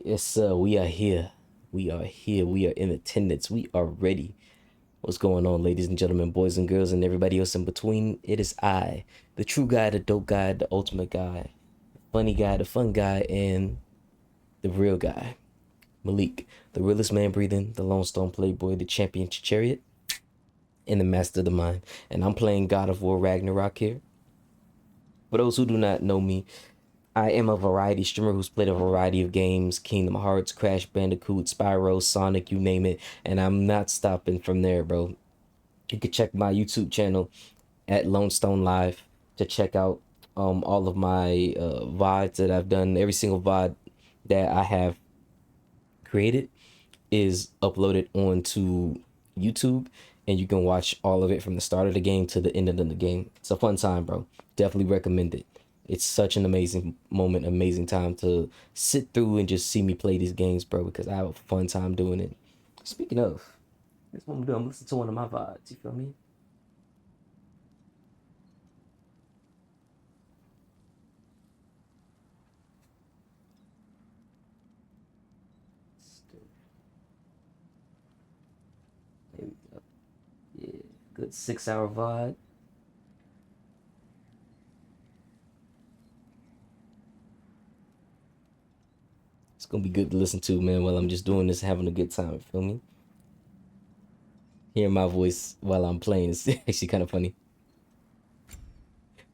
Yes, sir. We are here. We are here. We are in attendance. We are ready. What's going on, ladies and gentlemen, boys and girls, and everybody else in between? It is I, the true guy, the dope guy, the ultimate guy, funny guy, the fun guy, and the real guy, Maalik, the realest man breathing, the Lone Stone Playboy, the champion chariot, and the master of the mind. And I'm playing God of War Ragnarok here. For those who do not know me, I am a variety streamer who's played a variety of games: Kingdom Hearts, Crash Bandicoot, Spyro, Sonic, you name it. And I'm not stopping from there, bro. You can check my YouTube channel at Lone Stone Live to check out all of my VODs that I've done. Every single VOD that I have created is uploaded onto YouTube, and you can watch all of it from the start of the game to the end of the game. It's a fun time, bro. Definitely recommend it. It's such an amazing moment, amazing time to sit through and just see me play these games, bro, because I have a fun time doing it. Speaking of, that's what I'm doing. I'm listening to one of my VODs, you feel me? There we go. Yeah, good 6-hour VOD. It's gonna be good to listen to, man, while I'm just doing this, having a good time, you feel me? Hearing my voice while I'm playing is actually kind of funny.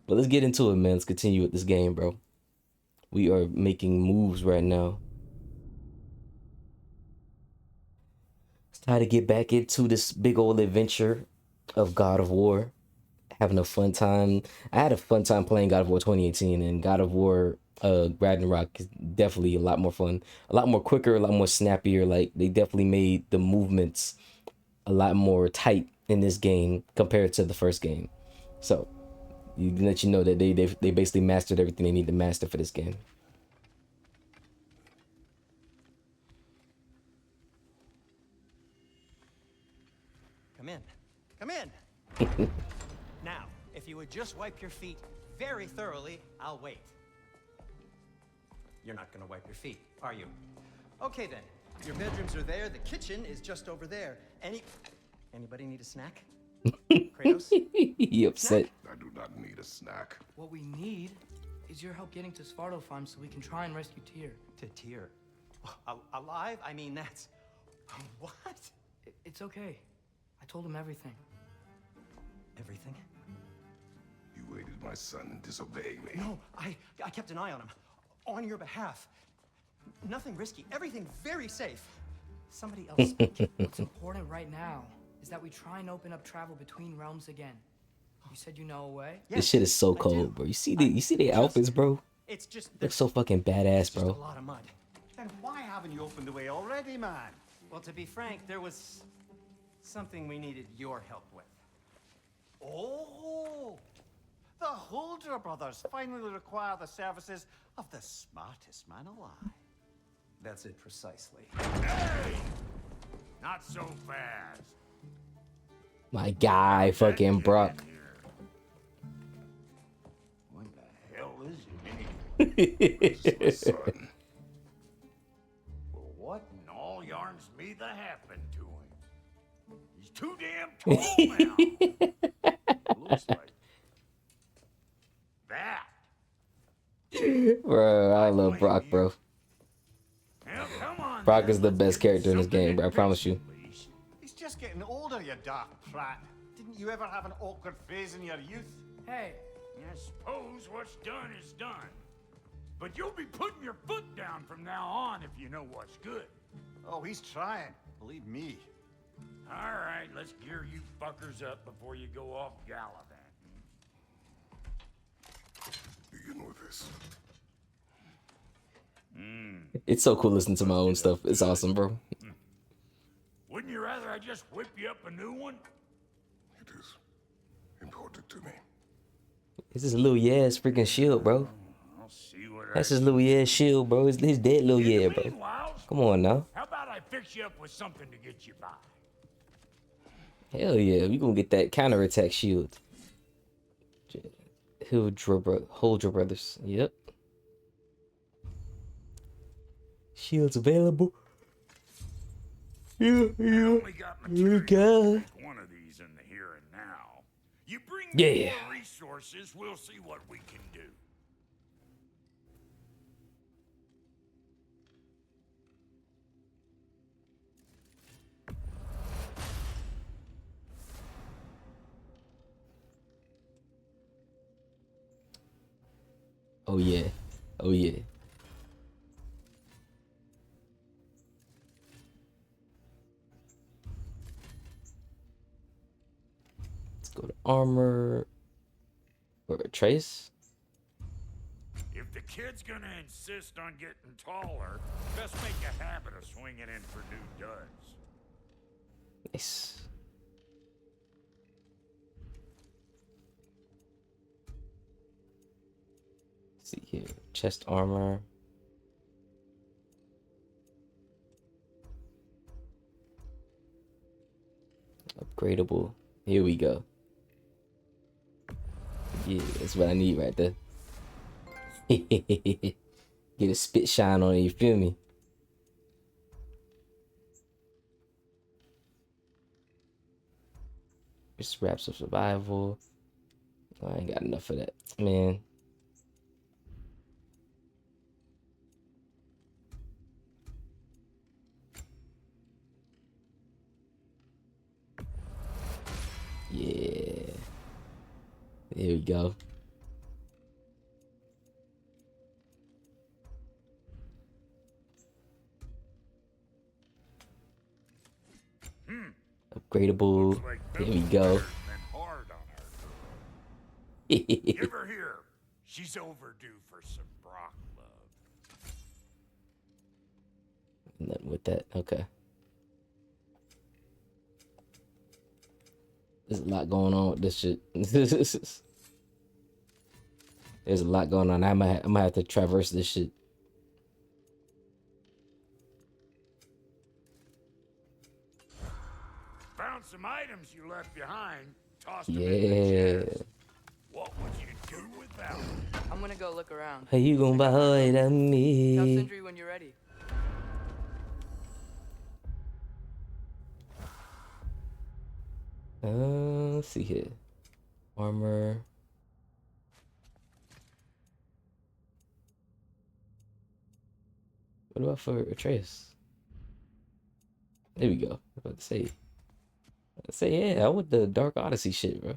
But let's get into it, man. Let's continue with this game, bro. We are making moves right now. It's time to get back into this big old adventure of God of War. Having a fun time. I had a fun time playing God of War 2018, and God of War Ragnarok is definitely a lot more fun, a lot more quicker, a lot more snappier. Like, they definitely made the movements a lot more tight in this game compared to the first game. So you let you know that they basically mastered everything they need to master for this game. Come in. Come in. Now, if you would just wipe your feet very thoroughly, I'll wait. You're not gonna wipe your feet, are you? Okay then. Your bedrooms are there. The kitchen is just over there. Anybody need a snack? Kratos? You upset? I do not need a snack. What we need is your help getting to Svartalfheim farm so we can try and rescue Tyr. To Tyr? Alive? I mean, that's... What? It's okay. I told him everything. Everything? You aided my son in disobeying me. No, I kept an eye on him. On your behalf. Nothing risky. Everything very safe. Somebody else spoke. What's important right now is that we try and open up travel between realms again. You said you know a way? Yes, This shit is so I do. cold, bro. You see the outfits, bro? It's just... They're so fucking badass, Just a bro. lot of mud. Then why haven't you opened the way already, man? Well, to be frank, there was something we needed your help with. Oh! The Holder brothers finally require the services of the smartest man alive. That's it precisely. Hey! Not so fast. My guy, fucking Brock. What the hell is it? My son. Well, what in all yarns me that happened to him? He's too damn tall now. Looks like that. Bro, I love Brock, bro. Now, come on, Brock then, is the let's best get character in this something game, bro. I promise you. please. He's just getting older, you dark prat. Didn't you ever have an awkward phase in your youth? Hey, I suppose what's done is done. But you'll be putting your foot down from now on if you know what's good. Oh, he's trying. Believe me. All right, let's gear you fuckers up before you go off gallivanting. Begin with this. It's so cool listening to my own stuff. It's awesome, bro. Wouldn't you rather I just whip you up a new one? It is important to me. This is Lil Yaz freaking shield, bro. I'll see what That's I his Lil Yaz shield, bro. His dead Lil In the Yaz, bro. meanwhile, Come on now. how about I fix you up with something to get you by? Hell yeah, we gonna get that counterattack shield. Hold your brothers. Yep. Shields available. Yeah. Only got Here we material go. to make one of these in the here and now. You bring me Yeah. more resources, we'll see what we can do. Oh yeah. Oh yeah. Let's go to armor or a trace. If the kid's gonna insist on getting taller, best make a habit of swinging in for new duds. Nice. Let's see here. Chest armor. Upgradable. Here we go. Yeah, that's what I need right there. Get a spit shine on it, you feel me? Just wraps of survival. I ain't got enough of that, man. Yeah. There we go. Upgradable. Looks like There we Bill's go. better than hard on our girl. Give her here. She's overdue for some Brock love. Nothing with that. Okay. There's a lot going on with this shit. There's a lot going on. I might have to traverse this shit. Found some items you left behind. Tossed them in the Yeah. chest. What would you do without them? I'm gonna go look around. How you gonna buy it at Tell me? Sindri when you're ready. Let's see here. Armor. What about for Atreus? There we go. I was about to say. Yeah, I want the Dark Odyssey shit, bro.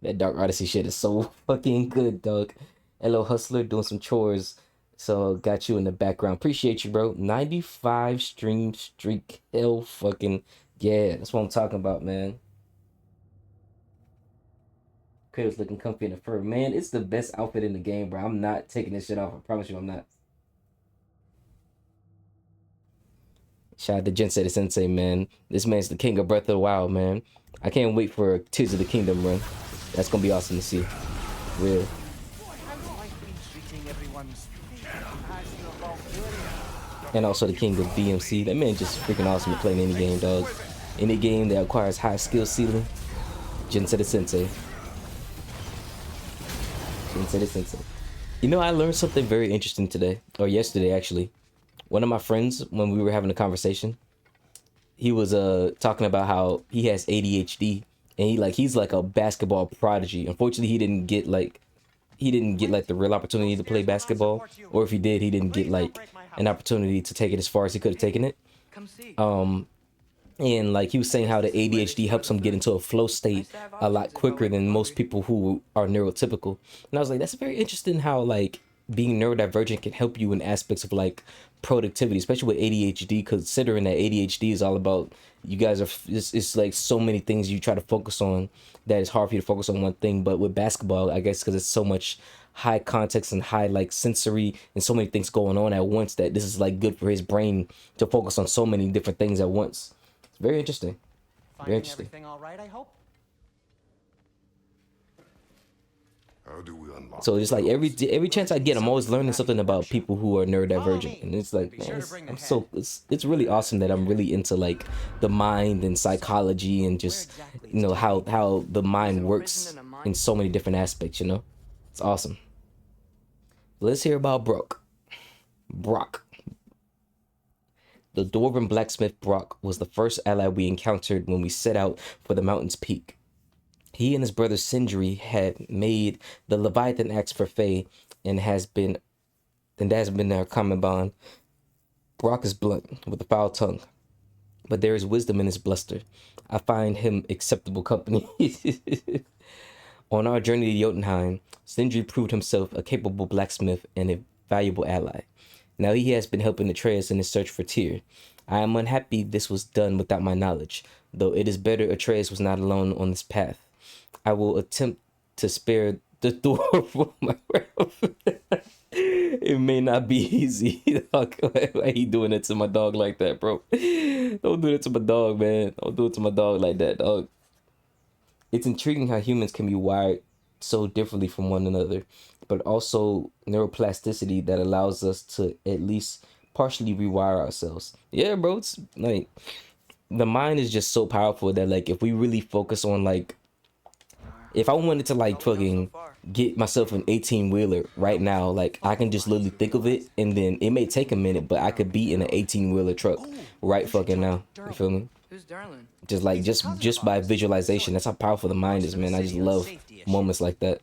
That Dark Odyssey shit is so fucking good, dog. Hello, Hustler, doing some chores. So, got you in the background. Appreciate you, bro. 95 stream streak. Hell fucking yeah. That's what I'm talking about, man. Kratos looking comfy in the fur. Man, it's the best outfit in the game, bro. I'm not taking this shit off. I promise you I'm not. Shout out to Jinsei Sensei, man. This man's the king of Breath of the Wild, man. I can't wait for Tears of the Kingdom run. That's gonna be awesome to see. Real. And also the king of BMC. That man just freaking awesome to play in any game, dog. Any game that requires high skill ceiling. Jinsei Sensei. Jinsei Sensei. You know, I learned something very interesting today, or yesterday actually. One of my friends, when we were having a conversation, he was talking about how he has ADHD and he's like a basketball prodigy. Unfortunately, he didn't get like the real opportunity to play basketball, or if he did, he didn't get like an opportunity to take it as far as he could have taken it. Come see. And like he was saying how the ADHD helps him get into a flow state a lot quicker than most people who are neurotypical. And I was like, that's very interesting how like being neurodivergent can help you in aspects of like productivity, especially with ADHD, considering that ADHD is all about you guys are it's like so many things you try to focus on that it's hard for you to focus on one thing. But with basketball, I guess because it's so much high context and high like sensory and so many things going on at once, that this is like good for his brain to focus on so many different things at once. It's very interesting. Very interesting. Everything all right, I hope? How do we unlock? So just like every chance I get, I'm always learning something about people who are neurodivergent, and it's like, man, it's really awesome that I'm really into like the mind and psychology and just how the mind works in so many different aspects. It's awesome. Let's hear about Broke. Brock. The dwarven blacksmith Brock was the first ally we encountered when we set out for the mountain's peak. He and his brother Sindri had made the Leviathan axe for Faye and that has been their common bond. Brock is blunt with a foul tongue, but there is wisdom in his bluster. I find him acceptable company. On our journey to Jotunheim, Sindri proved himself a capable blacksmith and a valuable ally. Now he has been helping Atreus in his search for Tyr. I am unhappy this was done without my knowledge, though it is better Atreus was not alone on this path. I will attempt to spare the dwarf from my wrath. It may not be easy. Why he doing it to my dog like that, bro? Don't do it to my dog, man. Don't do it to my dog like that, dog. It's intriguing how humans can be wired so differently from one another, but also neuroplasticity that allows us to at least partially rewire ourselves. Yeah, bro, it's like the mind is just so powerful that like if we really focus on like if I wanted to like fucking get myself an 18-wheeler right now, like I can just literally think of it and then it may take a minute, but I could be in an 18-wheeler truck right fucking now. You feel me? Who's Darlin? Just like just by visualization. That's how powerful the mind is, man. I just love moments like that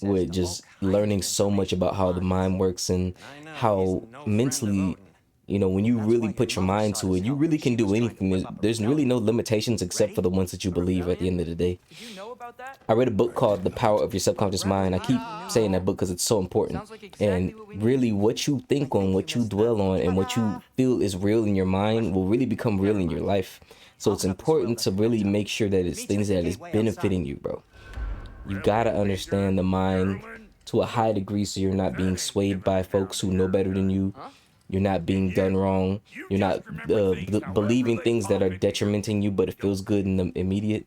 with just learning so much about how the mind works and how mentally, you know, when you really put your mind to it, you really can do anything. There's really no limitations except for the ones that you believe at the end of the day. Did you know about that? I read a book called The Power of Your Subconscious Mind. I keep saying that book because it's so important. And really what you think on, what you dwell on, and what you feel is real in your mind will really become real in your life. So it's important to really make sure that it's things that is benefiting you, bro. You gotta understand the mind to a high degree so you're not being swayed by folks who know better than you. You're not being done wrong. You're not believing things that are detrimenting you, but it feels good in the immediate.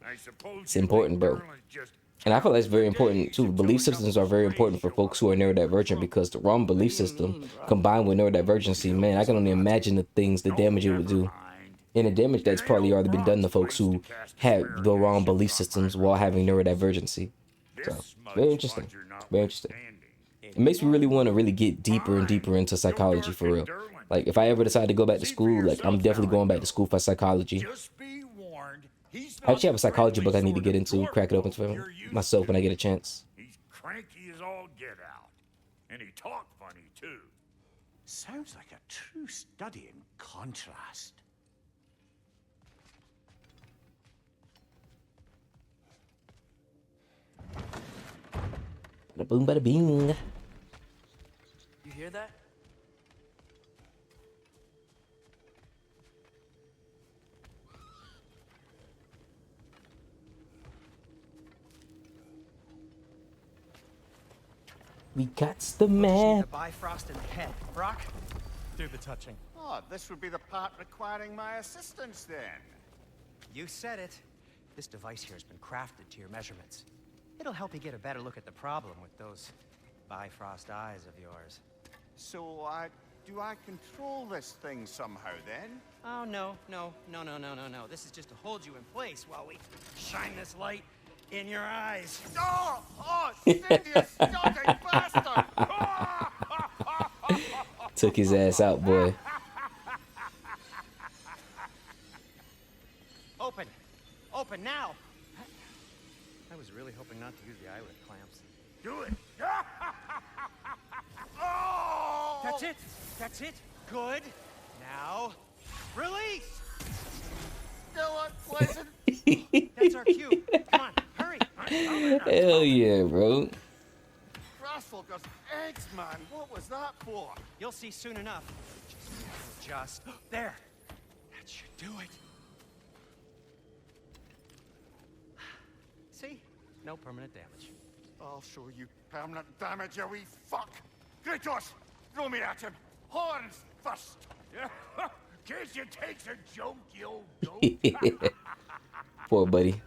It's important, bro. And I feel that's very important too. Belief systems are very important for folks who are neurodivergent because the wrong belief system combined with neurodivergency, man, I can only imagine the things, the damage it would do. And the damage that's probably already been done to folks who had the wrong belief systems while having neurodivergency. So, very interesting. Very interesting. It makes me really want to really get deeper and deeper into psychology for real. Like, if I ever decide to go back to school, like, I'm definitely going back to school for psychology. I actually have a psychology book I need to get into, crack it open for myself when I get a chance. He's cranky as all get out. And he talked funny, too. Sounds like a true study in contrast. Bada boom, bada bing. You hear that? We got the map. The Bifrost in the head. Brock, do the touching. Oh, this would be the part requiring my assistance then. You said it. This device here has been crafted to your measurements. It'll help you get a better look at the problem with those Bifrost eyes of yours. So, do I control this thing somehow then? Oh, no. This is just to hold you in place while we shine this light in your eyes. Oh, Sidious, stunting bastard! Took his ass out, boy. Open now! I was really hoping not to use the eyelid clamps. Do it. Oh! That's it. Good. Now, release! Still unpleasant. That's our cue. Come on, hurry. Hell yeah, bro. Grassfogger's eggs, man. What was that for? You'll see soon enough. Just there. That should do it. See? No permanent damage. I'll show you permanent damage, you wee fuck. Kratos, throw me at him. Horns first. Guess you takes a joke, you old goat. Poor buddy.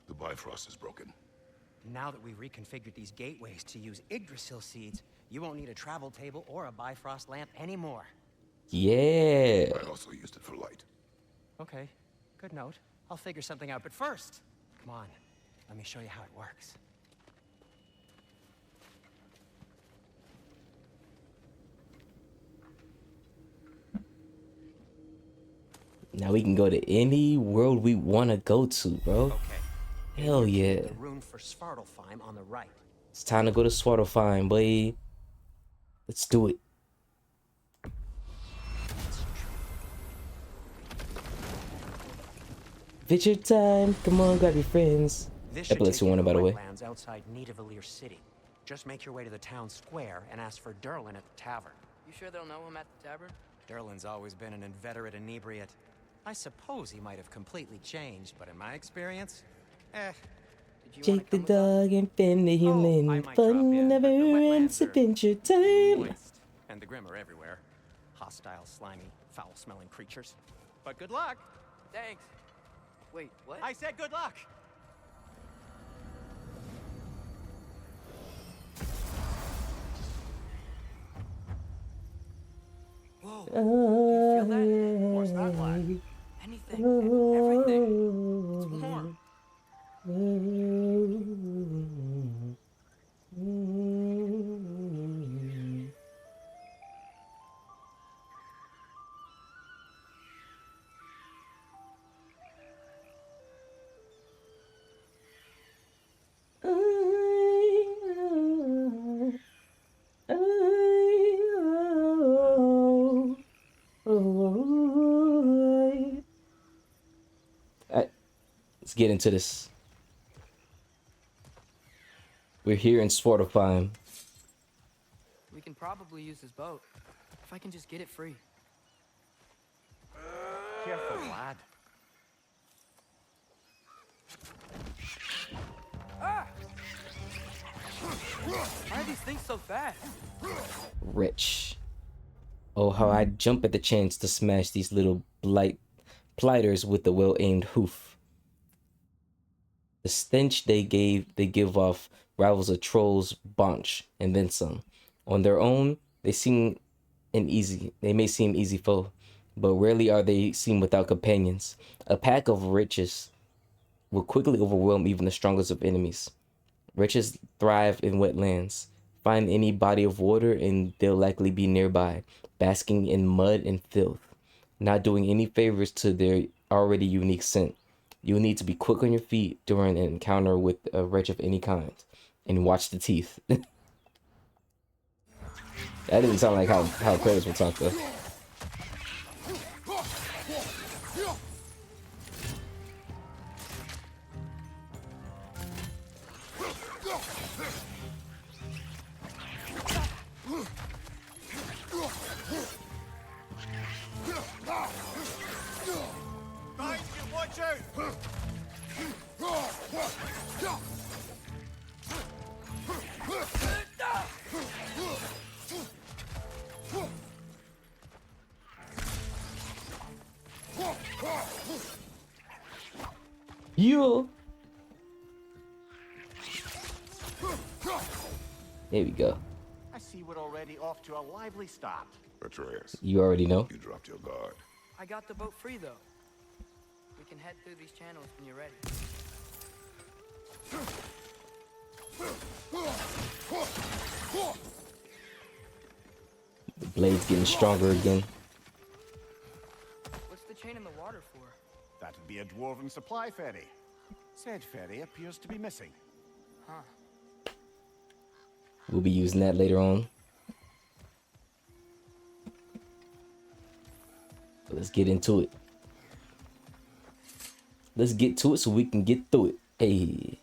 The Bifrost is broken. Now that we've reconfigured these gateways to use Yggdrasil seeds, you won't need a travel table or a Bifrost lamp anymore. Yeah. I also used it for light. Okay, good note. I'll figure something out, but first, come on. Let me show you how it works. Now we can go to any world we want to go to, bro. Okay. Hell yeah. The rune for Svartalfheim on the right. It's time to go to Svartalfheim, boy. Let's do it. Adventure time. Come on, grab your friends. This Epilepsy warning, by the way. Wetlands outside Nidavellir City. Just make your way to the town square and ask for Derlin at the tavern. You sure they'll know him at the tavern? Derlin's always been an inveterate inebriate. I suppose he might have completely changed, but in my experience, Did you Jake the wanna come with us? dog and Finn the I human. might drop Fun in, but never the wetlands ends. are Adventure time. moist, and the Grim are everywhere. Hostile, slimy, foul-smelling creatures. But good luck! Thanks. Wait, what? I said good luck! Whoa. You feel that? What's that like? Anything. Everything. It's warm. Alright, let's get into this. We're here in Svartalfheim. We can probably use his boat. If I can just get it free. Careful, lad. Why are these things so fast? Rich. Oh, how I'd jump at the chance to smash these little blighters with the well-aimed hoof. The stench they give off rivals a troll's bunch and then some. On their own, they may seem easy foe, but rarely are they seen without companions. A pack of riches will quickly overwhelm even the strongest of enemies. Riches thrive in wetlands. Find any body of water and they'll likely be nearby, basking in mud and filth, not doing any favors to their already unique scent. You'll need to be quick on your feet during an encounter with a wretch of any kind, and watch the teeth. That didn't sound like how Kratos would talk though. Guys, watch out! You. There we go. I see we're already off to a lively start. Atreus, You already know. you dropped your guard. I got the boat free though. We can head through these channels when you're ready. The blade's getting stronger again. What's the chain in the water for? That'd be a dwarven supply ferry. Said ferry appears to be missing. Huh. We'll be using that later on. But let's get into it. Let's get to it so we can get through it. Hey.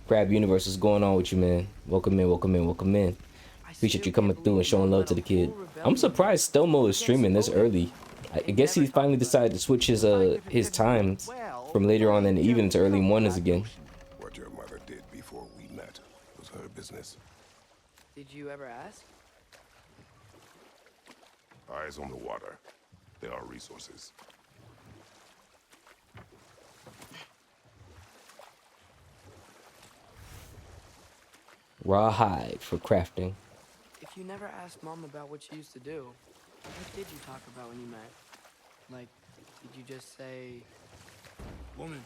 Crab Universe, what's going on with you, man? Welcome in, welcome in, welcome in. Appreciate you coming through and showing love to the kid. I'm surprised Stelmo is streaming this early. I guess he finally decided to switch his times from later on in the evening to early mornings again. What your mother did before we met was her business. Did you ever ask? Eyes on the water. There are resources. Raw hide for crafting. If you never asked Mom about what she used to do, what did you talk about when you met? Like, did you just say, "Woman,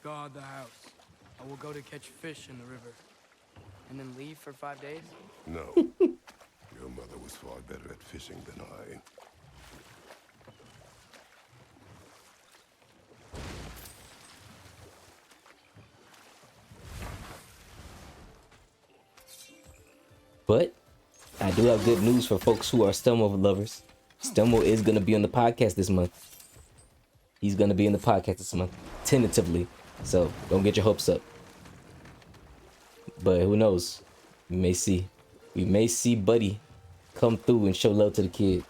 guard the house. I will go to catch fish in the river," and then leave for 5 days? No. Your mother was far better at fishing than I. But I do have good news for folks who are Stelmo lovers. Stelmo is going to be on the podcast this month. He's going to be in the podcast this month, tentatively. So don't get your hopes up. But who knows? We may see. We may see Buddy come through and show love to the kid.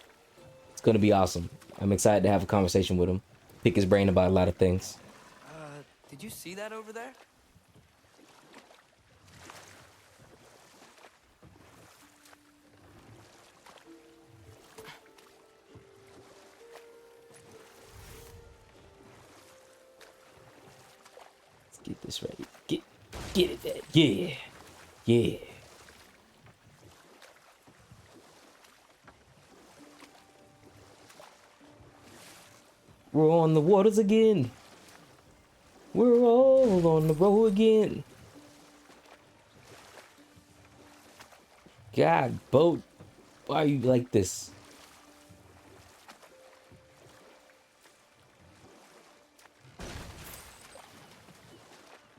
It's going to be awesome. I'm excited to have a conversation with him. Pick his brain about a lot of things. Did you see that over there? Let's get this right. Get it there. Yeah. Yeah. We're on the waters again. We're all on the road again. God, boat, why are you like this?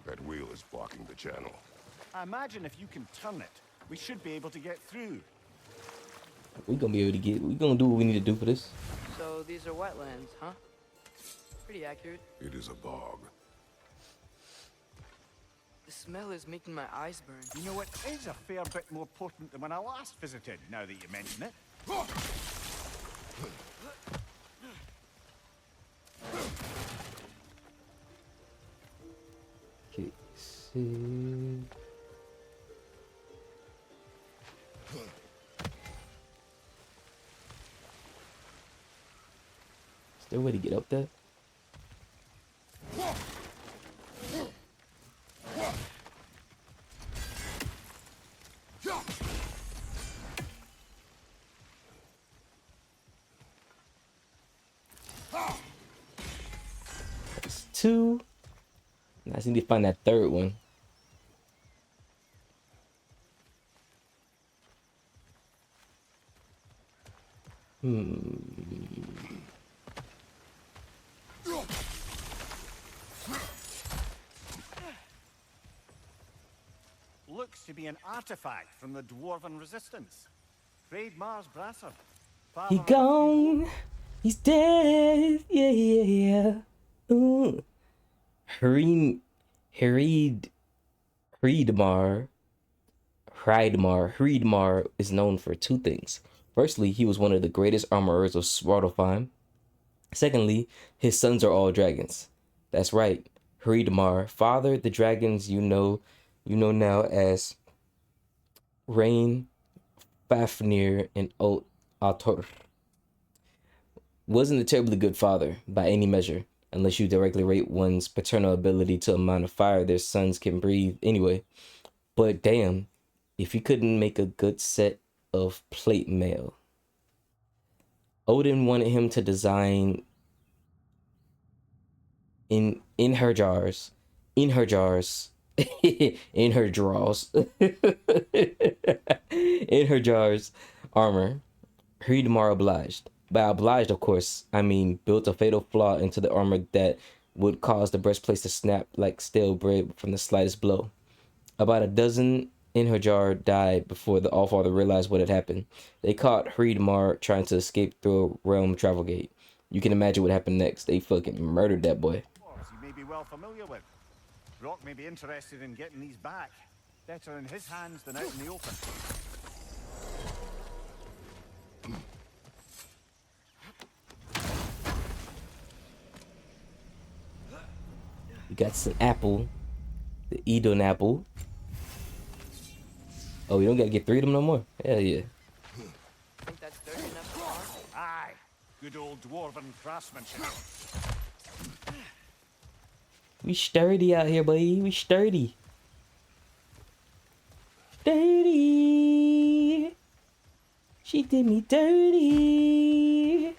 That wheel is blocking the channel. I imagine if you can turn it, we should be able to get through. We're gonna be able to get, we're gonna do what we need to do for this. So these are wetlands, huh? Pretty accurate. It is a bog. The smell is making my eyes burn. You know, it is a fair bit more potent than when I last visited, now that you mention it. Okay, see. Is there a way to get up there? That's two. I just need to find that third one. Looks to be an artifact from the Dwarven Resistance. Trade Mars Brasser. He gone. He's dead. Yeah, yeah, yeah. Ooh. Hreidmar is known for two things. Firstly, he was one of the greatest armorers of Svartalfheim. Secondly, his sons are all dragons. That's right. Hreidmar fathered the dragons you know now as Rain, Fafnir, and Altor. Wasn't a terribly good father by any measure, unless you directly rate one's paternal ability to the amount of fire their sons can breathe anyway. But damn, if he couldn't make a good set of plate mail. Odin wanted him to design in her drawers in her drawers armor. Hreidmar obliged. By obliged, of course, I mean built a fatal flaw into the armor that would cause the breastplate to snap like stale bread from the slightest blow. About a dozen in her jar died before the Allfather realized what had happened. They caught Hreidmar trying to escape through a realm travel gate. You can imagine what happened next. They fucking murdered that boy. You may be well familiar with. Brock may be interested in getting these back. Better in his hands than out in the open. We got some apple. The Edon apple. Oh, we don't gotta get 3 of them no more. Hell yeah. Think that's dirty enough for art? Aye. Good old dwarven craftsmanship. We sturdy out here, boy. We sturdy. Dirty. She did me dirty.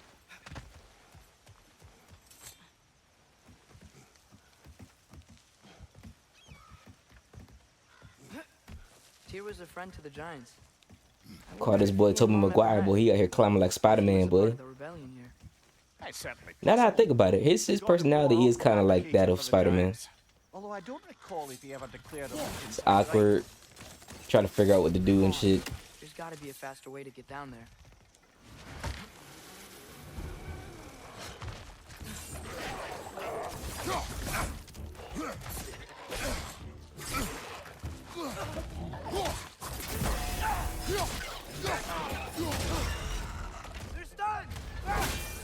friend to the Giants. I Call wonder this if boy he and Tobey Mom ever Maguire, met. boy. He out here climbing like He was Spider-Man, a part boy. of the rebellion here. It's certainly Now that I possible. think about it, his personality is kind of like that of Spider-Man. Although I don't recall if he ever declared allegiance. It's awkward, trying to figure out what to do and shit. There's got to be a faster way to get down there.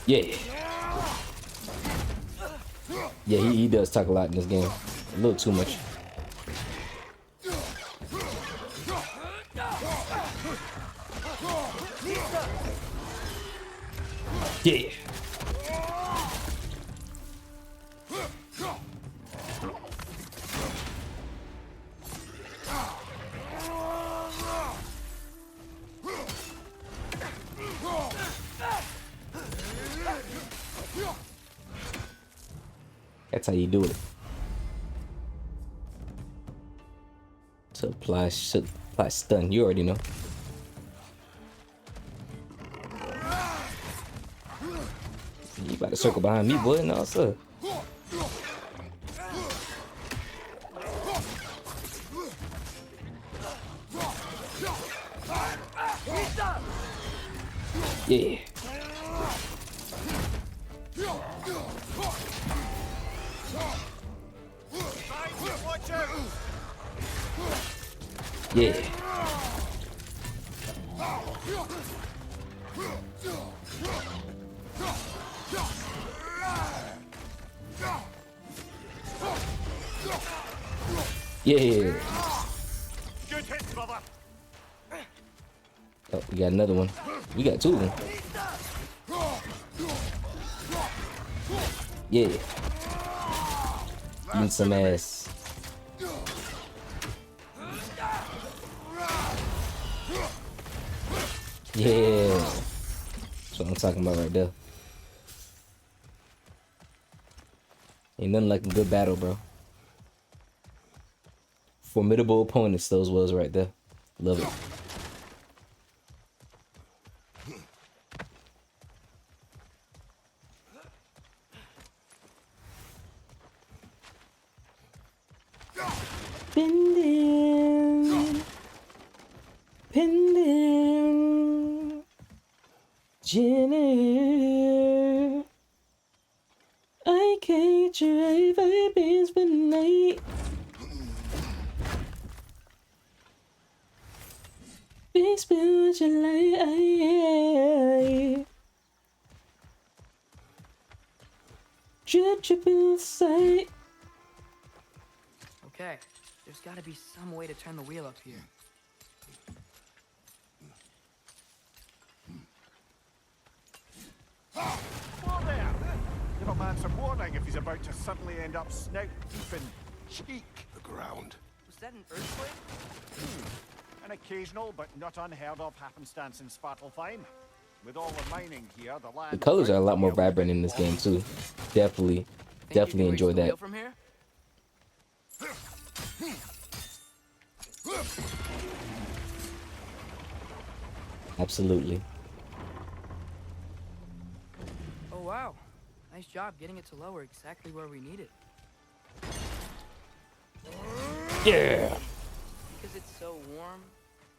Yeah. Yeah, he does talk a lot in this game. A little too much. Yeah. That's how you do it. To apply stun, you already know. You about to circle behind me, boy? No, sir. Yeah. Yeah. Yeah. Good hit, brother. Oh, we got another one. We got two of them. Yeah. Eating some ass. Yeah. That's what I'm talking about right there. Ain't nothing like a good battle, bro. Formidable opponents, those was right there. Love it. Been down, been down, Jenner. I can't drive, I've been for night. Big spill your light. Drip in sight. Okay, there's got to be some way to turn the wheel up here. Whoa there! Give a man some warning if he's about to suddenly end up snout deep in cheek. The ground. Was that an earthquake? An occasional but not unheard of happenstance in Svartalfheim. With all the mining here, the land. The colors are a lot more vibrant in this game too. Definitely enjoy Think you can reach the that. wheel from here? Absolutely. Oh wow, nice job getting it to lower exactly where we need it. Yeah. Because it's so warm,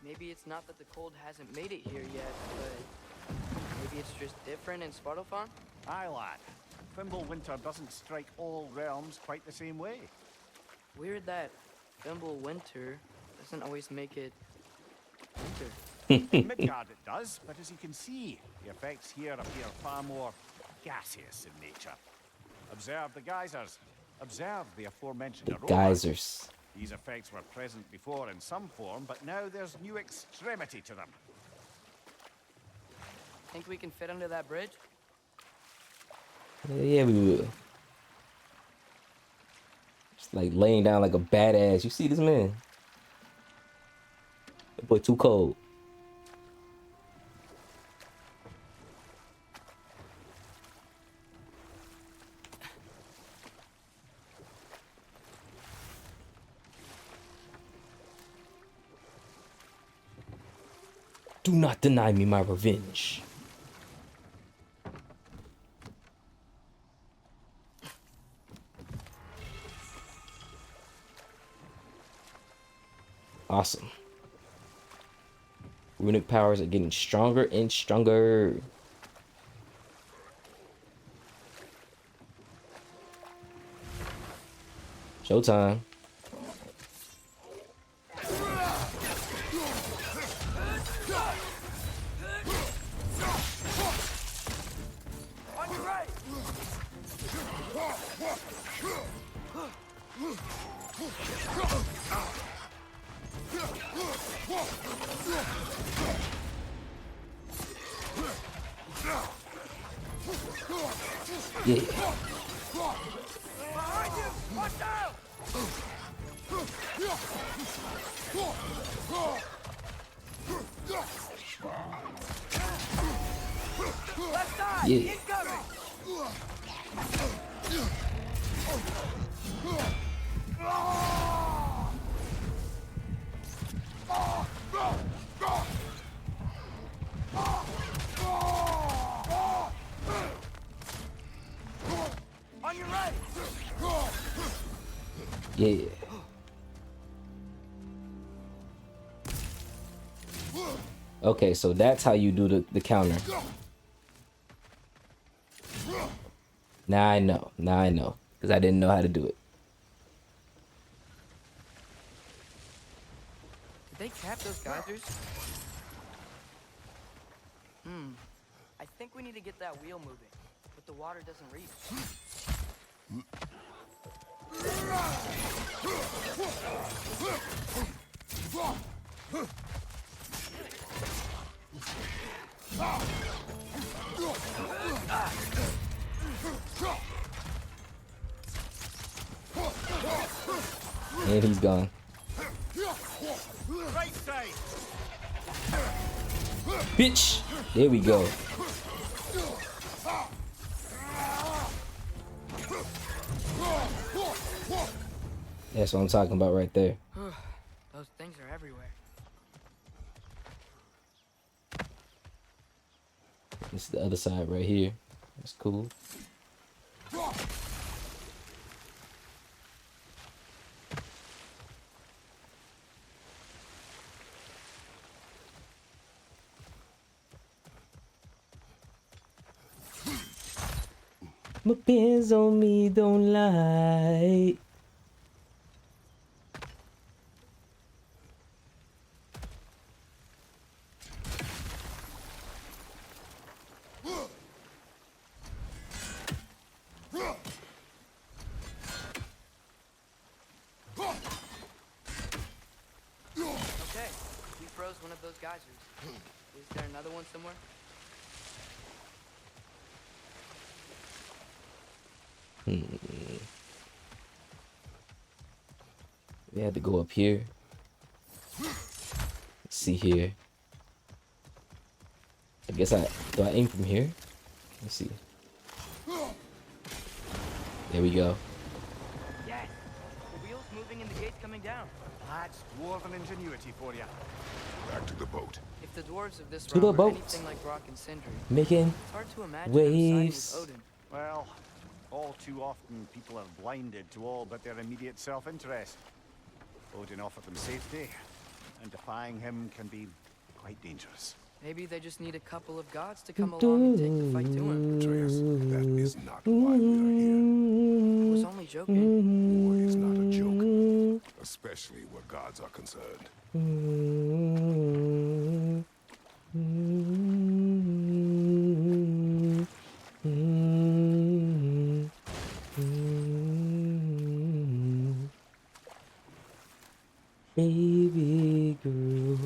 maybe it's not that the cold hasn't made it here yet, but maybe it's just different in Svartalfheim? Aye, lad. Thimble winter doesn't strike all realms quite the same way. Weird that Thimble winter doesn't always make it winter. In Midgard it does, but as you can see, the effects here appear far more gaseous in nature. Observe the geysers. Observe the aforementioned aroma. Geysers. These effects were present before in some form, but now there's new extremity to them. Think we can fit under that bridge? Yeah, we will. Just like laying down like a badass. You see this man? That boy too cold. Do not deny me my revenge. Awesome. Runic powers are getting stronger and stronger. Showtime. On your right! Yeah. Behind you! Watch out! Left side! Yeah. Incoming! On your right! Yeah. Okay, so that's how you do the counter. Now I know. Now I know. Because I didn't know how to do it. Did they trap those geysers? I think we need to get that wheel moving, but the water doesn't reach. And he's gone. Right side. Bitch! There we go. That's what I'm talking about right there. Those things are everywhere. This is the other side right here. That's cool. My pins on me don't lie. Okay, we froze one of those geysers. Is there another one somewhere? We had to go up here. Let's see here. I guess do I aim from here? Let's see. There we go. Yes! The wheel's moving and the gate's coming down. That's dwarven ingenuity for you. Back to the boat. If the dwarves of this To the realm are boat. anything like Rock and Sindri, Making it's hard to imagine them siding waves. with Odin. Well, all too often people are blinded to all but their immediate self-interest. Odin offered them safety, and defying him can be quite dangerous. Maybe they just need a couple of gods to come along and take the fight to him. Atreus, that is not why we are here. I was only joking. War is not a joke, especially where gods are concerned. Baby girl.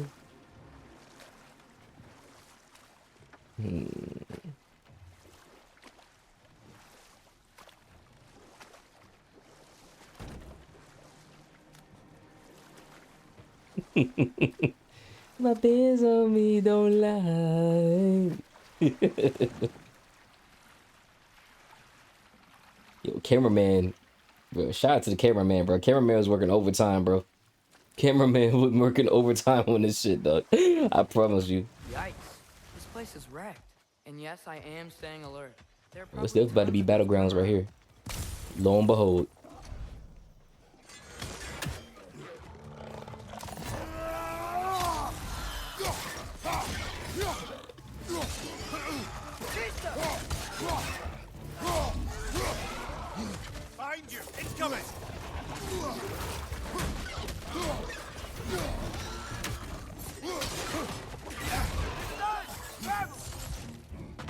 My bears on me don't lie. Yo, cameraman. Bro, shout out to the cameraman, bro. Cameraman was working overtime, bro. Cameraman was working overtime on this shit, dog. I promise you. Yikes. This place is wrecked. And yes, I am staying alert. There are There's probably about to be tons of these battlegrounds right around. here. Lo and behold. Behind you! Incoming!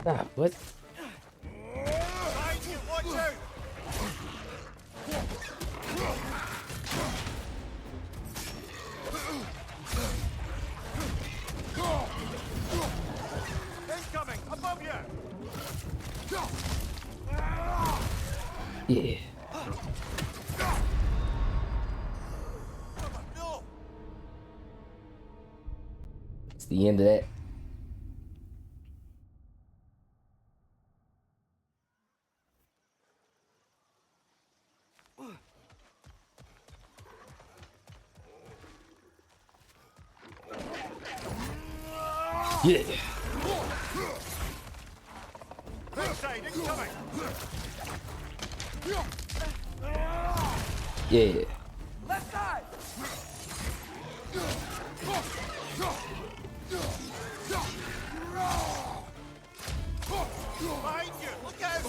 Ah, what? Behind you! Watch out! Incoming! Above you! Yeah. No! It's the end of that. Yeah. Backside! Incoming! Yeah. Left side! Behind you! Look out!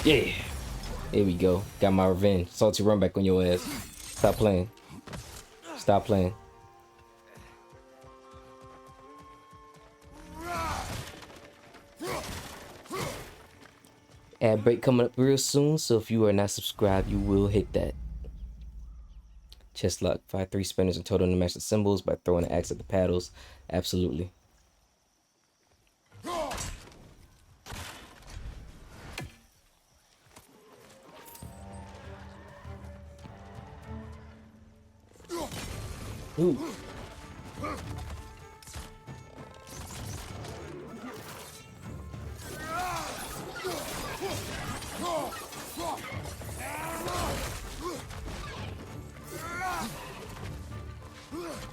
Yeah. There we go. Got my revenge. Salty run back on your ass. Stop playing. Stop playing. Ad break coming up real soon, so if you are not subscribed, you will hit that. Chest lock. 5-3 spinners in total to match the symbols by throwing an axe at the paddles. Absolutely. Ooh.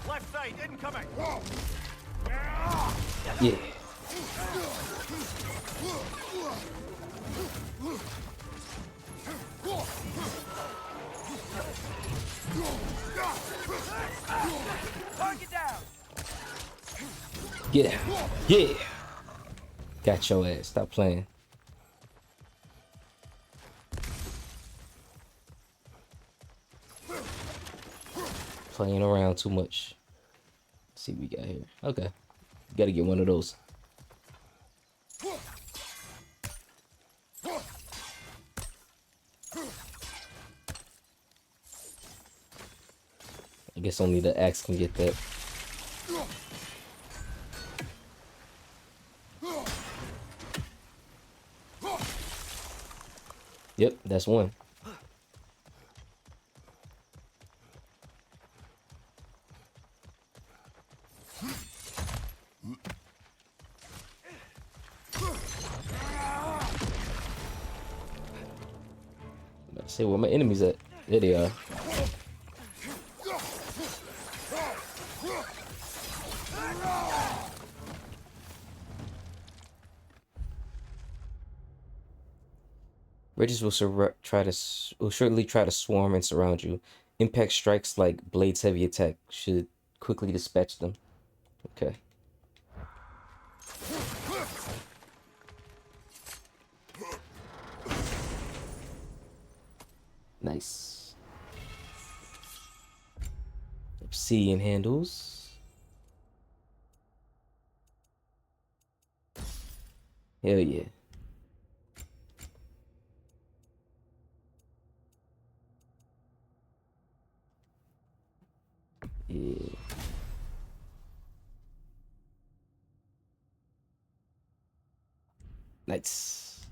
Left side! Incoming! Yeah. Target down! Get out. Yeah. Got your ass. Stop playing. Playing around too much. Let's see what we got here. Okay. Gotta get one of those. I guess only the axe can get that. Yep, that's one. Let's see where my enemies at. There they are. Ridges will shortly try to swarm and surround you. Impact strikes like Blade's heavy attack should quickly dispatch them. Okay. Nice. Obsidian handles. Hell yeah. Yeah. Nice.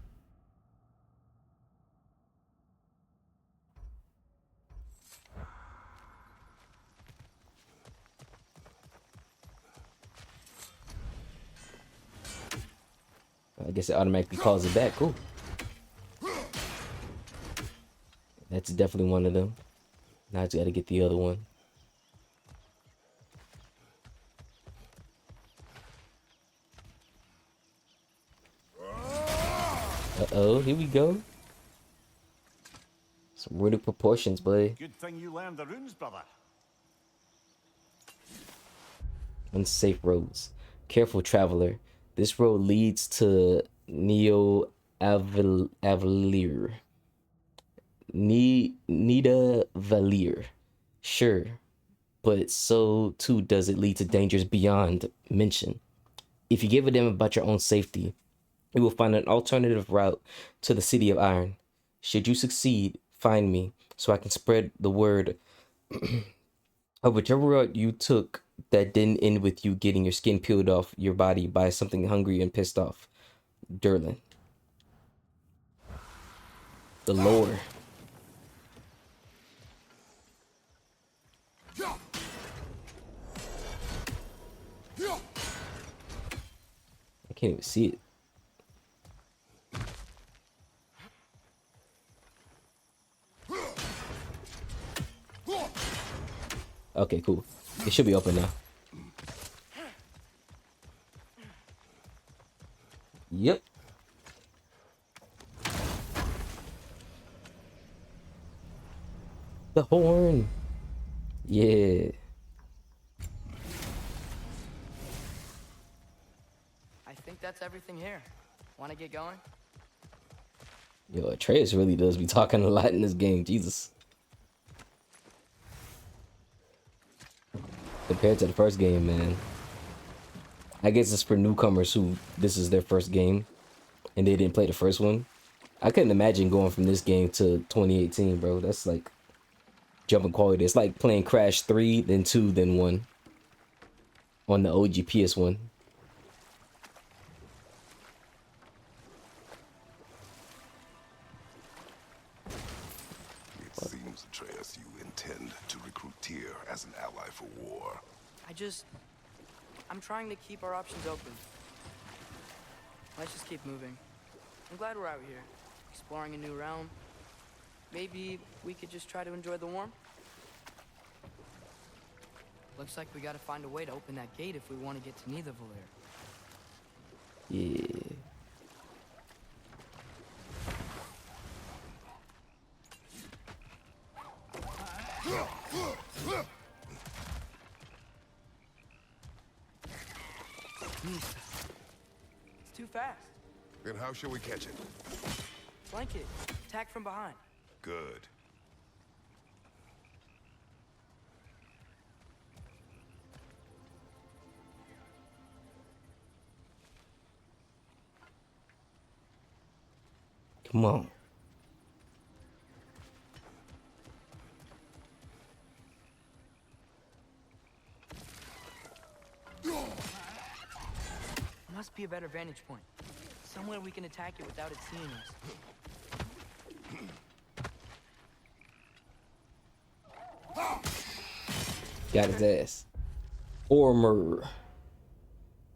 I guess it automatically calls it back. Cool. That's definitely one of them. Now I just gotta get the other one. Uh-oh, here we go. Some runic proportions, buddy. Good thing you learned the runes, brother. Unsafe roads. Careful, traveler. This road leads to Neo Avalir. Nida Valir. Sure, but so too does it lead to dangers beyond mention. If you give a damn about your own safety, you will find an alternative route to the City of Iron. Should you succeed, find me so I can spread the word of whichever route you took that didn't end with you getting your skin peeled off your body by something hungry and pissed off. Derlin. The lore. I can't even see it. Okay, cool. It should be open now. Yep. The horn. Yeah. I think that's everything here. Want to get going? Yo, Atreus really does be talking a lot in this game. Jesus. Compared to the first game, man. I guess it's for newcomers who this is their first game and they didn't play the first one. I couldn't imagine going from this game to 2018, bro. That's like jumping quality. It's like playing Crash 3, then 2, then 1 on the OG PS1. It seems, Atreus, you intend to recruit Tyr as an ally for war. I'm trying to keep our options open. Let's just keep moving. I'm glad we're out here, exploring a new realm. Maybe we could just try to enjoy the warmth. Looks like we gotta find a way to open that gate if we want to get to Nidavellir. Yeah. It's too fast. Then how shall we catch it? Flank it. Attack from behind. Good. Come on. Must be a better vantage point. Somewhere we can attack it without it seeing us. Got his ass. Ormer.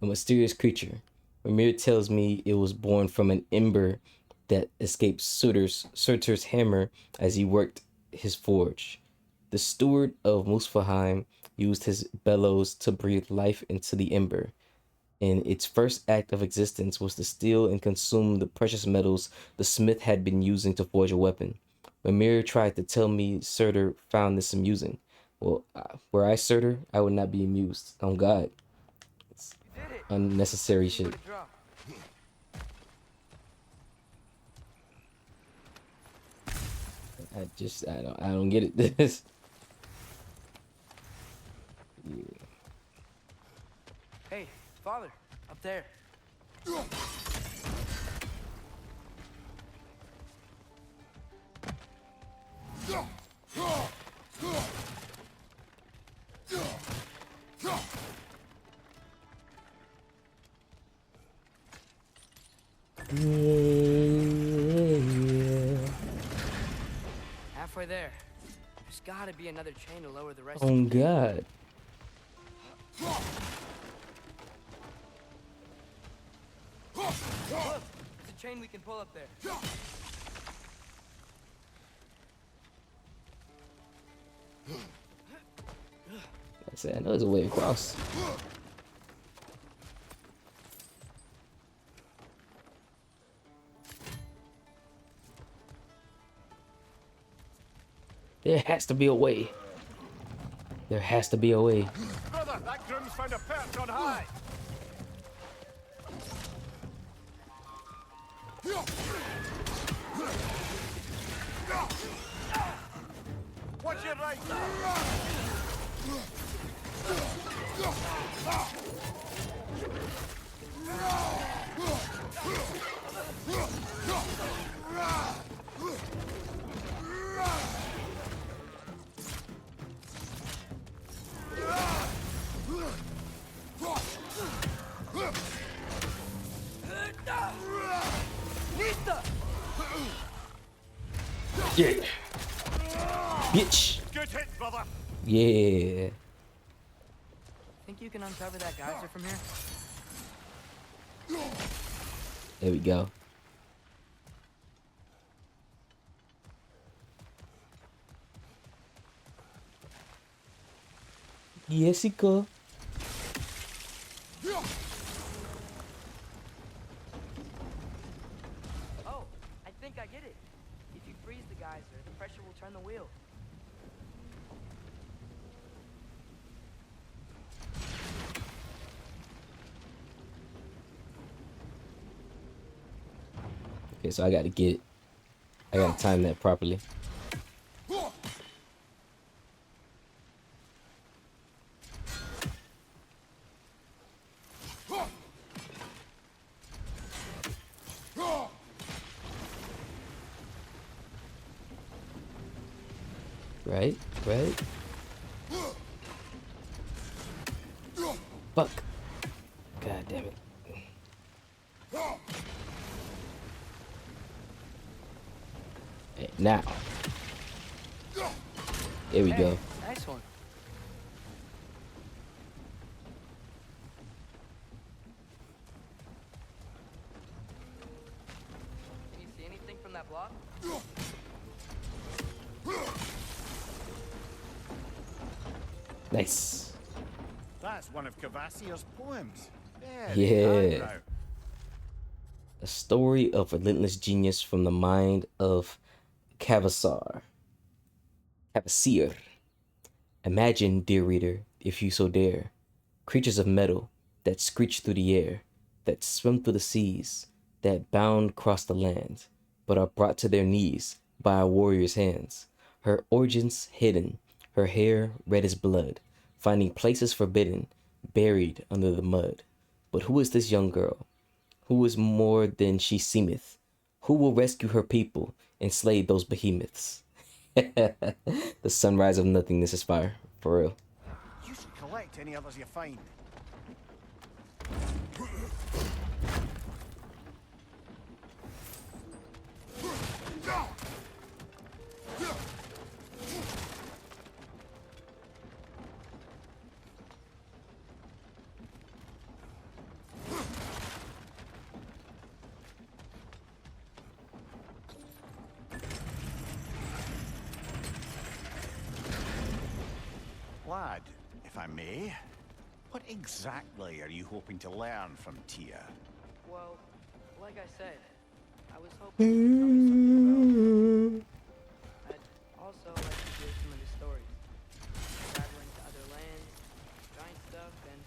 A mysterious creature. Mimir tells me it was born from an ember that escaped Surtur's hammer as he worked his forge. The steward of Muspelheim used his bellows to breathe life into the ember, and its first act of existence was to steal and consume the precious metals the smith had been using to forge a weapon. Mimir tried to tell me Surtur found this amusing. Well, were I Surtur, I would not be amused. On God. It's unnecessary shit. I don't get it. This. Yeah. Hey, father, up there. Halfway there. There's gotta be another chain to lower the rest Oh God. Look, there's a chain we can pull up there. I said, I know there's a way across. There has to be a way. There has to be a way. Brother, that groom's found a perch on high. Watch your right. Yeah. Bitch. Good hit, brother. Yeah. Think you can uncover that geyser from here? There we go. Jessica. Oh, I think I get it. If you freeze the geyser, the pressure will turn the wheel. Okay, so I gotta get it. I gotta time that properly. Right, right. Fuck. God damn it. Okay, now. There we go. Nice one. Can you see anything from that block? Nice. That's one of Cavassier's poems. Yeah. Now. A story of relentless genius from the mind of Cavassier. Imagine, dear reader, if you so dare, creatures of metal that screech through the air, that swim through the seas, that bound across the land, but are brought to their knees by a warrior's hands. Her origins hidden, her hair red as blood, finding places forbidden, buried under the mud. But who is this young girl? Who is more than she seemeth? Who will rescue her people and slay those behemoths? The sunrise of nothingness is fire, for real. You should collect any others you find. Lad, if I may, what exactly are you hoping to learn from Tia? Well, like I said, I was hoping you could tell me something about. I'd also like to hear some of the stories. Traveling to other lands, giant stuff, and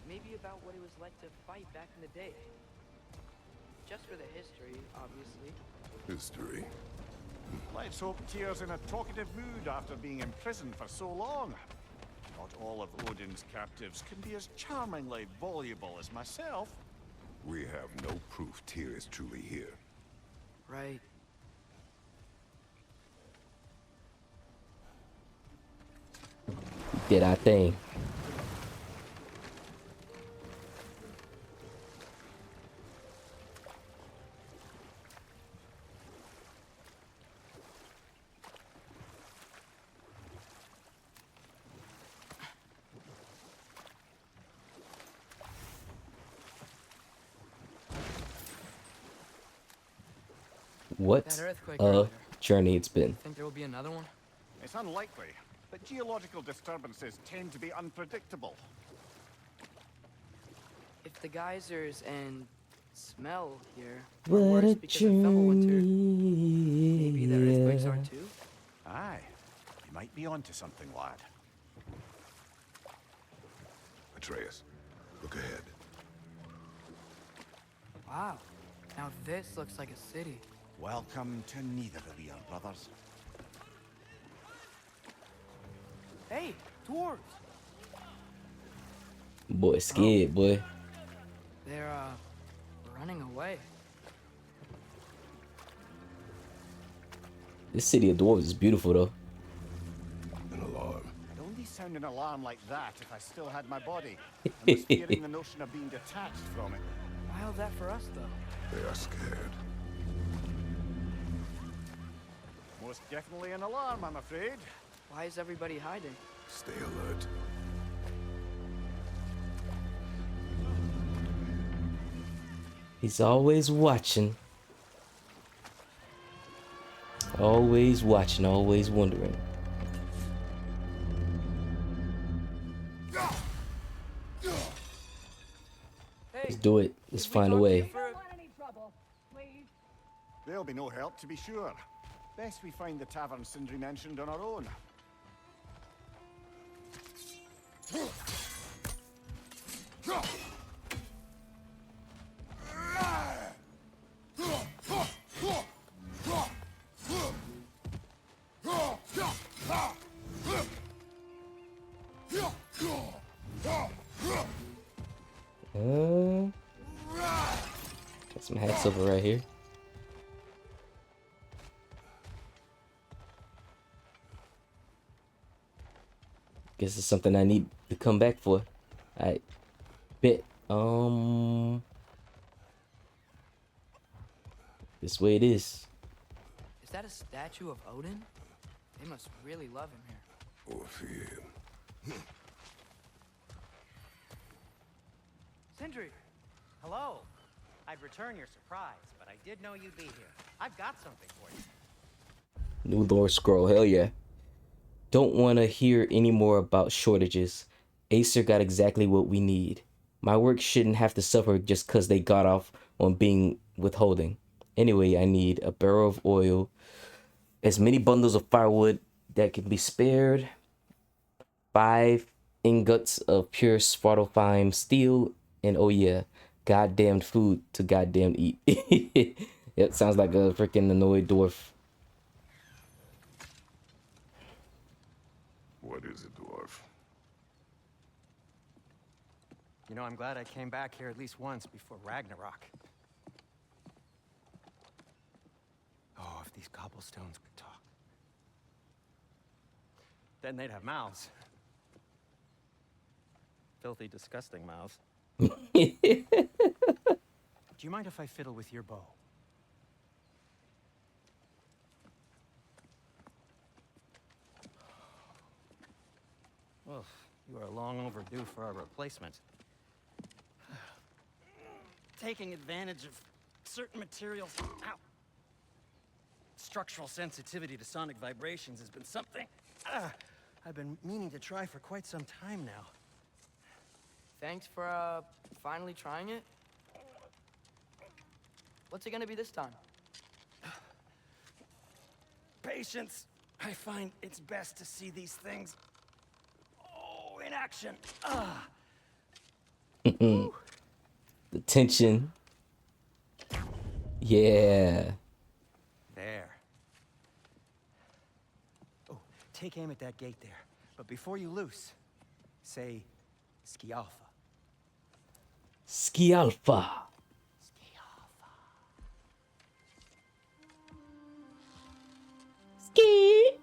maybe about what it was like to fight back in the day. Just for the history, obviously. History. Let's hope Tia's in a talkative mood after being imprisoned for so long. Not all of Odin's captives can be as charmingly voluble as myself. We have no proof Tyr is truly here. Right. Did our thing. What That earthquake a earlier. journey it's been. Think there will be another one? It's unlikely, but geological disturbances tend to be unpredictable. If the geysers and smell here are What worse a because of Fimbulwinter, journey. maybe the earthquakes are too? Aye, you might be onto something, lad. Atreus, look ahead. Wow. Now this looks like a city. Welcome to Nidavellir, brothers. Hey, dwarves! Boy, scared, boy. They're, running away. This city of dwarves is beautiful, though. An alarm. I'd only sound an alarm like that if I still had my body. I was fearing the notion of being detached from it. Wild that for us, though. They are scared. Most definitely an alarm, I'm afraid. Why is everybody hiding? Stay alert. He's always watching. Always watching, always wondering. Let's do it. Let's find a way. There'll be no help, to be sure. Best we find the tavern Sindri mentioned on our own. Got some hats over right here. Guess it's something I need to come back for. I bet. This way it is. Is that a statue of Odin? They must really love him here. Or fear him. Sindri! Hello! I'd return your surprise, but I did know you'd be here. I've got something for you. New lore scroll, hell yeah. Don't want to hear any more about shortages. Acer got exactly what we need. My work shouldn't have to suffer just because they got off on being withholding. Anyway, I need a barrel of oil, as many bundles of firewood that can be spared, 5 ingots of pure Svartalfheim steel, and oh yeah, goddamn food to goddamn eat. It sounds like a freaking annoyed dwarf. What is it, dwarf? You know, I'm glad I came back here at least once before Ragnarok. Oh, if these cobblestones could talk. Then they'd have mouths. Filthy, disgusting mouths. Do you mind if I fiddle with your bow? Well, you are long overdue for a replacement. Taking advantage of certain materials. Ow. Structural sensitivity to sonic vibrations has been something I've been meaning to try for quite some time now. Thanks for, finally trying it. What's it gonna be this time? Patience. I find it's best to see these things, in action. The tension. Yeah. There. Oh, take aim at that gate there. But before you loose, say, Skialfa. Skialfa. Ski.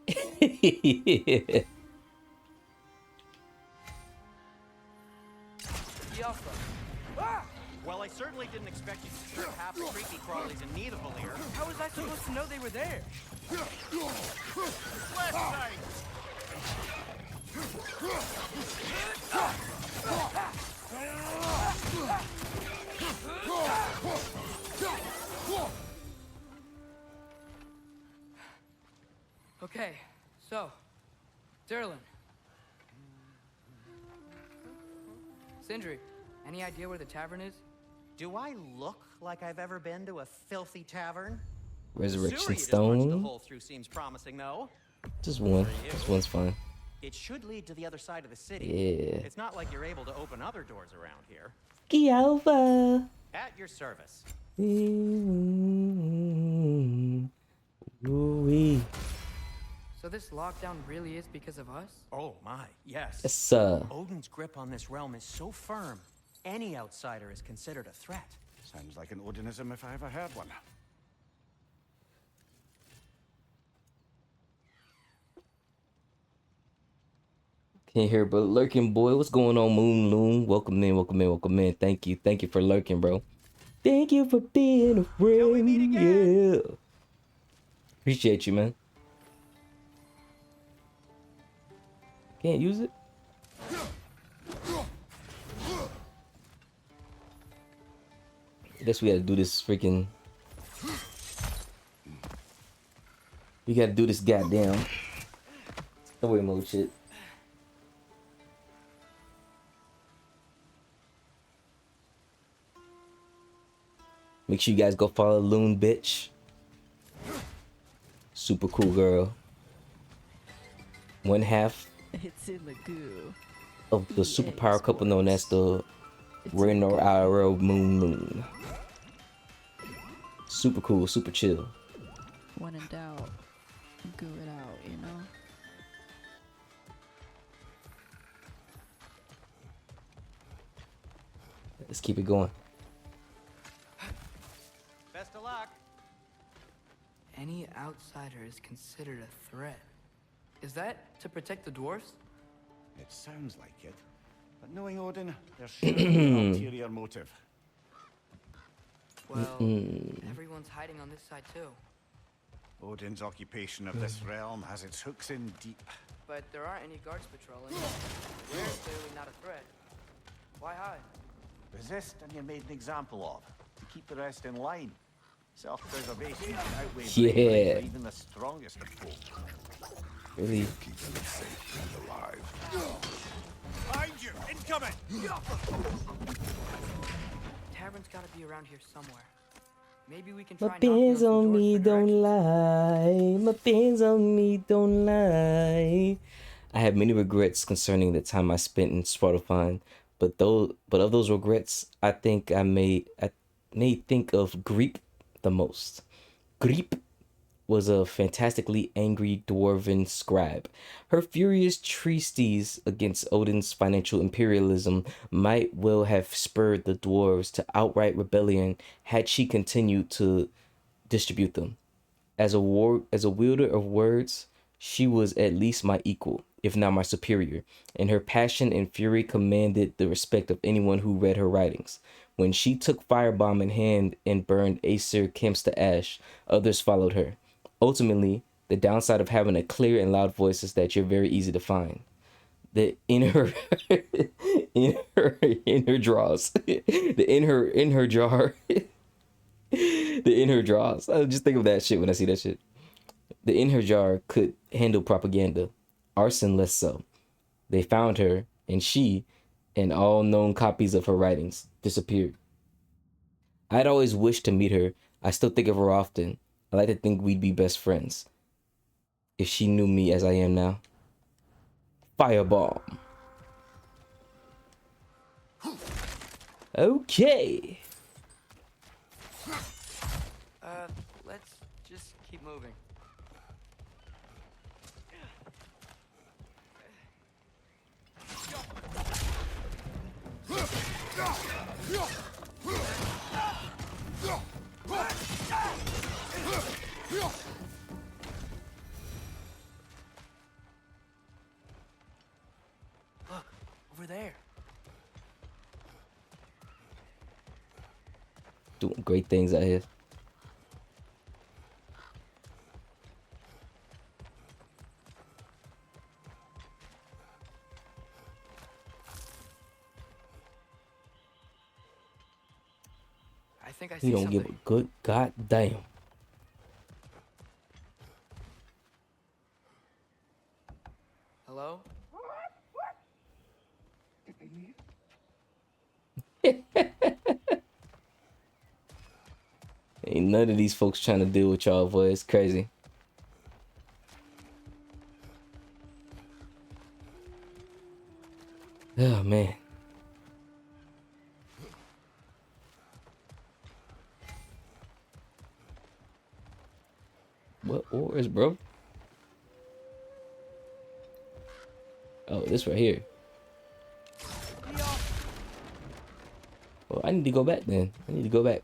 Well, I certainly didn't expect you to trick half the creepy crawlies in Nidavellir. How was I supposed to know they were there? Left side! Okay, so, Derlin. Sindri, any idea where the tavern is? Do I look like I've ever been to a filthy tavern? Resurrection Sewer you just punched a stone. hole through seems promising, though. Just one. This one's fine. It should lead to the other side of the city. Yeah. It's not like you're able to open other doors around here. Ski over. At your service. Ooh-wee. So this lockdown really is because of us? Oh my, yes. Yes, Odin's grip on this realm is so firm, any outsider is considered a threat. Sounds like an Odinism if I ever heard one. Can't hear, but lurking boy, what's going on, Moon Loon? Welcome in, welcome in, welcome in. Thank you for lurking, bro. Thank you for being a Till we meet friend. again. Yeah, appreciate you, man. Can't use it. I guess we gotta do this freaking. We gotta do this goddamn story mode shit. Make sure you guys go follow Loon Bitch. Super cool girl. One half It's in the goo. of the superpower couple known as the Ragnarok Moon. Super cool, super chill. When in doubt, goo it out, you know? Let's keep it going. Best of luck. Any outsider is considered a threat. Is that to protect the dwarves? It sounds like it. But knowing Odin, there's surely an ulterior motive. Well, everyone's hiding on this side too. Odin's occupation of this realm has its hooks in deep. But there aren't any guards patrolling. We're clearly not a threat. Why hide? Resist and you're made an example of. To keep the rest in line. Self-preservation outweighs Yeah. bravery for even the strongest of folk. Really? Keeping them safe and alive. Behind you! Incoming! Tavern's gotta be around here somewhere. Maybe we can My try knocking pins some on doors me for don't directions. lie. My pins on me don't lie. I have many regrets concerning the time I spent in Spotify, but of those regrets, I may think of Greep the most. Greep was a fantastically angry dwarven scribe. Her furious treatise against Odin's financial imperialism might well have spurred the dwarves to outright rebellion had she continued to distribute them. As a wielder of words, she was at least my equal, if not my superior, and her passion and fury commanded the respect of anyone who read her writings. When she took Firebomb in hand and burned Aesir Kemps to ash, others followed her. Ultimately, the downside of having a clear and loud voice is that you're very easy to find. The inner in her draws. In her jar. The in her draws. I just think of that shit when I see that shit. The in her jar could handle propaganda. Arson less so. They found her, and she, and all known copies of her writings, disappeared. I'd always wished to meet her. I still think of her often. I like to think we'd be best friends. If she knew me as I am now. Fireball. Okay. Let's just keep moving. Look, over there. Doing great things out here. I think I He see don't something. give a good goddamn. Ain't none of these folks trying to deal with y'all, boy. It's crazy. Oh, man. What ores, bro? Oh, this right here. Well, I need to go back then. I need to go back.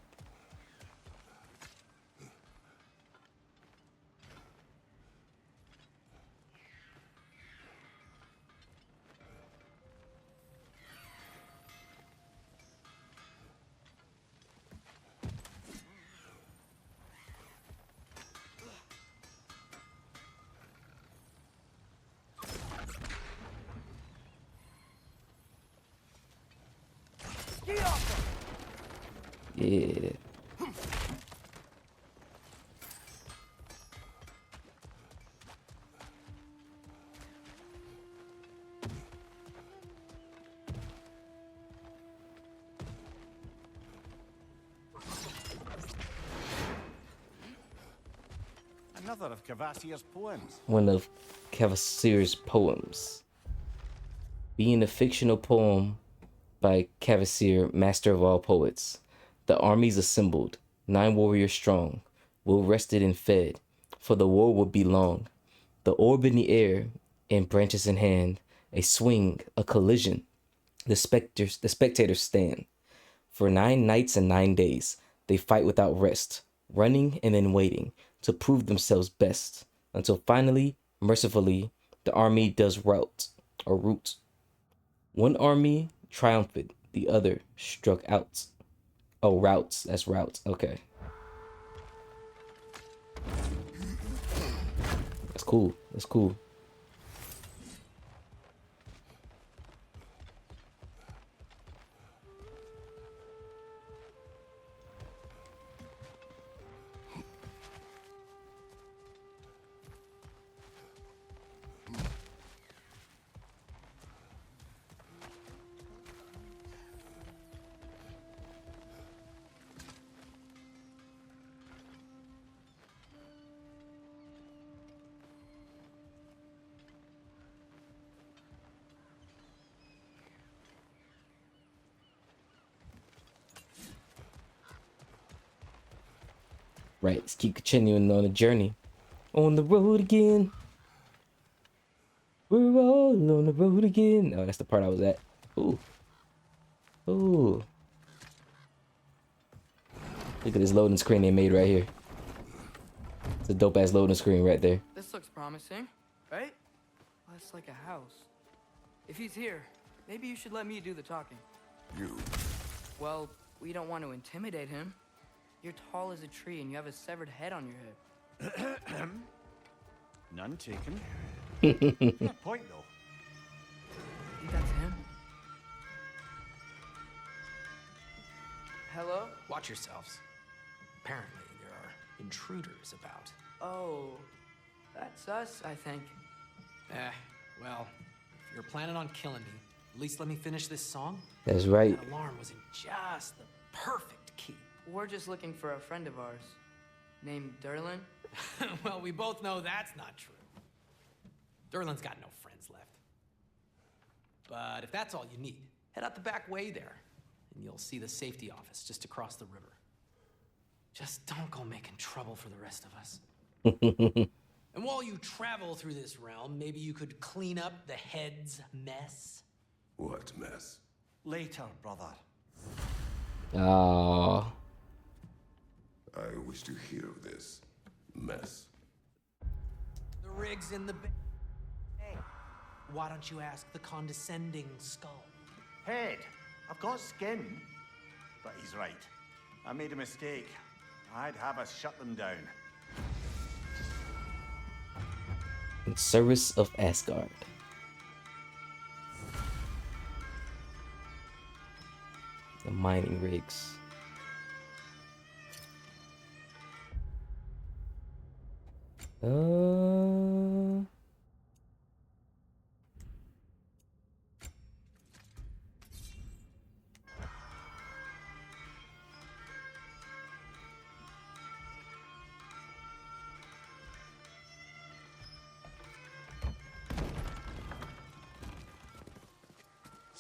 Yeah. Another of Cavassier's poems. One of Cavassier's poems. Being a fictional poem by Cavassier, master of all poets. The armies assembled, 9 warriors strong, well rested and fed, for the war would be long. The orb in the air, and branches in hand, a swing, a collision. The spectators stand. For 9 nights and 9 days, they fight without rest, running and then waiting to prove themselves best, until finally, mercifully, the army does rout. One army triumphed, the other struck out. Oh, routes. That's routes. Okay. That's cool. That's cool. Right, let's keep continuing on the journey. On the road again. We're all on the road again. Oh, that's the part I was at. Ooh. Ooh. Look at this loading screen they made right here. It's a dope ass loading screen right there. This looks promising, right? Well, it's like a house. If he's here, maybe you should let me do the talking. You. Well, we don't want to intimidate him. You're tall as a tree and you have a severed head on your head. None taken. Fair point, though. Think that's him? Hello? Watch yourselves. Apparently, there are intruders about. Oh, that's us, I think. Well, if you're planning on killing me, at least let me finish this song. That's right. That alarm was in just the perfect key. We're just looking for a friend of ours named Derlin. Well, we both know that's not true. Derlin's got no friends left. But if that's all you need, head out the back way there, and you'll see the safety office just across the river. Just don't go making trouble for the rest of us. And while you travel through this realm, maybe you could clean up the head's mess. What mess? Later, brother. Oh. I wish to hear this mess. The rig's in the Hey, why don't you ask the condescending skull? Head. I've got skin. But he's right. I made a mistake. I'd have us shut them down. In service of Asgard. The mining rigs.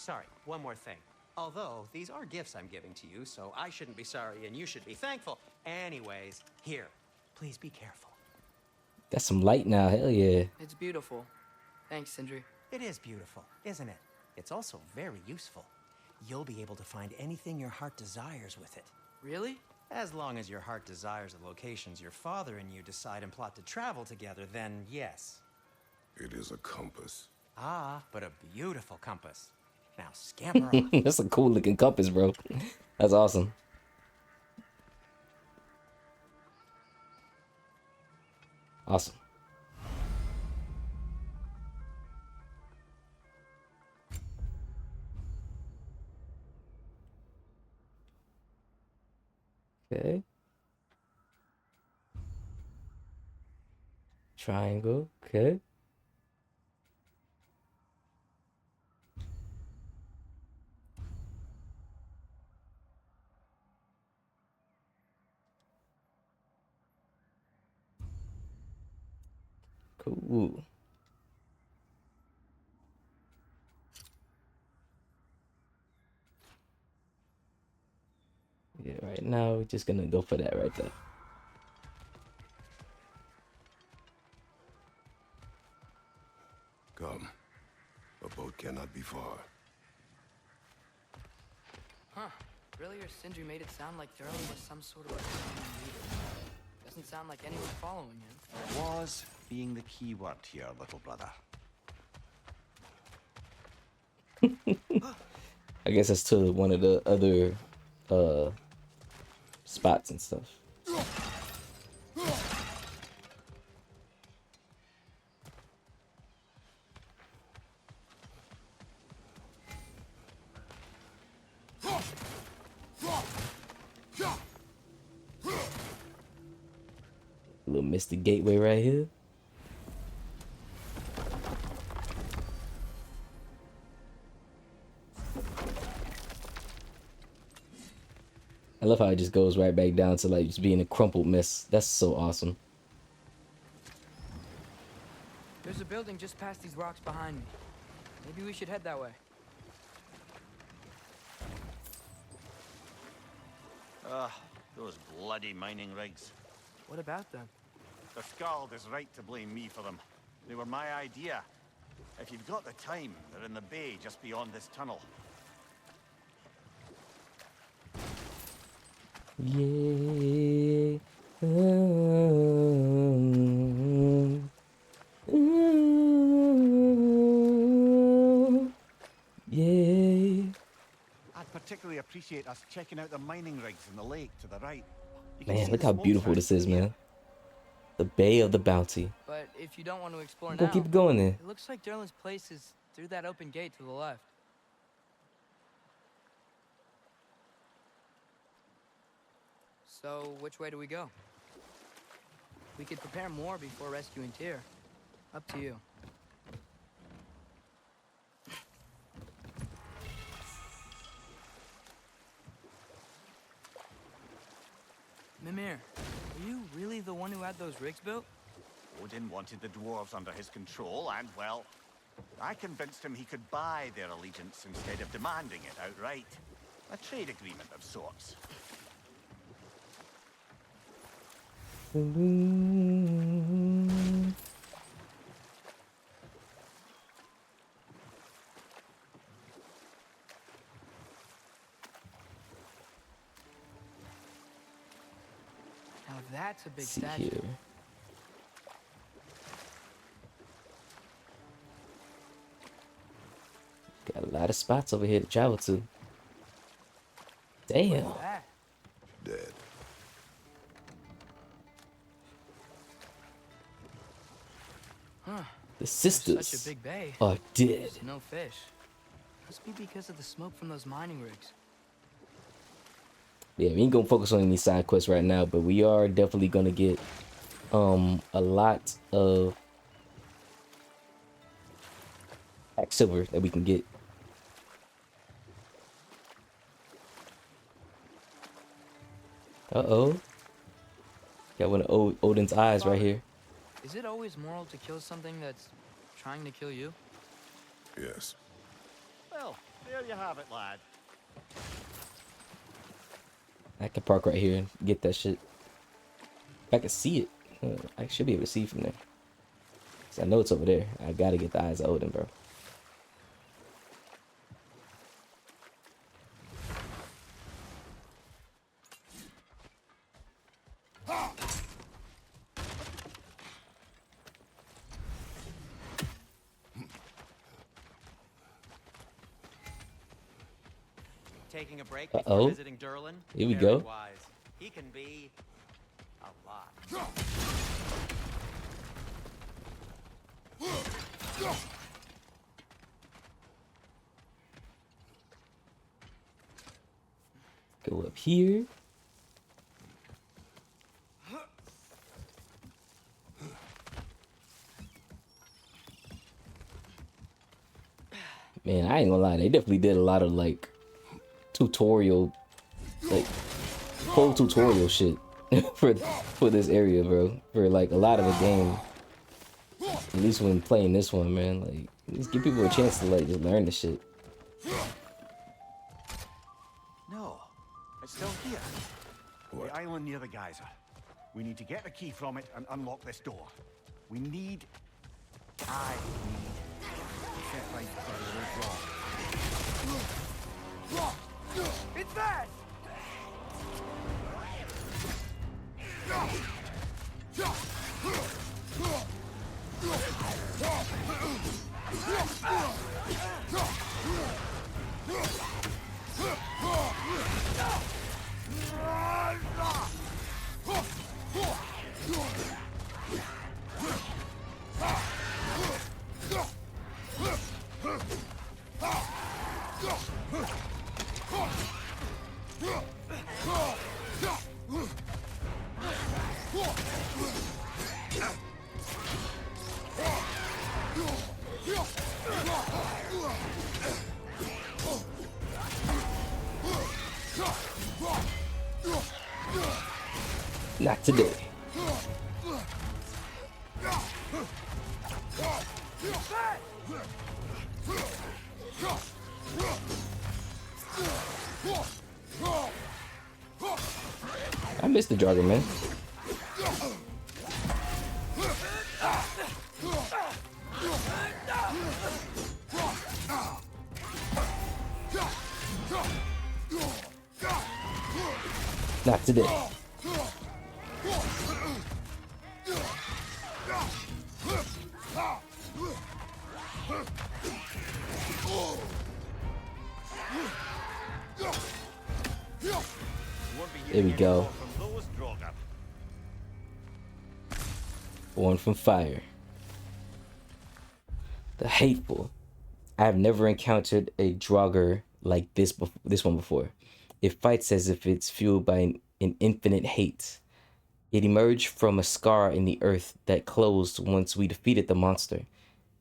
sorry, one more thing. Although, these are gifts I'm giving to you, so I shouldn't be sorry and you should be thankful. Anyways, here, please be careful. That's some light now. Hell yeah. It's beautiful. Thanks, Sindri. It is beautiful, isn't it? It's also very useful. You'll be able to find anything your heart desires with it. Really? As long as your heart desires the locations your father and you decide and plot to travel together, then yes. It is a compass. Ah, but a beautiful compass. Now scamper off. That's a cool looking compass, bro. That's awesome. Awesome. Okay. Triangle. Okay. Cool. Yeah, right now we're just gonna go for that right there. Come. A boat cannot be far. Huh. Earlier, Sindri made it sound like Durlin was some sort of a common leader. Doesn't sound like anyone following him. Was being the key word here, little brother. I guess that's to one of the other spots and stuff. A little Mystic Gateway right here. I love how it just goes right back down to like just being a crumpled mess. That's so awesome. There's a building just past these rocks behind me. Maybe we should head that way. Those bloody mining rigs. What about them? The Skald is right to blame me for them. They were my idea. If you've got the time, they're in the bay just beyond this tunnel. Yeah. Yeah. I'd particularly appreciate us checking out the mining rigs in the lake to the right. You can Man, see look the how smoke beautiful signs this is, from here. man. The Bay of the Bounty. But if you don't want to explore Go now, keep it going there. it looks like Durlin's place is through that open gate to the left. So, which way do we go? We could prepare more before rescuing Tyr. Up to you. Mimir, are you really the one who had those rigs built? Odin wanted the dwarves under his control, and, well, I convinced him he could buy their allegiance instead of demanding it outright. A trade agreement of sorts. Now that's a big Let's see statue. here. Got a lot of spots over here to travel to. Damn. What's that? Dead. Huh. The Such a sisters big bay. are dead. There's no fish. Must be because of the smoke from those mining rigs. Yeah, we ain't gonna focus on any side quests right now, but we are definitely gonna get a lot of pack silver that we can get. Uh-oh. Got one of Odin's eyes right here. Is it always moral to kill something that's trying to kill you? Yes. Well, There you have it, lad. I can park right here and get that shit. If I can see it, I should be able to see from there. So I know it's over there. I gotta get the eyes of Odin, bro. Taking a break Uh before oh. visiting Durlin? Here we Very go. wise. He can be a lot. Go up here. Man, I ain't gonna lie. They definitely did a lot of like tutorial, like full tutorial shit for this area, bro. For like a lot of the game. At least when playing this one, man. Like, just give people a chance to like just learn the shit. No, it's still here. The island near the geyser. We need to get the key from it and unlock this door. I need to set right where it went wrong. It's that! Not today. I missed the jogger, man. Not today. There we go. One from fire. The hateful. I have never encountered a Draugr like this one before. It fights as if it's fueled by an infinite hate. It emerged from a scar in the earth that closed once we defeated the monster.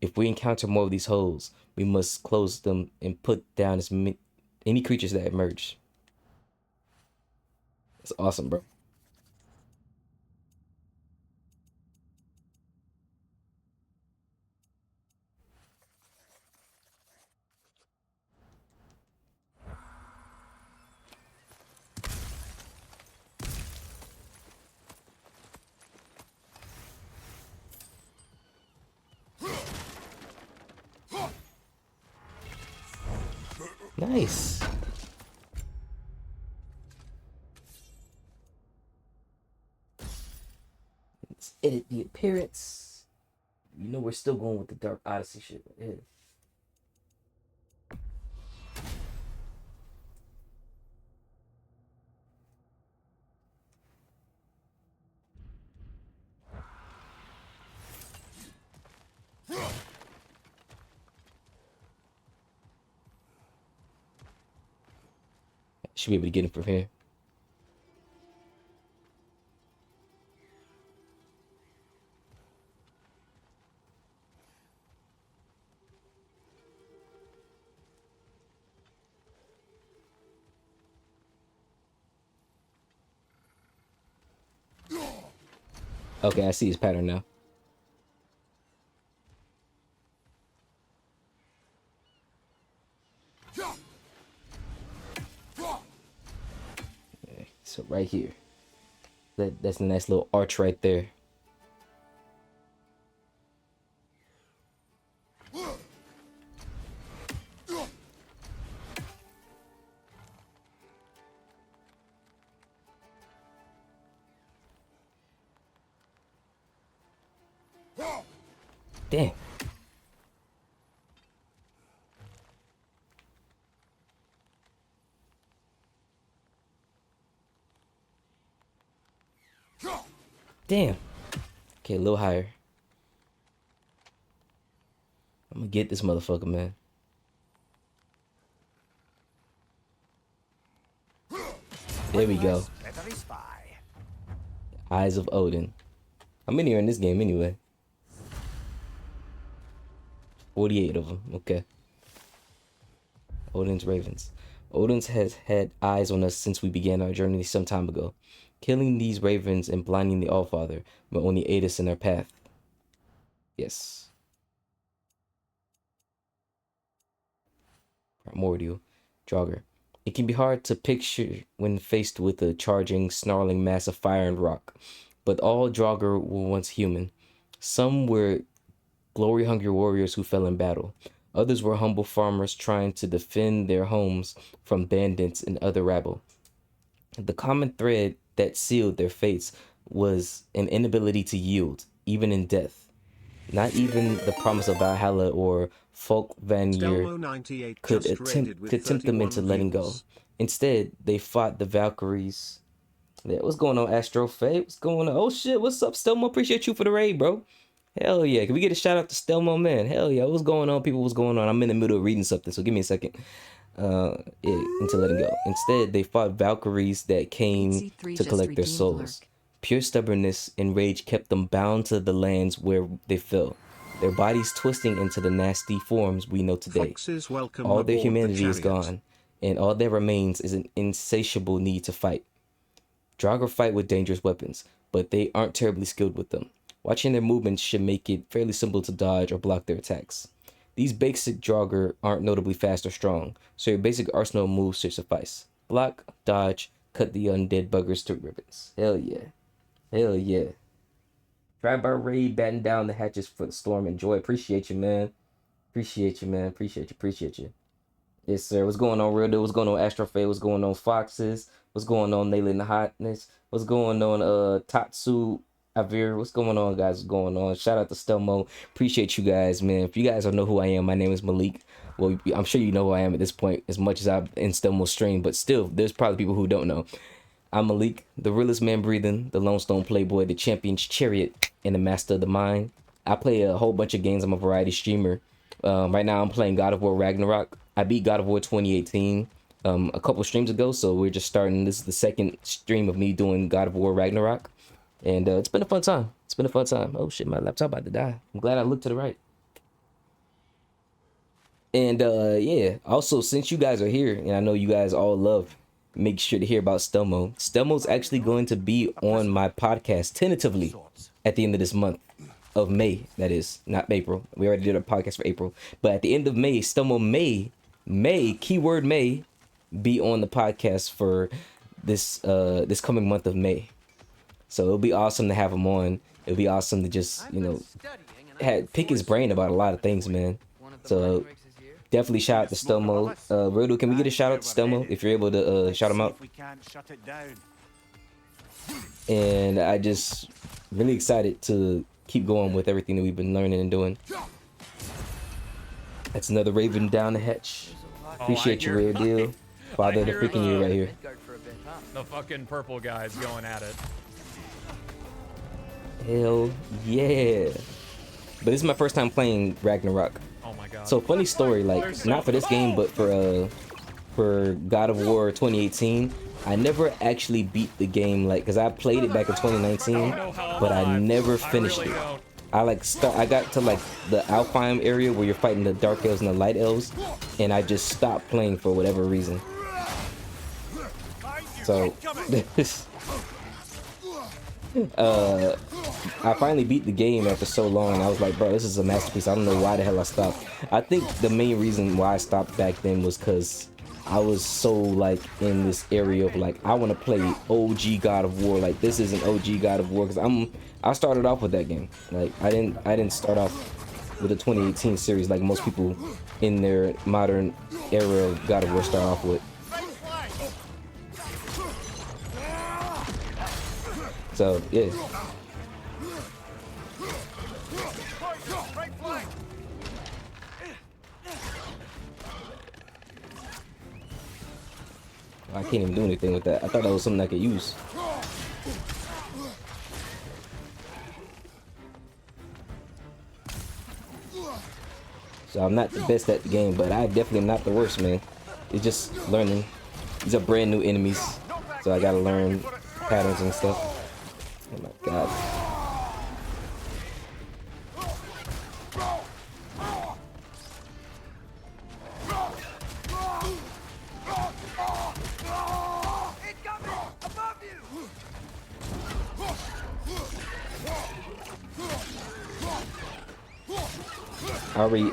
If we encounter more of these holes, we must close them and put down any creatures that emerge. It's awesome, bro. Nice. Let's edit the appearance. You know we're still going with the Dark Odyssey shit right here. Should be able to get him from here. Okay, I see his pattern now. right here. That's a nice little arch right there. Damn. Damn. Okay, a little higher. I'm gonna get this motherfucker, man. There we go. Eyes of Odin. How many are in this game anyway? 48 of them. Okay. Odin's Ravens. Odin's has had eyes on us since we began our journey some time ago. Killing these ravens and blinding the Allfather will only aid us in our path. Yes. Primordial. Draugr. It can be hard to picture when faced with a charging, snarling mass of fire and rock, but all Draugr were once human. Some were glory-hungry warriors who fell in battle. Others were humble farmers trying to defend their homes from bandits and other rabble. The common thread that sealed their fates was an inability to yield, even in death. Not even the promise of Valhalla or Folkvanir could tempt them into letting go. Instead, they fought the Valkyries. Yeah, what's going on, Astro Faye? What's going on? Oh shit, what's up, Stelmo? Appreciate you for the raid, bro. Hell yeah. Can we get a shout out to Stelmo, man? Hell yeah. What's going on, people? What's going on? I'm in the middle of reading something, so give me a second. Into letting go. Instead, they fought Valkyries that came to collect their souls. Pure stubbornness and rage kept them bound to the lands where they fell, their bodies twisting into the nasty forms we know today. All their humanity is gone, and all that remains is an insatiable need to fight. Draugr fight with dangerous weapons, but they aren't terribly skilled with them. Watching their movements should make it fairly simple to dodge or block their attacks. These basic Draugr aren't notably fast or strong, so your basic arsenal moves should suffice. Block, dodge, cut the undead buggers to ribbons. Hell yeah. Hell yeah. Drive-by raid, batten down the hatches for the storm and joy. Appreciate you, man. Appreciate you, man. Appreciate you. Yes, sir. What's going on, Real Deal? What's going on, Astrofae? What's going on, Foxes? What's going on, Nailing the Hotness? What's going on, Tatsu Avir? What's going on, guys? What's going on? Shout out to Stelmo. Appreciate you guys, man. If you guys don't know who I am, my name is Maalik. Well, I'm sure you know who I am at this point as much as I'm in Stelmo's stream, but still, there's probably people who don't know. I'm Maalik, the realest man breathing, the Lone Stone Playboy, the champion's chariot, and the master of the mind. I play a whole bunch of games. I'm a variety streamer. Right now, I'm playing God of War Ragnarok. I beat God of War 2018 a couple streams ago, so we're just starting. This is the second stream of me doing God of War Ragnarok. And it's been a fun time. Oh shit, my laptop about to die. I'm glad I looked to the right. And yeah, also, since you guys are here, and I know you guys all love, make sure to hear about Stelmo. Stelmo's actually going to be on my podcast tentatively at the end of this month of May. That is, not April. We already did a podcast for April. But at the end of May, Stelmo may, keyword may, be on the podcast for this this coming month of May. So it'll be awesome to have him on. It'll be awesome to just, you know, pick his brain about a lot of things, man. So definitely shout out to Stelmo. Rodo, can we get a shout out to Stelmo if you're able to shout him out? And I just really excited to keep going with everything that we've been learning and doing. That's another Raven down the hatch. Appreciate you, Real Deal. Father of the freaking year right here. The fucking purple guys going at it. Hell yeah. But this is my first time playing Ragnarok. Oh my god. So funny story, like not for this game, but for God of War 2018, I never actually beat the game, like, cause I played it back in 2019, but I never finished it. I got to like the Alfheim area where you're fighting the Dark Elves and the Light Elves, and I just stopped playing for whatever reason. So I finally beat the game after so long. I was like, bro, this is a masterpiece. I don't know why the hell I stopped. I think the main reason why I stopped back then was because I was so like in this area of like I want to play OG God of War. Like this is an OG God of War because I started off with that game. Like I didn't start off with the 2018 series like most people in their modern era of God of War start off with. So yeah. I can't even do anything with that. I thought that was something I could use. So I'm not the best at the game, but I definitely am not the worst, man. It's just learning. These are brand new enemies, so I gotta learn patterns and stuff. Oh my god.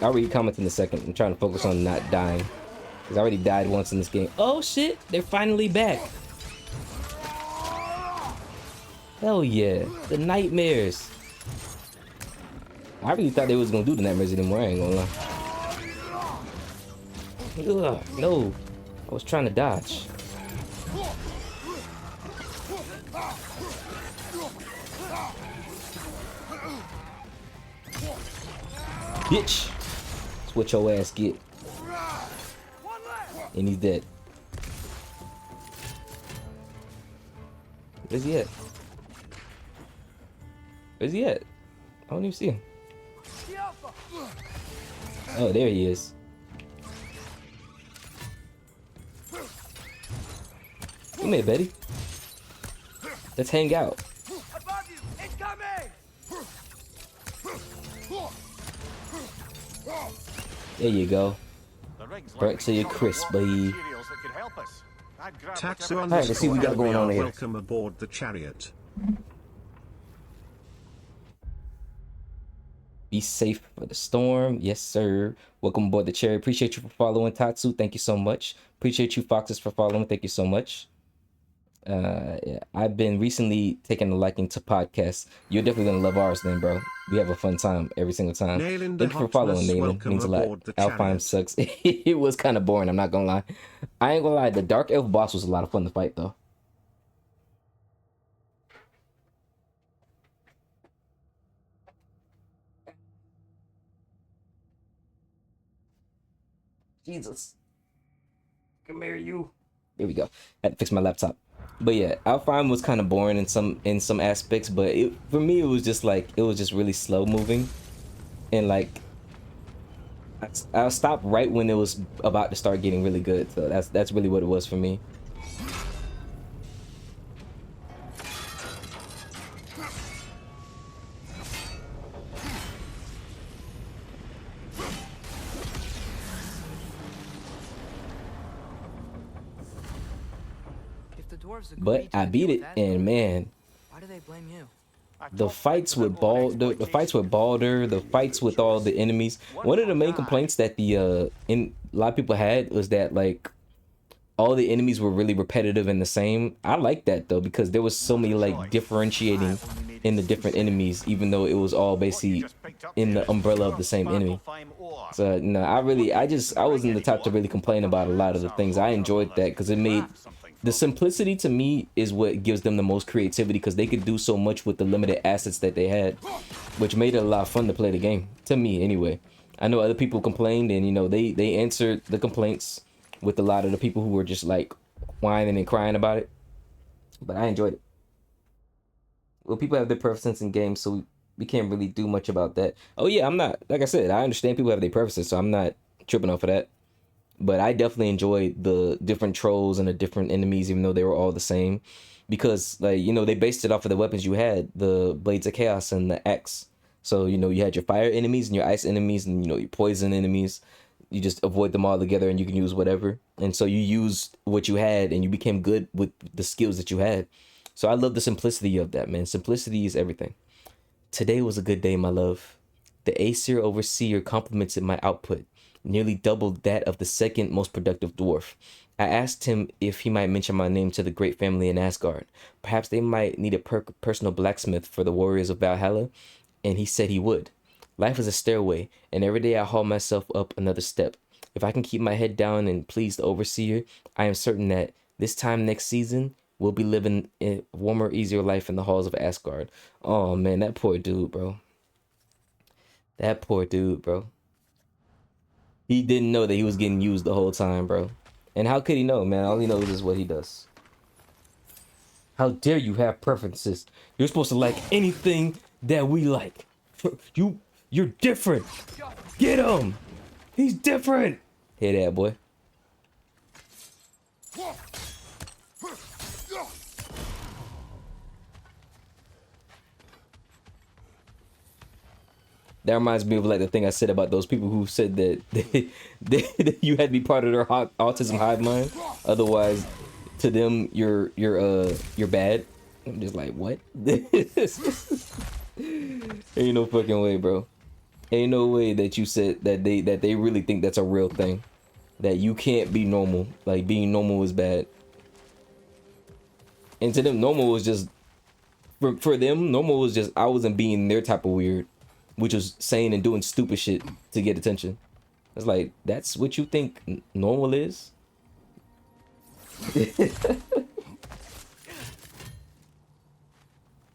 I'll read comments in a second. I'm trying to focus on not dying. Because I already died once in this game. Oh shit, they're finally back. Hell yeah, the nightmares. I really thought they was gonna do the nightmares anymore, I ain't gonna lie. Ugh, no, I was trying to dodge. Bitch! That's what your ass get. And he's dead. Where's he at? Where's he at? I don't even see him. Oh, there he is. Come here, Betty. Let's hang out. There you go. Burnt to your crisp, baby. Tatsu Alright, let's see what we got going on here. Welcome aboard the chariot. Be safe for the storm. Yes, sir. Welcome aboard the chariot. Appreciate you for following, Tatsu. Thank you so much. Appreciate you, Foxes, for following. Thank you so much. Yeah, I've been recently taking a liking to podcasts. You're definitely gonna love ours then, bro. We have a fun time every single time. Thank you for following, Nayland. Means a lot. Alfheim sucks. It was kind of boring, I'm not gonna lie. I ain't gonna lie, the Dark Elf boss was a lot of fun to fight though. Jesus. Come here, you. There we go. I had to fix my laptop. But yeah, Alfheim was kind of boring in some aspects, but for me it was just really slow moving, and like I'll stop right when it was about to start getting really good. So that's really what it was for me. But I beat it, and man, why do they blame you? the fights with the fights with Baldur, the fights with all the enemies. One of the main complaints that a lot of people had was that like all the enemies were really repetitive and the same. I like that though, because there was so many like differentiating in the different enemies, even though it was all basically in the umbrella of the same enemy. So no, I was in the top to really complain about a lot of the things. I enjoyed that because it made the simplicity, to me, is what gives them the most creativity, because they could do so much with the limited assets that they had, which made it a lot of fun to play the game, to me anyway. I know other people complained, and you know they answered the complaints with a lot of the people who were just like whining and crying about it, but I enjoyed it. Well, people have their preferences in games, so we can't really do much about that. Oh yeah, I'm not, like I said, I understand people have their preferences, so I'm not tripping off of that. But I definitely enjoyed the different trolls and the different enemies, even though they were all the same. Because, like, you know, they based it off of the weapons you had, the Blades of Chaos and the axe. So, you know, you had your fire enemies and your ice enemies and, you know, your poison enemies. You just avoid them all together and you can use whatever. And so you used what you had and you became good with the skills that you had. So I love the simplicity of that, man. Simplicity is everything. Today was a good day, my love. The Aesir Overseer complimented my output. nearly doubled that of the second most productive dwarf. I asked him if he might mention my name to the great family in Asgard. Perhaps they might need a personal blacksmith for the warriors of Valhalla, and he said he would. Life is a stairway, and every day I haul myself up another step. If I can keep my head down and please the overseer, I am certain that this time next season, we'll be living a warmer, easier life in the halls of Asgard. Oh man, that poor dude, bro. That poor dude, bro. He didn't know that he was getting used the whole time, bro. And how could he know, man? All he knows is what he does. How dare you have preferences? You're supposed to like anything that we like. You're different. Get him. He's different. Hey, that boy. That reminds me of like the thing I said about those people who said that you had to be part of their autism hive mind. Otherwise, to them, you're bad. I'm just like, what? Ain't no fucking way, bro. Ain't no way that you said that they really think that's a real thing. That you can't be normal. Like being normal is bad. And to them, normal was just for them. Normal was just I wasn't being their type of weird, which was saying and doing stupid shit to get attention. It's like that's what you think normal is.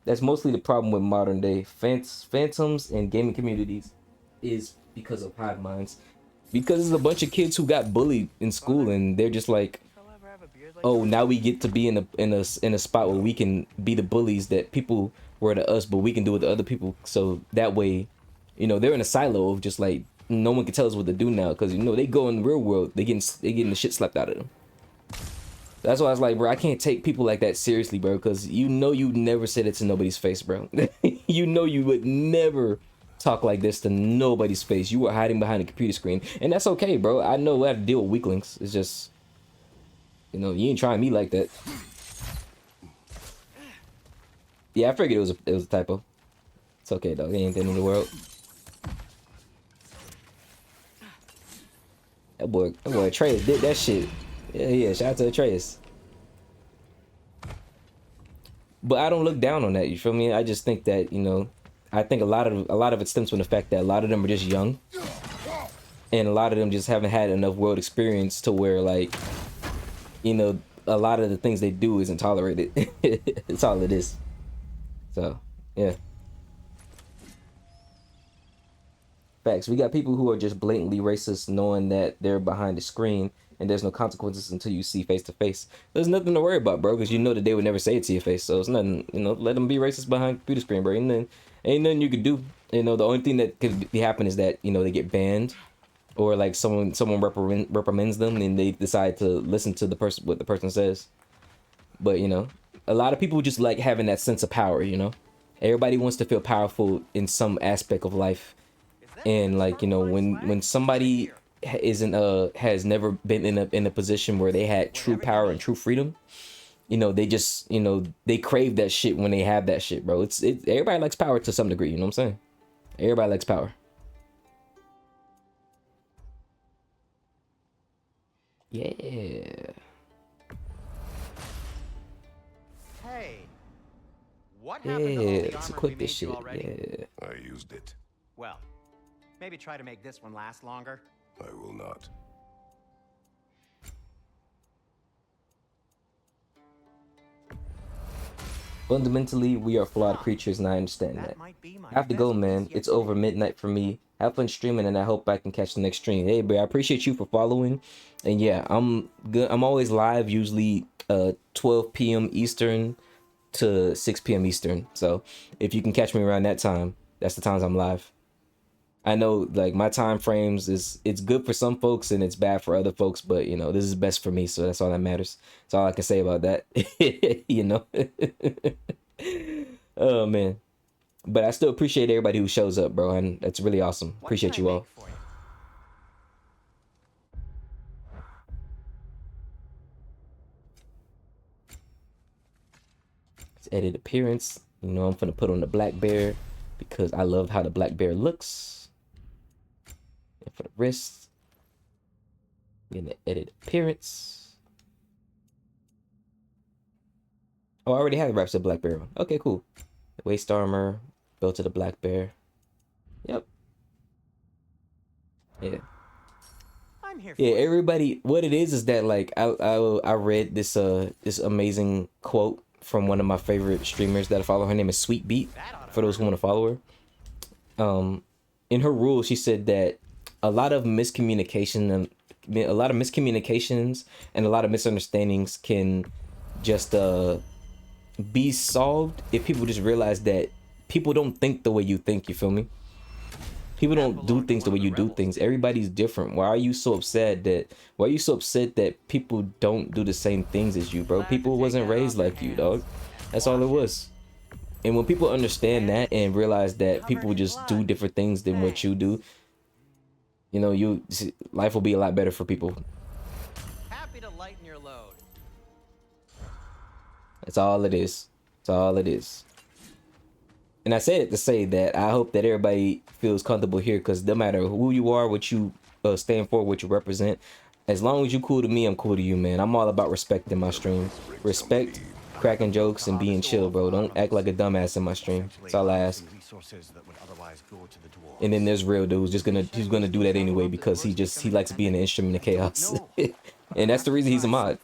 That's mostly the problem with modern day phantoms and gaming communities, is because of hive minds. Because there's a bunch of kids who got bullied in school, and they're just like, oh, now we get to be in a spot where we can be the bullies that people were to us, but we can do it to other people. So that way, you know, they're in a silo of just like no one can tell us what to do now, because you know they go in the real world, they getting the shit slapped out of them. That's why I was like, bro, I can't take people like that seriously, bro, because you know you never said it to nobody's face, bro. You know you would never talk like this to nobody's face. You were hiding behind a computer screen, and that's okay, bro. I know how to deal with weaklings. It's just, you know, you ain't trying me like that. Yeah, I figured it was a typo. It's okay, though. It ain't the end of the world. That boy Atreus did that shit. Yeah, shout out to Atreus. But I don't look down on that, you feel me? I just think that, you know, I think a lot of it stems from the fact that a lot of them are just young. And a lot of them just haven't had enough world experience to where, like, you know, a lot of the things they do isn't tolerated. It's all it is. So, yeah. Facts. We got people who are just blatantly racist knowing that they're behind the screen and there's no consequences until you see face to face. There's nothing to worry about, bro, because you know that they would never say it to your face. So it's nothing, you know, let them be racist behind the computer screen, bro. And then ain't nothing you could do. You know, the only thing that could happen is that, you know, they get banned, or like someone reprimands them and they decide to listen to what the person says. But, you know, a lot of people just like having that sense of power, you know. Everybody wants to feel powerful in some aspect of life. And like, you know, when somebody has never been in a position where they had true power and true freedom, you know, they just, you know, they crave that shit when they have that shit, bro. It's everybody likes power to some degree, you know what I'm saying? Everybody likes power. Yeah. Hey, what happened to all the Let's armor we equip made this you shit. already? Yeah. I used it. Well, maybe try to make this one last longer. I will not. Fundamentally, we are flawed creatures, and I understand that. I have to go, man. It's over midnight for me. Have fun streaming, and I hope I can catch the next stream. Hey, bro, I appreciate you for following. And yeah, I'm good. I'm always live, usually 12 p.m. Eastern to 6 p.m. Eastern. So if you can catch me around that time, that's the times I'm live. I know, like, my time frames it's good for some folks and it's bad for other folks, but you know, this is best for me, so that's all that matters. That's all I can say about that. You know. Oh man, but I still appreciate everybody who shows up, bro, and that's really awesome. Appreciate you all. Let's edit appearance. You know, I'm gonna put on the black bear because I love how the black bear looks. And for the wrists, Getting an edit appearance. Oh, I already have the wraps of Black Bear on. Okay, cool. Waist armor, belt of the Black Bear. Yep. Yeah. I'm here. Yeah, everybody. What it is that like I read this this amazing quote from one of my favorite streamers that I follow. Her name is Sweet Beat. For those who want to follow her, in her rule, she said that a lot of miscommunication and a lot of miscommunications and a lot of misunderstandings can just be solved if people just realize that people don't think the way you think. You feel me? People don't do things the way you do things. Everybody's different. Why are you so upset that people don't do the same things as you, bro? People wasn't raised like you, dog. That's all it was. And when people understand that and realize that people just do different things than what you do, you know, life will be a lot better for people. Happy to lighten your load. That's all it is. That's all it is. And I said it to say that I hope that everybody feels comfortable here, because no matter who you are, what you stand for, what you represent, as long as you cool to me, I'm cool to you, man. I'm all about respect in my stream. Respect, cracking jokes, and being chill, bro. Don't act like a dumbass in my stream. That's all I ask. And then there's real dudes he's gonna do that anyway because he likes being an instrument of chaos. And that's the reason he's a mod.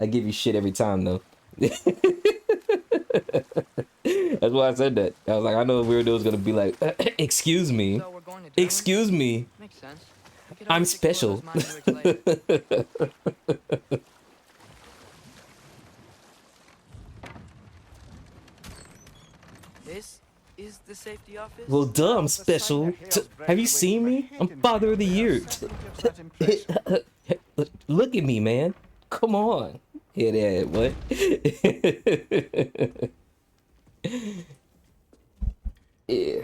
I give you shit every time though. That's why I said that. I was like, I know a weirdo's gonna be like, excuse me. Excuse me. Makes sense. I'm special. This is the safety office? Well, duh, I'm special. Have you seen me? I'm Father of the Year. Look at me, man. Come on. Yeah, that what? Yeah.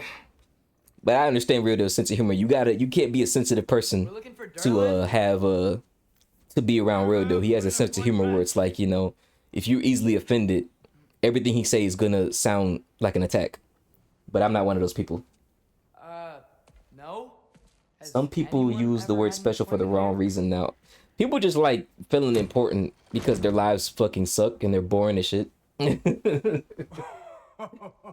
But I understand real deal sense of humor. You can't be a sensitive person to be around real deal. He has a sense of humor where it's like, you know, if you're easily offended, everything he says is gonna sound like an attack. But I'm not one of those people. No? Some people use the word special for the wrong reason now. People just like feeling important because their lives fucking suck and they're boring as shit.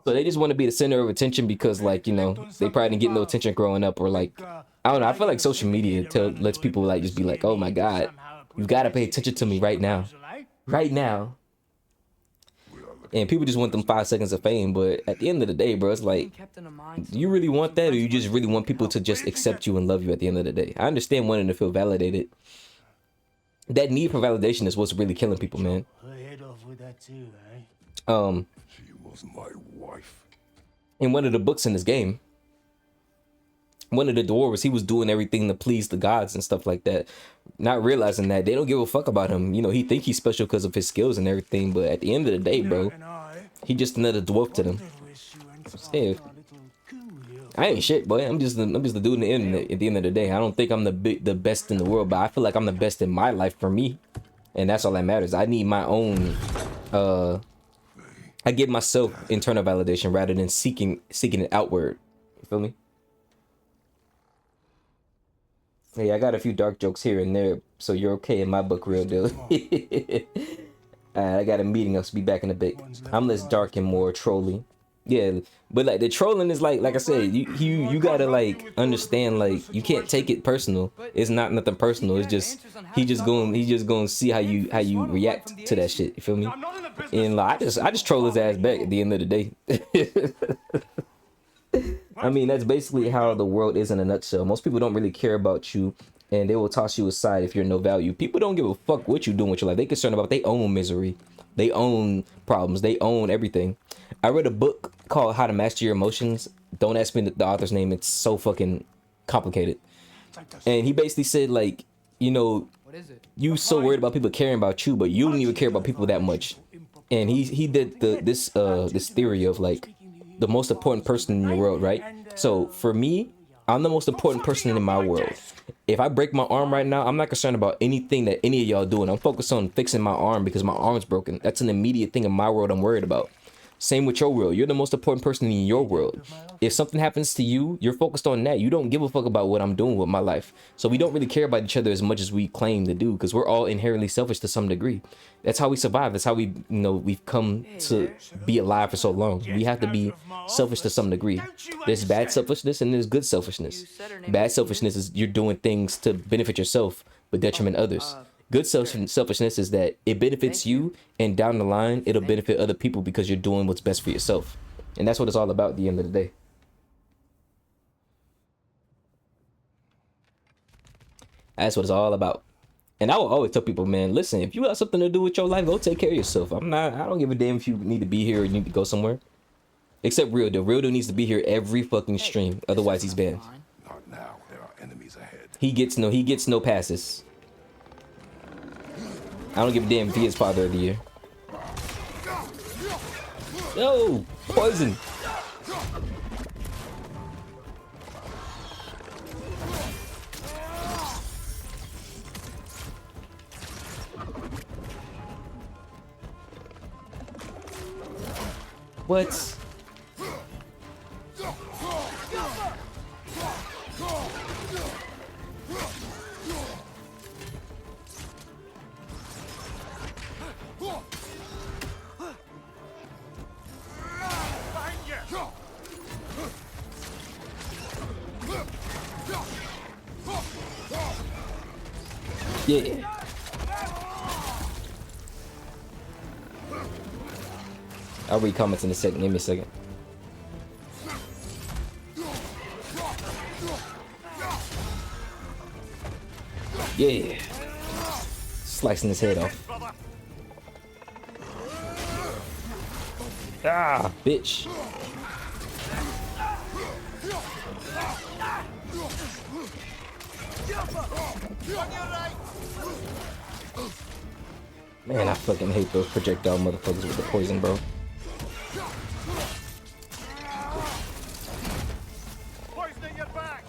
So they just want to be the center of attention because, like, you know, they probably didn't get no attention growing up, or like, I don't know. I feel like social media lets people like just be like, oh my god, you gotta pay attention to me right now, right now. And people just want them 5 seconds of fame, but at the end of the day, bro, it's like, do you really want that, or you just really want people to just accept you and love you at the end of the day? I understand wanting to feel validated. That need for validation is what's really killing people, man. She was my wife. In one of the books in this game, one of the dwarves, he was doing everything to please the gods and stuff like that, not realizing that they don't give a fuck about him. You know, he think he's special because of his skills and everything, but at the end of the day, bro, he just another dwarf to them. Yeah. I ain't shit, boy. I'm just the dude in the internet at the end of the day. I don't think I'm the best in the world, but I feel like I'm the best in my life for me, and that's all that matters. I need my own I give myself internal validation rather than seeking it outward. You feel me? Hey, I got a few dark jokes here and there, so you're okay in my book, real deal. Alright, I got a meeting. I'll be back in a bit. I'm less dark and more trolly. Yeah, but like the trolling is like I said, you gotta like understand, like you can't take it personal. It's not nothing personal. It's just he just gonna see how you react to that shit. You feel me? And like I just troll his ass back at the end of the day. I mean, that's basically how the world is in a nutshell. Most people don't really care about you, and they will toss you aside if you're no value. People don't give a fuck what you're doing with your life. They concerned about their own misery, they own problems, they own everything. I read a book called How to Master Your Emotions. Don't ask me the author's name. It's so fucking complicated. And he basically said, like, you know, you so worried about people caring about you, but you don't even care about people that much. And he did this theory of like the most important person in the world, right? So for me, I'm the most important person in my world. If I break my arm right now, I'm not concerned about anything that any of y'all doing. I'm focused on fixing my arm because my arm's broken. That's an immediate thing in my world I'm worried about. Same with your world. You're the most important person in your world. If something happens to you, you're focused on that. You don't give a fuck about what I'm doing with my life. So we don't really care about each other as much as we claim to do, because we're all inherently selfish to some degree. That's how we survive. That's how we, we've come to be alive for so long. We have to be selfish to some degree. There's bad selfishness and there's good selfishness. Bad selfishness is you're doing things to benefit yourself but detriment others. Good selfishness is that it benefits you, and down the line, it'll benefit other people because you're doing what's best for yourself. And that's what it's all about at the end of the day. That's what it's all about. And I will always tell people, man, listen, if you got something to do with your life, go take care of yourself. I don't give a damn if you need to be here or you need to go somewhere. Except Real Deal. Real Deal needs to be here every fucking stream. Otherwise, he's banned. Not now. There are enemies ahead. He gets no passes. I don't give a damn if he is father of the year. Yo, poison. What? Yeah. I'll read comments in a second. Give me a second. Yeah. Slicing his head off. Ah, bitch. Man, I fucking hate those projectile motherfuckers with the poison, bro. Poisoning your back.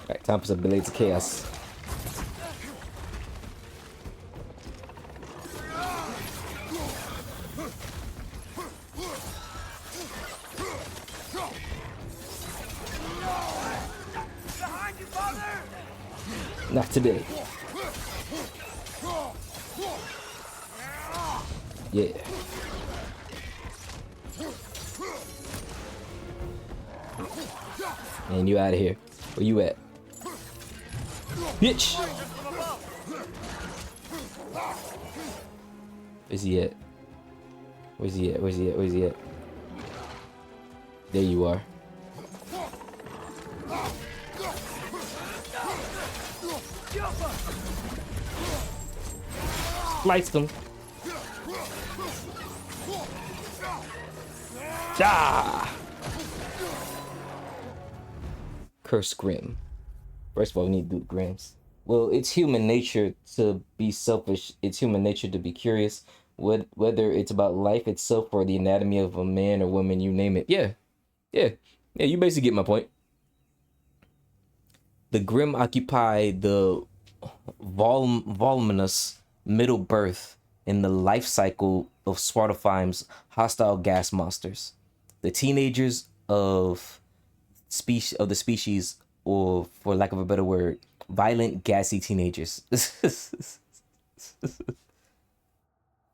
Alright, time for some Blades of Chaos. Not today. Yeah. Man, you out of here. Where you at? Bitch! Where's he at? Where's he at? Where's he at? Where's he at? There you are. Sliced him. Ah! Curse Grim. First of all, we need to do Grims. Well, it's human nature to be selfish. It's human nature to be curious. Whether it's about life itself or the anatomy of a man or woman, you name it. Yeah. You basically get my point. The Grim occupy the voluminous middle berth in the life cycle of Svartalfheim's hostile gas monsters. The teenagers of the species, or for lack of a better word, violent, gassy teenagers.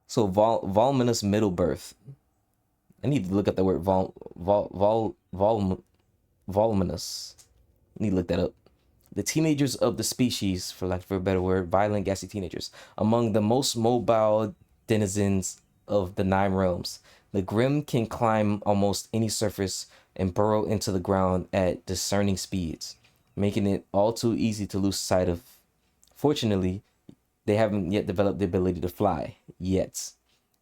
So voluminous middle berth. I need to look up the word voluminous. I need to look that up. The teenagers of the species, for lack of a better word, violent, gassy teenagers, among the most mobile denizens of the 9 realms. The Grim can climb almost any surface and burrow into the ground at discerning speeds, making it all too easy to lose sight of. Fortunately, they haven't yet developed the ability to fly, yet.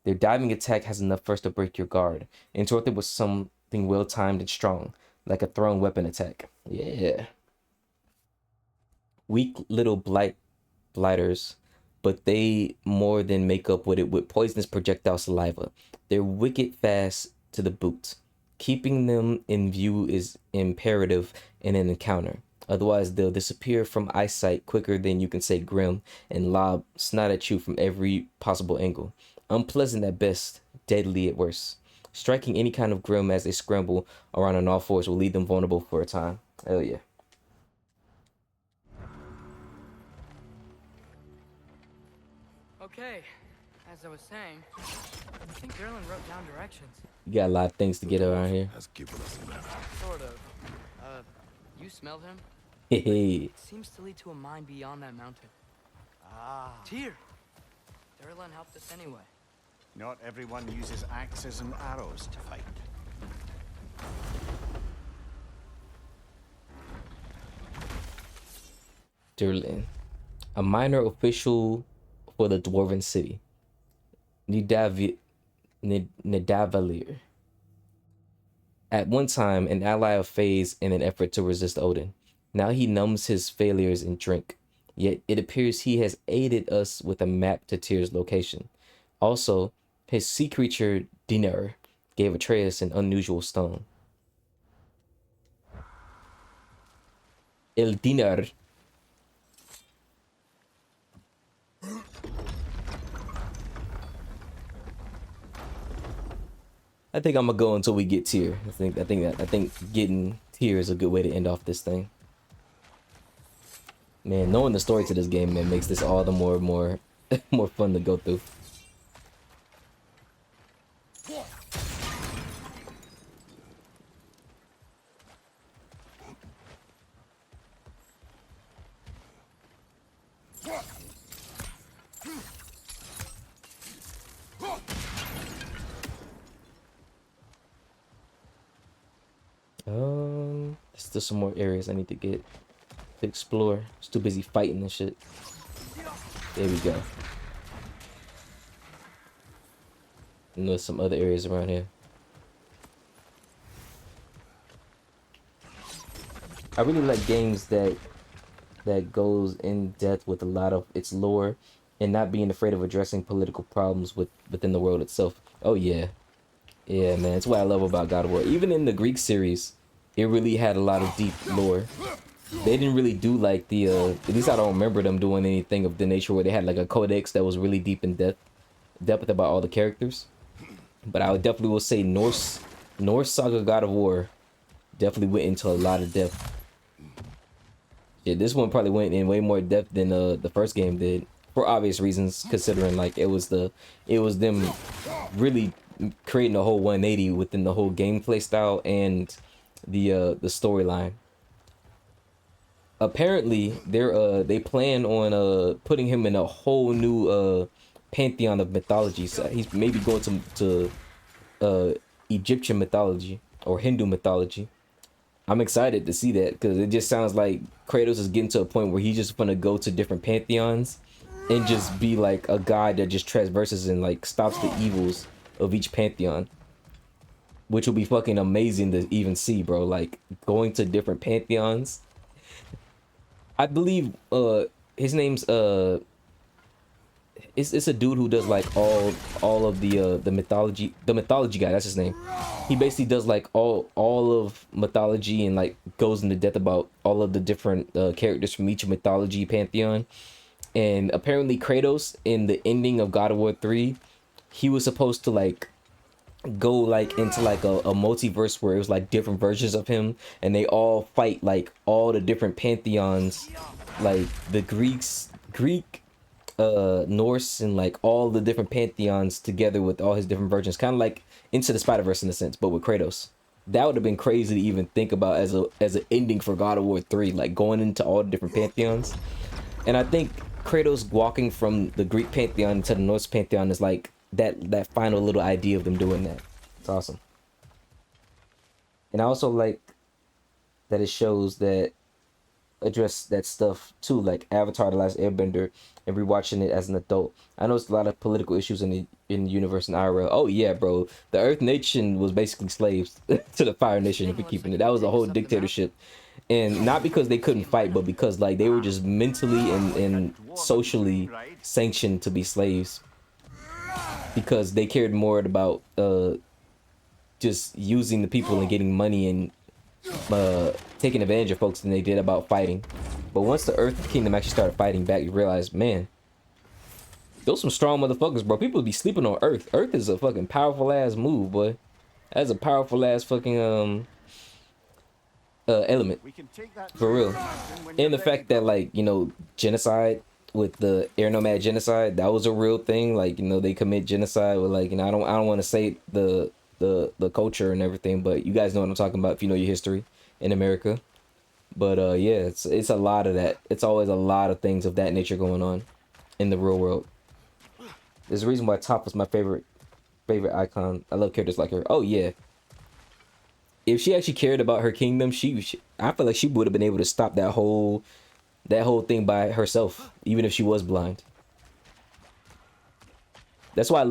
Their diving attack has enough force to break your guard, interrupted with something well-timed and strong, like a thrown weapon attack. Yeah. Weak little blighters, but they more than make up with it with poisonous projectile saliva. They're wicked fast to the boot. Keeping them in view is imperative in an encounter. Otherwise, they'll disappear from eyesight quicker than you can say grim and lob snot at you from every possible angle. Unpleasant at best, deadly at worst. Striking any kind of grim as they scramble around on all fours will leave them vulnerable for a time. Hell yeah. Okay, as I was saying, I think Derlin wrote down directions. You got a lot of things to get around here. Has given us a map. Sort of. You smelled him? Hey, It seems to lead to a mine beyond that mountain. Ah. Tyr! Derlin helped us anyway. Not everyone uses axes and arrows to fight. Derlin, a minor official for the Dwarven city. Nidavellir. At one time, an ally of Faye's in an effort to resist Odin. Now he numbs his failures in drink. Yet it appears he has aided us with a map to Tyr's location. Also, his sea creature, Dinar, gave Atreus an unusual stone. El Dinar. I think I'm gonna go until we get Tyr. I think getting Tyr is a good way to end off this thing. Man, knowing the story to this game, man, makes this all the more more fun to go through. There's still some more areas I need to get to explore. Just too busy fighting and shit. There we go. And there's some other areas around here. I really like games that goes in depth with a lot of its lore and not being afraid of addressing political problems within the world itself. Oh yeah. Yeah, man, that's what I love about God of War. Even in the Greek series, it really had a lot of deep lore. They didn't really do like the at least I don't remember them doing anything of the nature where they had like a codex that was really deep in depth about all the characters. But I would definitely will say Norse Saga God of War definitely went into a lot of depth. Yeah, this one probably went in way more depth than the first game did, for obvious reasons, considering like it was them really creating a whole 180 within the whole gameplay style and the storyline. Apparently they plan on putting him in a whole new pantheon of mythology. So he's maybe going to Egyptian mythology or Hindu mythology. I'm excited to see that because it just sounds like Kratos is getting to a point where he's just gonna go to different pantheons and just be like a god that just traverses and like stops the evils of each pantheon, which will be fucking amazing to even see, bro. Like going to different pantheons. I believe his name's it's a dude who does like all of the mythology guy, that's his name. He basically does like all of mythology and like goes into depth about all of the different characters from each mythology pantheon. And apparently Kratos in the ending of God of War 3, he was supposed to like go like into like a multiverse where it was like different versions of him and they all fight like all the different pantheons, like the Greek, Norse, and like all the different pantheons together with all his different versions, kind of like Into the Spider-Verse in a sense, but with Kratos. That would have been crazy to even think about as an ending for God of War 3, like going into all the different pantheons. And I think Kratos walking from the Greek pantheon to the Norse pantheon is like that final little idea of them doing that. It's awesome. And I also like that it shows that address that stuff too, like Avatar: The Last Airbender, and rewatching it as an adult. I know it's a lot of political issues in the universe in IRL. Oh yeah, bro. The Earth Nation was basically slaves to the Fire Nation, if we're keeping it. That was a whole dictatorship. And not because they couldn't fight, but because like they were just mentally and socially sanctioned to be slaves. Because they cared more about just using the people and getting money and taking advantage of folks than they did about fighting. But once the Earth Kingdom actually started fighting back, you realize, man, those some strong motherfuckers, bro. People be sleeping on Earth. Earth is a fucking powerful ass move, boy. That's a powerful ass fucking element, for real. And the fact that, like, you know, genocide with the air nomad genocide, that was a real thing. Like, you know, they commit genocide with, like, you know, I don't want to say the culture and everything, but you guys know what I'm talking about if you know your history in America. But yeah, it's a lot of that. It's always a lot of things of that nature going on in the real world. There's a reason why Toph was my favorite icon. I love characters like her. Oh yeah, if she actually cared about her kingdom, I feel like she would have been able to stop that whole thing by herself, even if she was blind. That's why I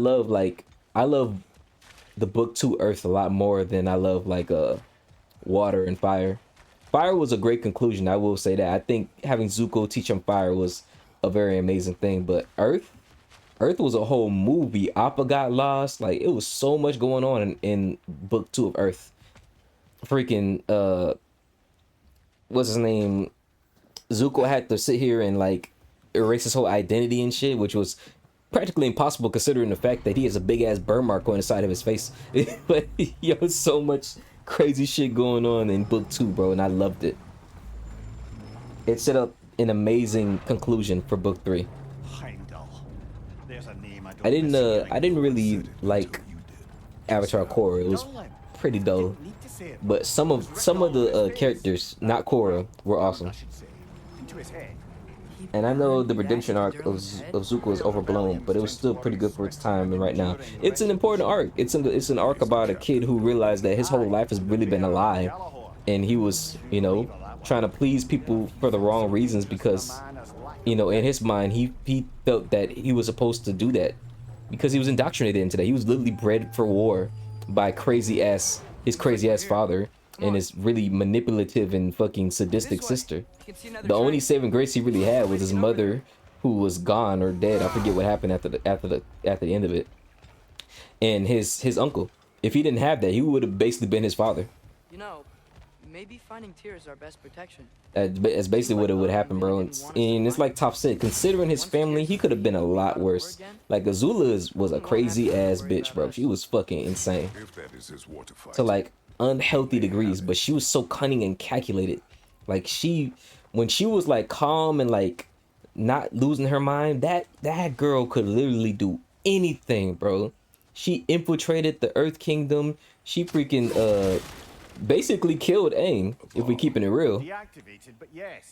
love the book 2 Earth a lot more than I love like water and fire. Fire was a great conclusion, I will say that. I think having Zuko teach him fire was a very amazing thing, but Earth was a whole movie. Appa got lost. Like, it was so much going on in book 2 of Earth. Freaking what's his name? Zuko had to sit here and like erase his whole identity and shit, which was practically impossible considering the fact that he has a big ass burn mark on the side of his face. But yo, so much crazy shit going on in book 2, bro, and I loved it. It set up an amazing conclusion for book 3. I didn't really like Avatar Korra. It was pretty dull, but some of the characters, not Korra, were awesome. And I know the redemption arc of Zuko is overblown, but it was still pretty good for its time. And right now, it's an important arc. It's an arc about a kid who realized that his whole life has really been a lie, and he was, you know, trying to please people for the wrong reasons because, you know, in his mind, he felt that he was supposed to do that because he was indoctrinated into that. He was literally bred for war by his crazy ass father and his really manipulative and fucking sadistic sister. The only saving grace he really had was his mother, who was gone or dead. I forget what happened after the end of it. And his uncle. If he didn't have that, he would have basically been his father. You know, maybe finding Tyr is our best protection. That's basically what it would happen, bro. And it's like Toph said, considering his family, he could have been a lot worse. Like, Azula was a crazy ass bitch, bro. She was fucking insane. To like unhealthy degrees, but she was so cunning and calculated. Like, when she was like calm and like not losing her mind, that girl could literally do anything, bro. She infiltrated the Earth Kingdom. She freaking basically killed Aang, if we keeping it real,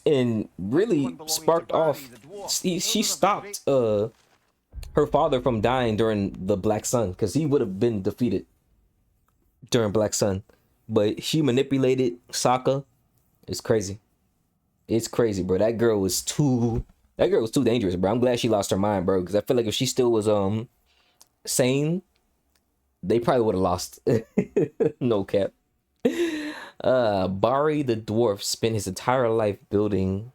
and really sparked off. She stopped her father from dying during the Black Sun, because he would have been defeated during Black Sun. But she manipulated Sokka. It's crazy. It's crazy, bro. That girl was too dangerous, bro. I'm glad she lost her mind, bro, because I feel like if she still was sane, they probably would have lost. No cap. Bari the dwarf spent his entire life building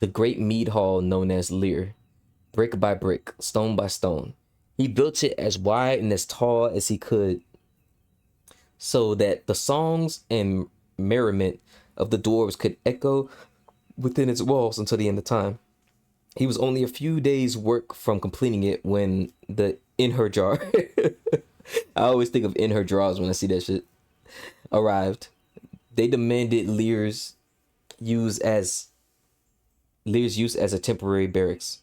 the great mead hall known as Lear, brick by brick, stone by stone. He built it as wide and as tall as he could so that the songs and merriment of the dwarves could echo within its walls until the end of time. He was only a few days' work from completing it when the in her jar I always think of in her drawers when I see that shit arrived. They demanded Lear's use as a temporary barracks.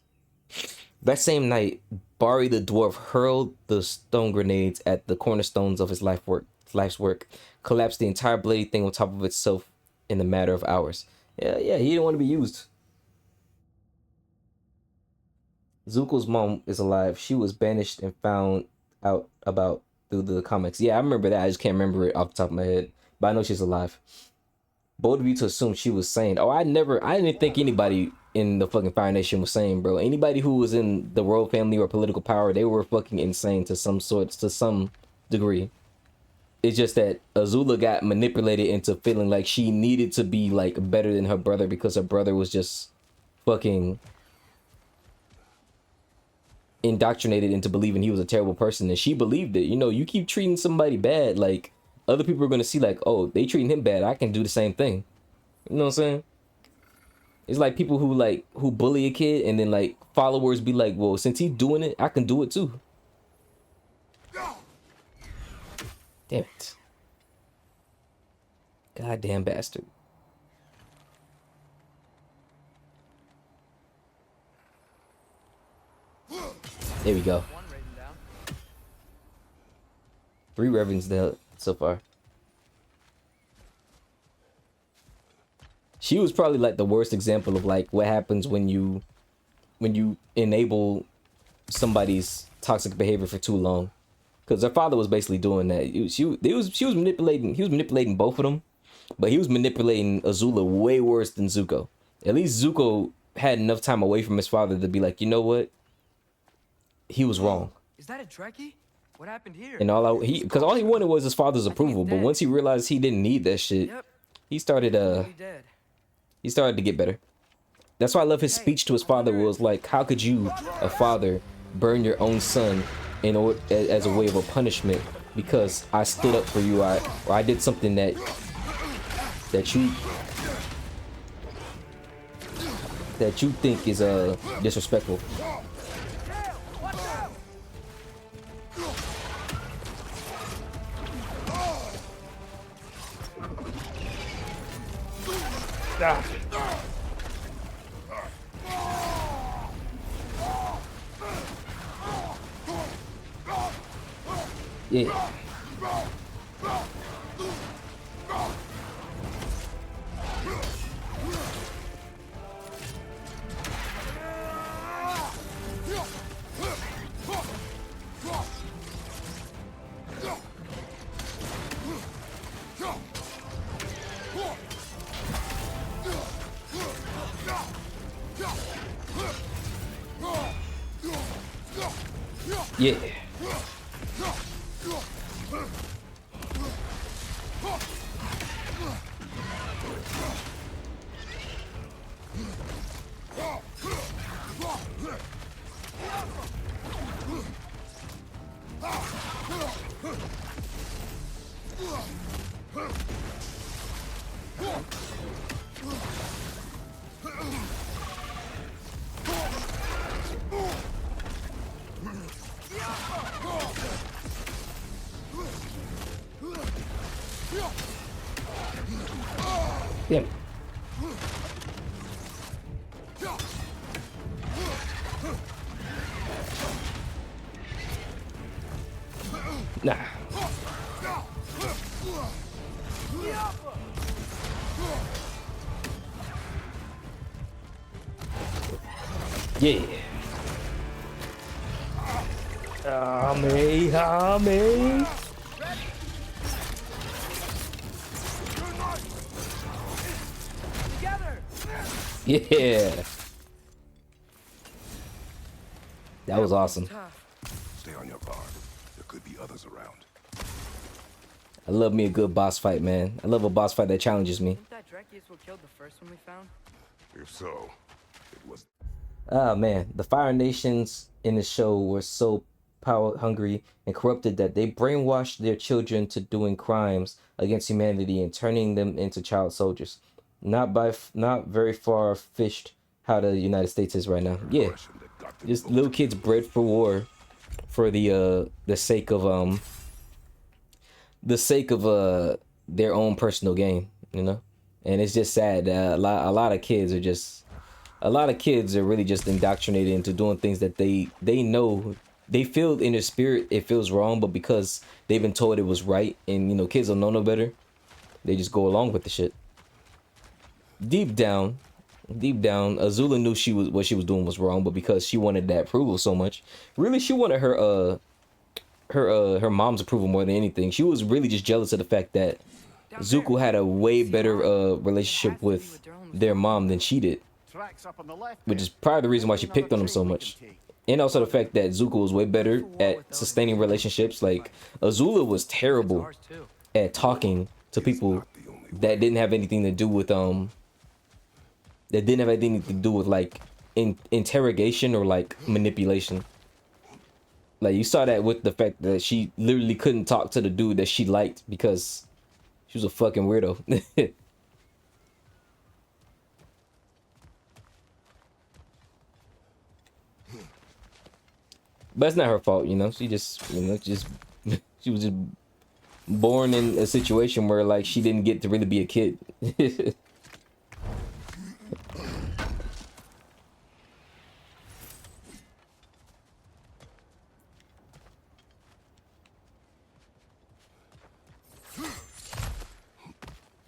That same night, Bari the dwarf hurled the stone grenades at the cornerstones of his life's work, collapsed the entire bloody thing on top of itself in a matter of hours. Yeah, he didn't want to be used. Zuko's mom is alive. She was banished and found out about through the comics. Yeah, I remember that. I just can't remember it off the top of my head. But I know she's alive. Bold of you to assume she was sane. Oh, I didn't think anybody in the fucking Fire Nation was sane, bro. Anybody who was in the royal family or political power, they were fucking insane to some degree. It's just that Azula got manipulated into feeling like she needed to be like better than her brother because her brother was just fucking indoctrinated into believing he was a terrible person, and she believed it. You know, you keep treating somebody bad, like other people are gonna see like, oh, they treating him bad, I can do the same thing. You know what I'm saying? It's like people who bully a kid and then like followers be like, well, since he's doing it, I can do it too. Damn it. Goddamn bastard. There we go. 3 Ravens down so far. She was probably like the worst example of like what happens when you enable somebody's toxic behavior for too long. Because her father was basically doing that. He was manipulating both of them, but he was manipulating Azula way worse than Zuko. At least Zuko had enough time away from his father to be like, you know what? He was wrong. Is that a Trekkie? What happened here? And all he wanted was his father's approval. But once he realized he didn't need that shit, he started to get better. That's why I love his speech to his father was like, how could you, a father, burn your own son in order as a way of a punishment because I stood up for you, or I did something that you think is disrespectful. Yeah. Yeah. Damn. Nah. Yeah. Hame. Yeah. That was awesome. Stay on your guard. There could be others around. I love me a good boss fight, man. I love a boss fight that challenges me. Think that Trekkie is what killed the first one we found? If so, it was. Ah, man. The Fire Nations in the show were so power hungry and corrupted that they brainwashed their children to doing crimes against humanity and turning them into child soldiers. Not very far fished how the United States is right now. Yeah, just little kids bred for war, for the sake of their own personal gain, you know. And it's just sad that a lot of kids are really just indoctrinated into doing things that they know, they feel in their spirit it feels wrong, but because they've been told it was right, and you know, kids don't know no better, they just go along with the shit. Deep down, Azula knew what she was doing was wrong, but because she wanted that approval so much, really she wanted her mom's approval more than anything. She was really just jealous of the fact that Zuko had a way better relationship with their mom than she did, which is probably the reason why she picked on him so much. And also the fact that Zuko was way better at sustaining relationships. Like Azula was terrible at talking to people that didn't have anything to do with like interrogation or like manipulation. Like, you saw that with the fact that she literally couldn't talk to the dude that she liked because she was a fucking weirdo. But it's not her fault, you know. She just, you know, just she was just born in a situation where like she didn't get to really be a kid.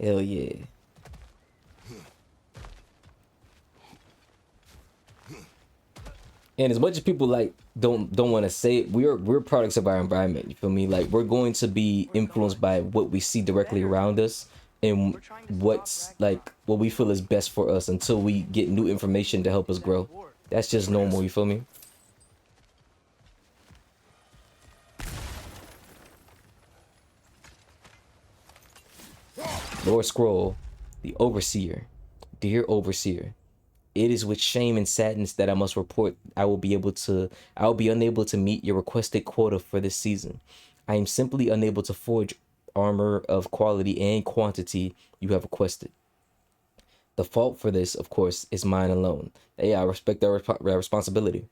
Hell yeah. And as much as people like don't want to say it, we're products of our environment. You feel me? Like, we're going to be influenced by what we see directly around us and what's like what we feel is best for us until we get new information to help us grow. That's just normal. You feel me? Lord Scroll, the Overseer. Dear Overseer, it is with shame and sadness that I must report I will be unable to meet your requested quota for this season. I am simply unable to forge armor of quality and quantity you have requested. The fault for this, of course, is mine alone. Hey, I respect their responsibility.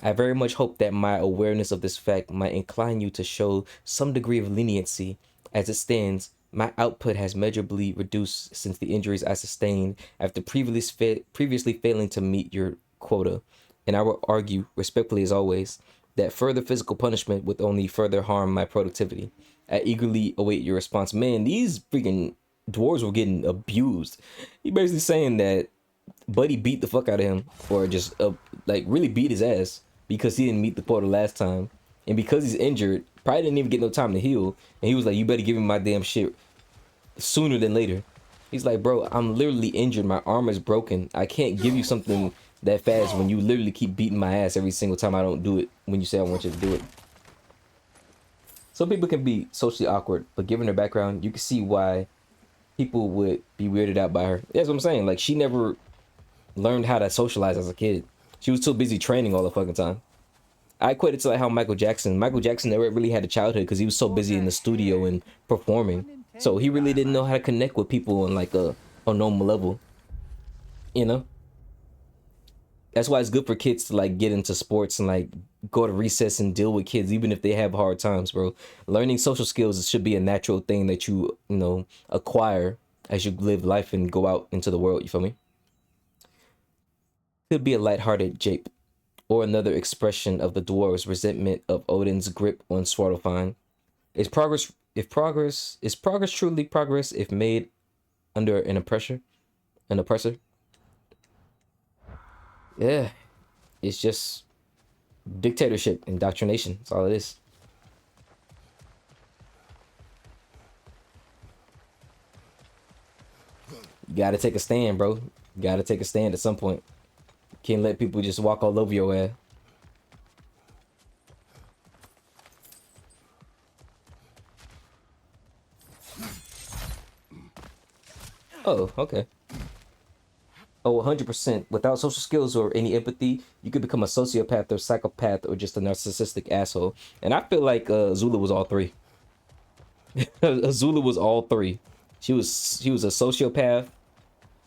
I very much hope that my awareness of this fact might incline you to show some degree of leniency. As it stands, my output has measurably reduced since the injuries I sustained after previously failing to meet your quota, and I will argue, respectfully as always, that further physical punishment would only further harm my productivity. I eagerly await your response. Man, these freaking dwarves were getting abused. He basically saying that Buddy beat the fuck out of him, or just like really beat his ass because he didn't meet the quota last time, and because he's injured, probably didn't even get no time to heal. And he was like, "You better give me my damn shit sooner than later." He's like, "Bro, I'm literally injured. My arm is broken. I can't give you something that fast when you literally keep beating my ass every single time I don't do it when you say I want you to do it." Some people can be socially awkward, but given her background, you can see why people would be weirded out by her. That's what I'm saying. Like, she never learned how to socialize as a kid. She was too busy training all the fucking time. I equate it to like how Michael Jackson never really had a childhood because he was so busy in the studio and performing. So he really didn't know how to connect with people on like a normal level. You know? That's why it's good for kids to like get into sports and like go to recess and deal with kids even if they have hard times, bro. Learning social skills should be a natural thing that you know, acquire as you live life and go out into the world, you feel me? Could be a lighthearted jape, or another expression of the dwarves' resentment of Odin's grip on Svartalfheim. Is progress truly progress if made under an oppressor? Yeah, it's just dictatorship, indoctrination. That's all it is. You gotta take a stand, bro. You gotta take a stand at some point. Can't let people just walk all over your ass. Oh, okay. Oh, 100%. Without social skills or any empathy, you could become a sociopath or psychopath or just a narcissistic asshole. And I feel like Azula was all three. Azula was all three. She was a sociopath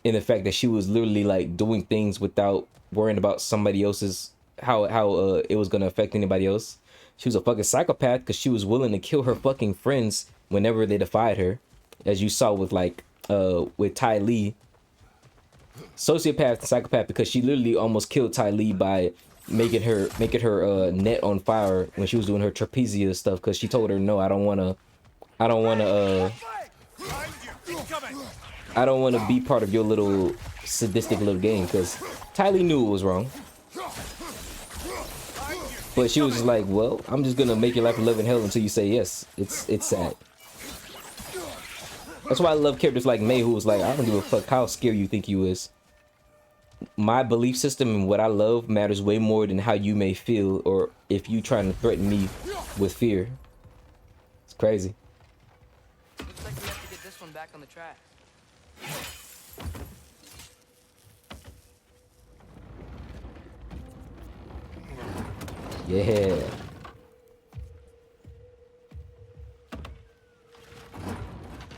in the fact that she was literally like doing things without worrying about somebody else's how it was gonna affect anybody else. She was a fucking psychopath because she was willing to kill her fucking friends whenever they defied her, as you saw with like with Ty Lee. Sociopath and psychopath because she literally almost killed Ty Lee by making her net on fire when she was doing her trapezia stuff because she told her, no, I don't want to be part of your little sadistic little game, because Ty Lee knew it was wrong. But she was just like, well, I'm just gonna make your life a living hell until you say yes. It's sad. That's why I love characters like May, who was like, I don't give a fuck how scary you think you is. My belief system and what I love matters way more than how you may feel or if you trying to threaten me with fear. It's crazy. Looks like we have to get this one back on the track. Yeah.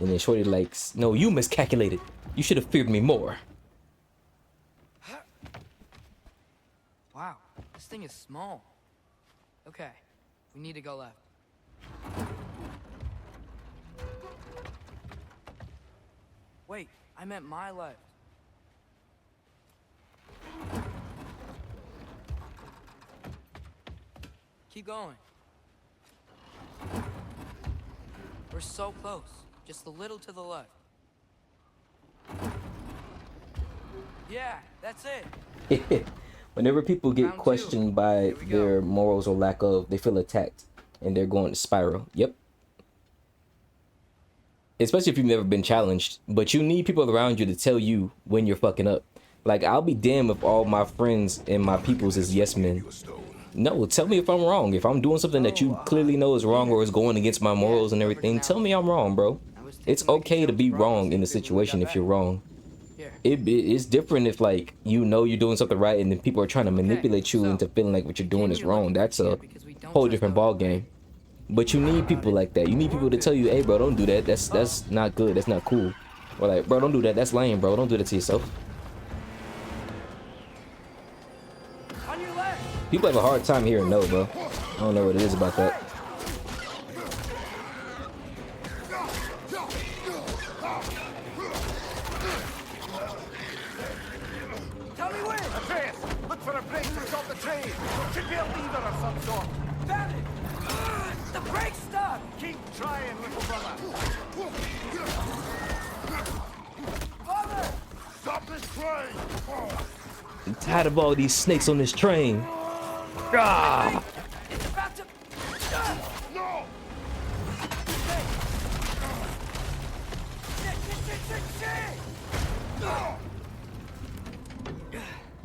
And then Shorty likes, no, you miscalculated. You should have feared me more. Wow, this thing is small. Okay, we need to go left. Wait, I meant my left. Keep going. We're so close. Just a little to the left. Yeah, that's it. Whenever people get Round two. questioned by Here we go. their morals or lack of, they feel attacked and they're going to spiral. Yep. Especially if you've never been challenged, but you need people around you to tell you when you're fucking up. Like, I'll be damned if all my friends and my peoples is yes men. You a stone. No, tell me if I'm wrong. If I'm doing something that you clearly know is wrong or is going against my morals and everything, tell me I'm wrong, bro. It's okay to be wrong in the situation if you're wrong. Here. It's different if, like, you know you're doing something right and then people are trying to manipulate you so, into feeling like what you're doing is continue wrong. looking That's here a because we don't whole trust different those ball game. But you need people like that. You need people to tell you, hey, bro, don't do that. That's not good. That's not cool. Or like, bro, don't do that. That's lame, bro. Don't do that to yourself. On your left. People have a hard time hearing no, bro. I don't know what it is about that. Tell me when. Atreus, look for a brake to stop the train. There should be a lever of some sort. Found it. The brake's stuck. Keep trying, little brother. Father. Stop this train! I'm tired of all these snakes on this train. Ah! It's about to. No! Shit.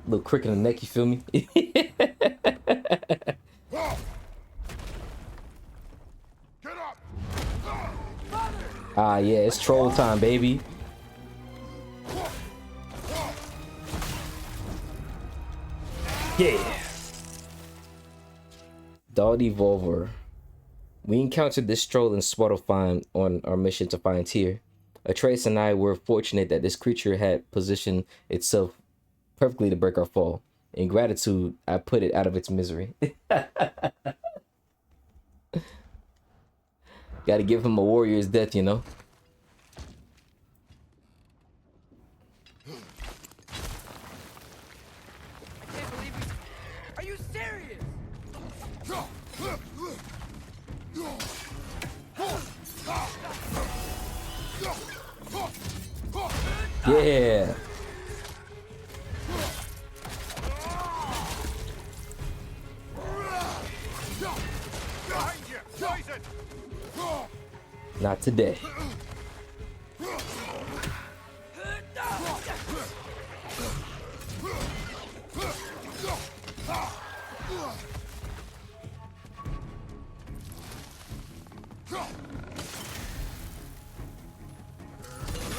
Little crick in the neck, you feel me? Get up! Ah, yeah, it's troll time, baby. Yeah. Dog Evolver. We encountered this troll in Svartalfheim on our mission to find Tyr. Atreus and I were fortunate that this creature had positioned itself perfectly to break our fall. In gratitude, I put it out of its misery. Gotta give him a warrior's death, you know? I can't believe you. Are you serious? Yeah. Behind you, poison. Not today.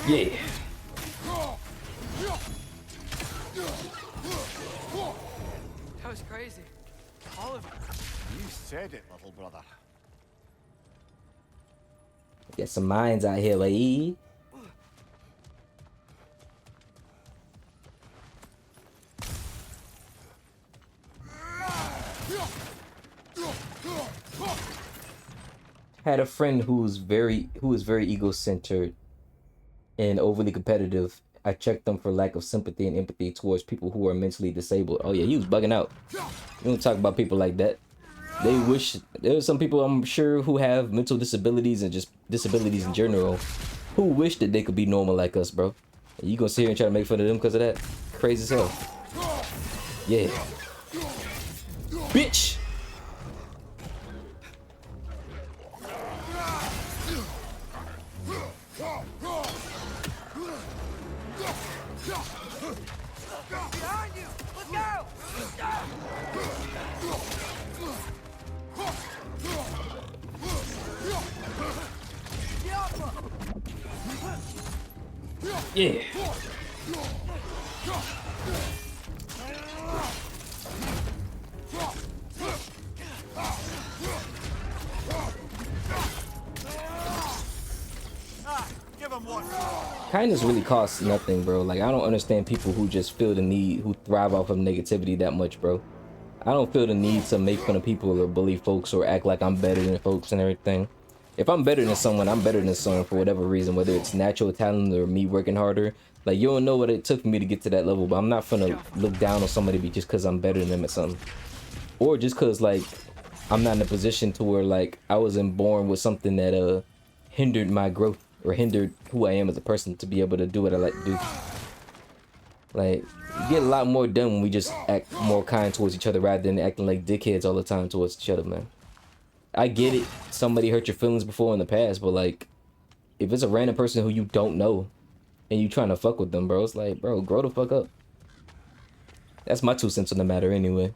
Yeah. That was crazy. All of it. You said it, little brother. Got some minds out here, like. Had a friend who was very ego-centered and overly competitive. I checked them for lack of sympathy and empathy towards people who are mentally disabled. Oh yeah, he was bugging out. You don't talk about people like that. They wish there's some people I'm sure who have mental disabilities and just disabilities in general who wish that they could be normal like us, bro. And you gonna sit here and try to make fun of them because of that? Crazy as hell. Yeah. Bitch! Behind you. Let's go. Yeah. Kindness really costs nothing, bro. Like, I don't understand people who just feel the need, who thrive off of negativity that much, bro. I don't feel the need to make fun of people or bully folks or act like I'm better than folks and everything. If I'm better than someone, I'm better than someone for whatever reason, whether it's natural talent or me working harder. Like, you don't know what it took for me to get to that level, but I'm not gonna look down on somebody just because I'm better than them at something. Or just because, like, I'm not in a position to where, like, I wasn't born with something that hindered my growth or hindered who I am as a person to be able to do what I like to do. Like, you get a lot more done when we just act more kind towards each other rather than acting like dickheads all the time towards each other, man. I get it, somebody hurt your feelings before in the past, but like, if it's a random person who you don't know and you trying to fuck with them, bro, it's like, bro, grow the fuck up. That's my 2 cents on the matter anyway.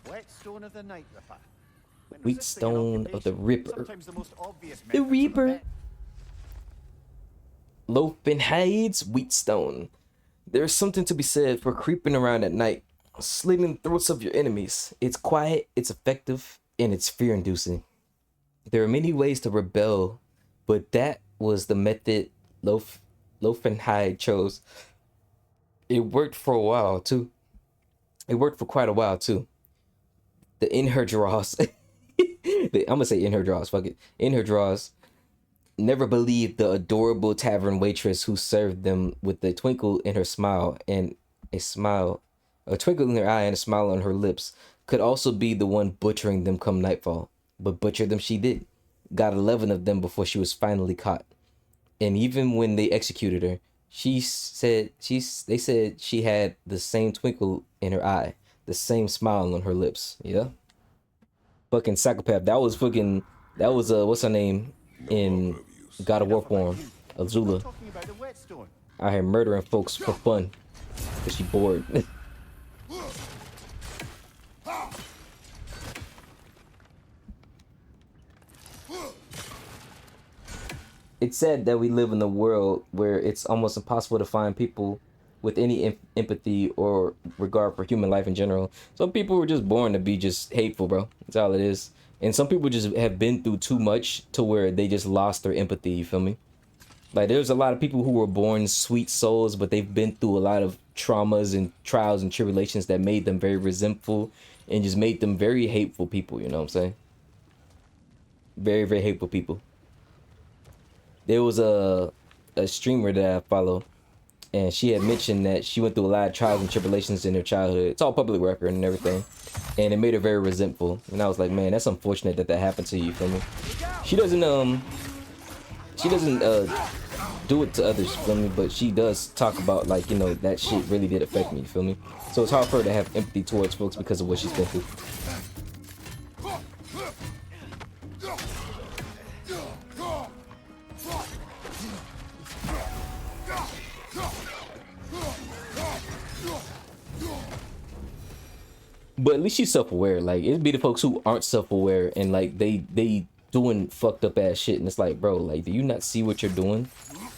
Whetstone of the Night Ripper. When Wheatstone of the Ripper. sometimes the most obvious The methods of Reaper. event- Loafing Hides, Wheatstone. There's something to be said for creeping around at night, slitting the throats of your enemies. It's quiet, it's effective, and it's fear-inducing. There are many ways to rebel, but that was the method Loafing Hide chose. It worked for a while, too. It worked for quite a while, too. The in her draws. I'm gonna say in her draws, fuck it. In her draws. Never believed the adorable tavern waitress who served them with a twinkle in her smile and a twinkle in her eye and a smile on her lips could also be the one butchering them come nightfall. But butcher them she did. Got 11 of them before she was finally caught. And even when they executed her, they said she had the same twinkle in her eye, the same smile on her lips. Yeah. Fucking psychopath. That was what's her name in God of War form, Azula. Talking about the Whetstone. Out here murdering folks for fun. Cause she bored. It's sad that we live in a world where it's almost impossible to find people with any empathy or regard for human life in general. Some people were just born to be just hateful, bro. That's all it is. And some people just have been through too much to where they just lost their empathy, you feel me? Like, there's a lot of people who were born sweet souls, but they've been through a lot of traumas and trials and tribulations that made them very resentful and just made them very hateful people, you know what I'm saying? Very, very hateful people. There was a streamer that I follow, and she had mentioned that she went through a lot of trials and tribulations in her childhood. It's all public record and everything. And it made her very resentful. And I was like, man, that's unfortunate that happened to you, feel me? She doesn't do it to others, feel me? But she does talk about, like, you know, that shit really did affect me, feel me? So it's hard for her to have empathy towards folks because of what she's been through. But at least she's self-aware. Like, it'd be the folks who aren't self-aware and like they doing fucked up ass shit, and it's like, bro, like, do you not see what you're doing?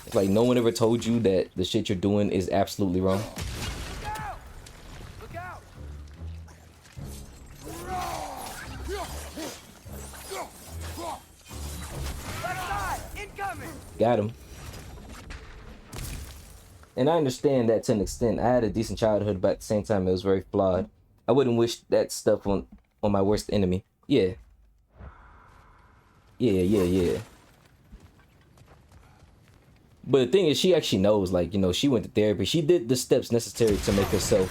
It's like, no one ever told you that the shit you're doing is absolutely wrong. Look out! Left side, incoming! Got him. And I understand that to an extent. I had a decent childhood, but at the same time, it was very flawed. I wouldn't wish that stuff on my worst enemy. Yeah. Yeah. But the thing is, she actually knows, like, you know, she went to therapy. She did the steps necessary to make herself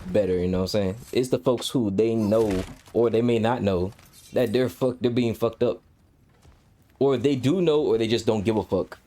better, you know what I'm saying? It's the folks who they know, or they may not know, that they're being fucked up. Or they do know, or they just don't give a fuck.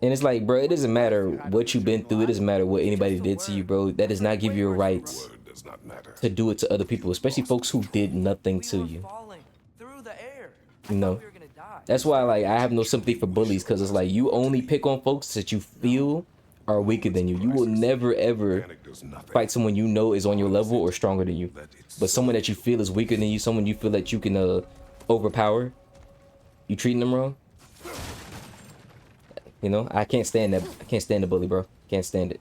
And it's like, bro, it doesn't matter what you've been through. It doesn't matter what anybody did to you, bro. That does not give you a right Does not matter. to do it to other people, especially folks who did nothing to you. Falling through the air. You know, We were gonna die. that's why, like, I have no sympathy for bullies, because it's like, you only pick on folks that you feel are weaker than you. You will never ever Panic does nothing. fight someone you know is on your level or stronger than you. But someone that you feel is weaker than you, someone you feel that you can overpower, you treating them wrong. You know, I can't stand that. I can't stand the bully, bro. Can't stand it.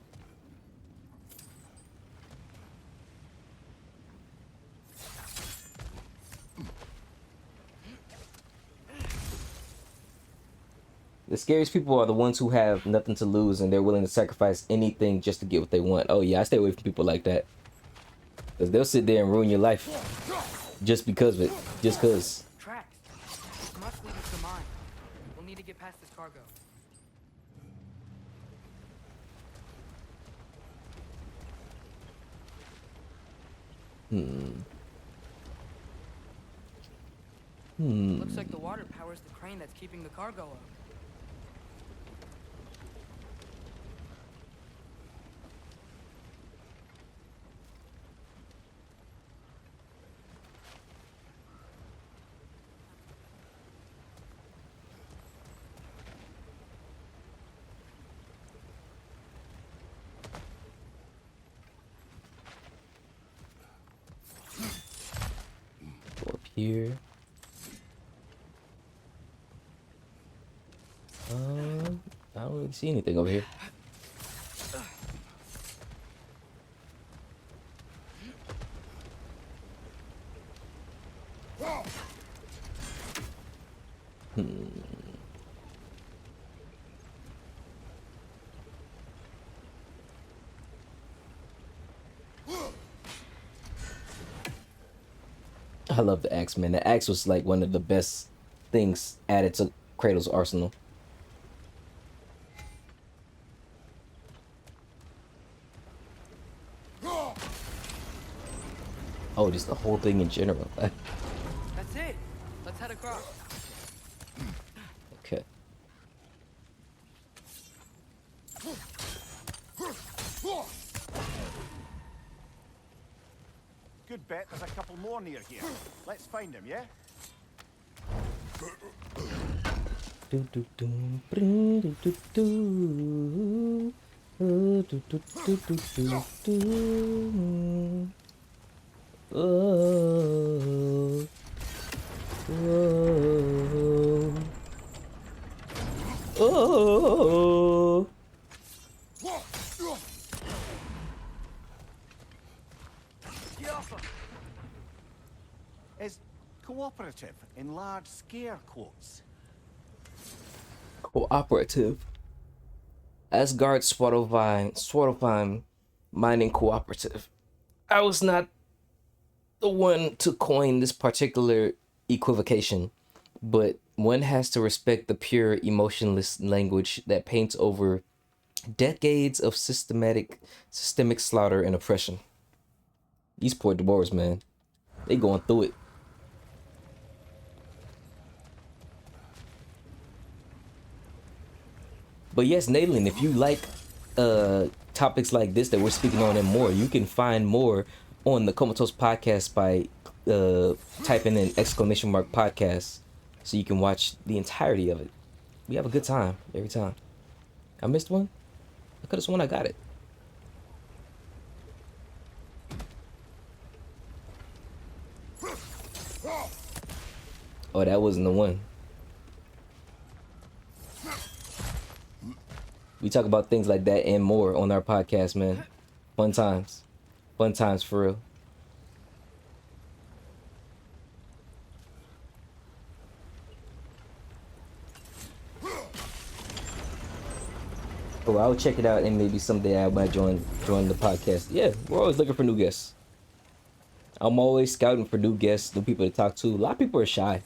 The scariest people are the ones who have nothing to lose and they're willing to sacrifice anything just to get what they want. Oh yeah, I stay away from people like that. Because they'll sit there and ruin your life just because of it. Just because. Tracks. Must lead us to mine. We'll need to get past this cargo. Looks like the water powers the crane that's keeping the cargo up. Go up here. I don't really see anything over here. I love the axe, man. The axe was like one of the best things added to Kratos' arsenal. Oh, just the whole thing in general. That's it. Let's head across. Okay. Good bet there's a couple more near here. Let's find them, yeah? Do do do, bring do do do, do do do do do do. Oh, oh, oh. Is cooperative in large scare quotes. Cooperative. Asgard Svartalfheim mining cooperative. I was not the one to coin this particular equivocation, but one has to respect the pure, emotionless language that paints over decades of systemic slaughter and oppression. These poor dwarves, man. They going through it. But yes, Nayland, if you like topics like this that we're speaking on and more, you can find more on the Comatose Podcast by typing in !podcast so you can watch the entirety of it. We have a good time every time. I missed one? I could have sworn I got it. Oh, that wasn't the one. We talk about things like that and more on our podcast, man. Fun times. Fun times for real. Oh, I'll check it out and maybe someday I might join the podcast. Yeah, we're always looking for new guests. I'm always scouting for new guests, new people to talk to. A lot of people are shy.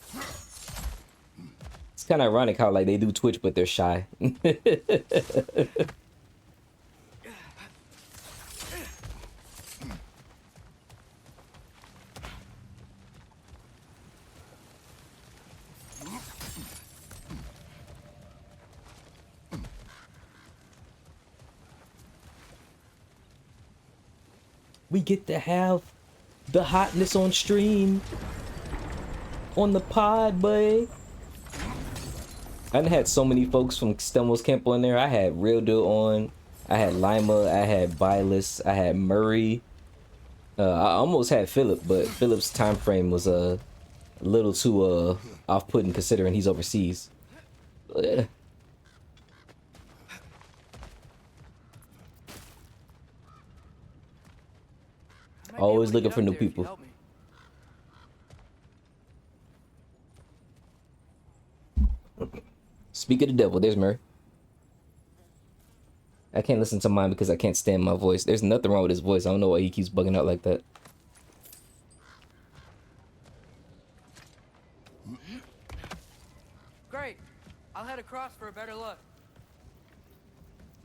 It's kind of ironic how like they do Twitch, but they're shy. We get to have the hotness on stream on the pod, boy. I done had so many folks from Stemmel's Camp on there. I had Real Deal on. I had Lima, I had Vilas, I had Murray. I almost had Philip, but Philip's time frame was a little too off-putting considering he's overseas. Yeah. I might be Always able to looking get for up new there if you people. help me. Speak of the devil, there's Murray. I can't listen to mine because I can't stand my voice. There's nothing wrong with his voice. I don't know why he keeps bugging out like that. Great. I'll head across for a better look.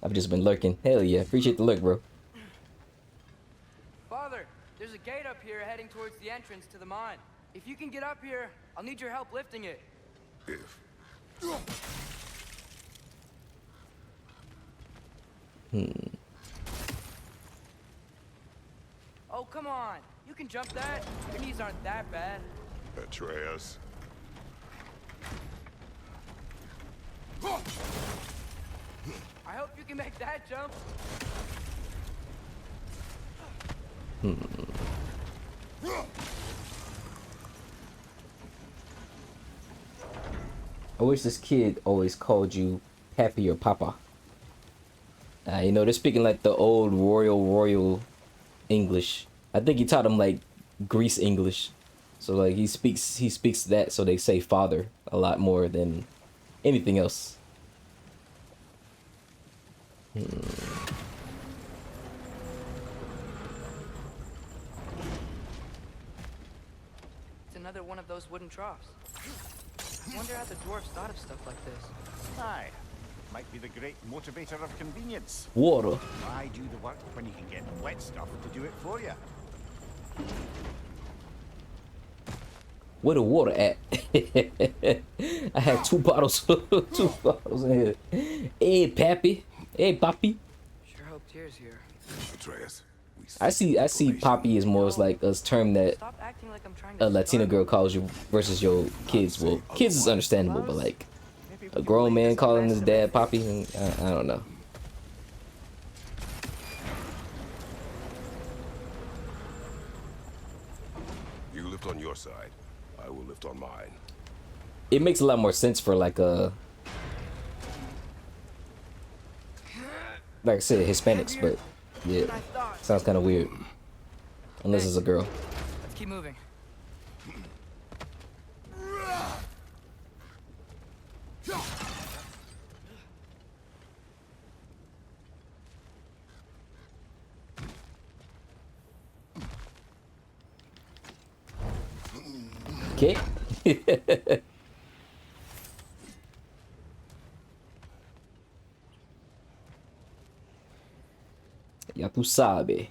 I've just been lurking. Hell yeah, appreciate the lurk, bro. Father, there's a gate up here heading towards the entrance to the mine. If you can get up here, I'll need your help lifting it. If. Oh, come on. You can jump that. Your knees aren't that bad. Atreus. I hope you can make that jump. I wish this kid always called you Pappy or Papa. You know, they're speaking like the old royal English. I think he taught him like Greece English. So like he speaks that, so they say father a lot more than anything else. It's another one of those wooden troughs. I wonder how the dwarves thought of stuff like this. Aye. Might be the great motivator of convenience. Water. Why do the work when you can get wet stuff to do it for you? Where the water at? I had two bottles in here. Hey, Pappy. Hey, Papi. Sure hope Tyr's here. Atreus. I see Poppy as more as like a term that Stop acting like I'm trying to a Latina start. girl calls you versus your kids. Well, kids is understandable, but like a grown man calling his dad Poppy, I don't know. You lift on your side. I will lift on mine. It makes a lot more sense for like I said, Hispanics, but yeah, sounds kind of weird. Unless it's a girl. Let's keep moving. Okay. Ya tú sabes.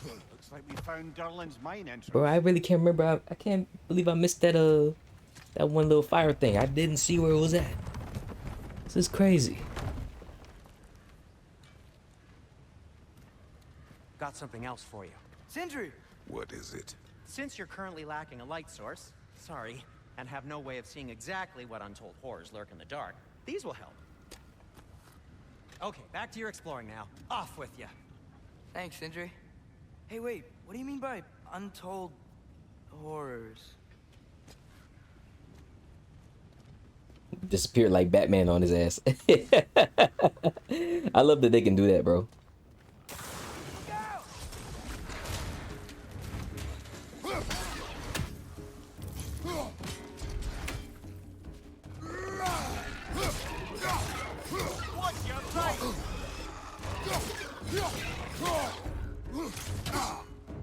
Looks like we found Durlin's mine entrance. Bro, I really can't remember. I can't believe I missed that that one little fire thing. I didn't see where it was at. This is crazy. Got something else for you. Sindri! What is it? Since you're currently lacking a light source, sorry, and have no way of seeing exactly what untold horrors lurk in the dark, these will help. Okay, back to your exploring now. Off with you. Thanks, Sindri. Hey, wait. What do you mean by untold horrors? Disappeared like Batman on his ass. I love that they can do that, bro.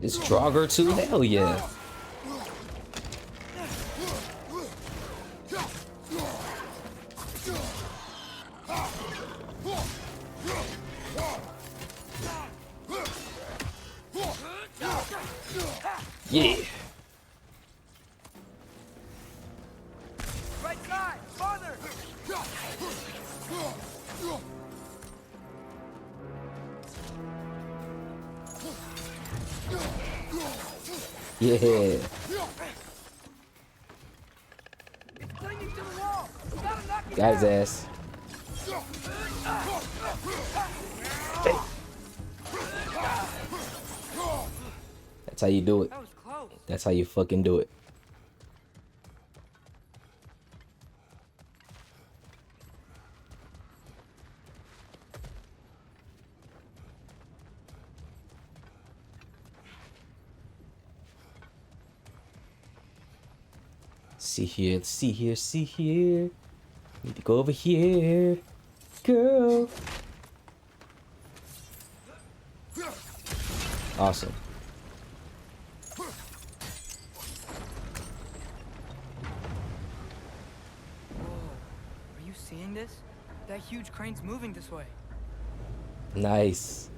Is Draugr too? Hell yeah. Yeah. Right side! Farther! Yeah. It's clinging to the wall. You gotta knock it Got his down. ass. That's how you do it. That was close. That's how you fucking do it. See here, see here, see here. Need to go over here. Girl. Awesome. Are you seeing this? That huge crane's moving this way. Nice.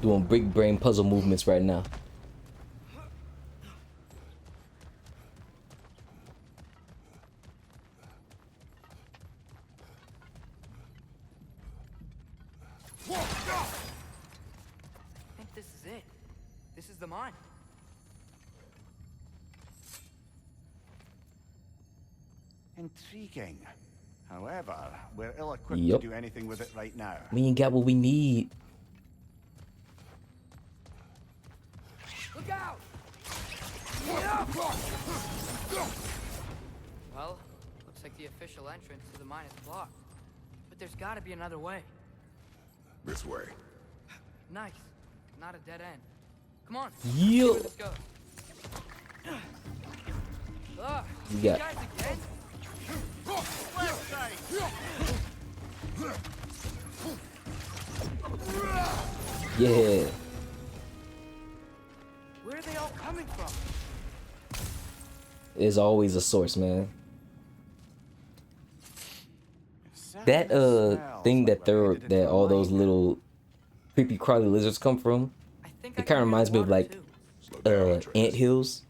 Doing big brain puzzle movements right now. I think this is it. This is the mine. Intriguing. However, we're ill-equipped Yup. to do anything with it right now. We ain't got what we need. Look out! Well, looks like the official entrance to the mine is blocked. But there's gotta be another way. This way. Nice. Not a dead end. Come on. Yo. Let's go. Ugh, You you got- guys again? Left side! Yeah. Where are they all coming from? There's always a source, man. That thing that that all those little creepy crawly lizards come from, I think I it kind can of hear reminds the me of water, like too. Slow down, ant Travis. hills.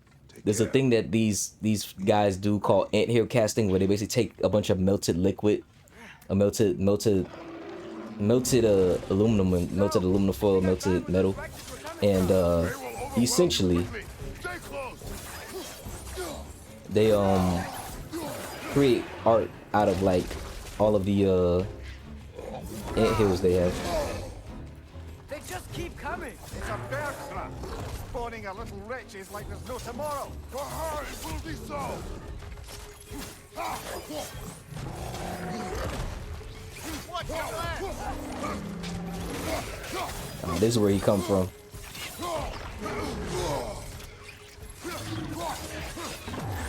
There's a thing that these guys do called ant hill casting, where they basically take a bunch of melted liquid, a melted aluminum and melted aluminum foil, melted metal, and essentially they create art out of like all of the ant hills they have. They just keep coming. It's a bear trap. Spawning a little wretches like there's no tomorrow. It will be so. Watch your left! This is where he come from.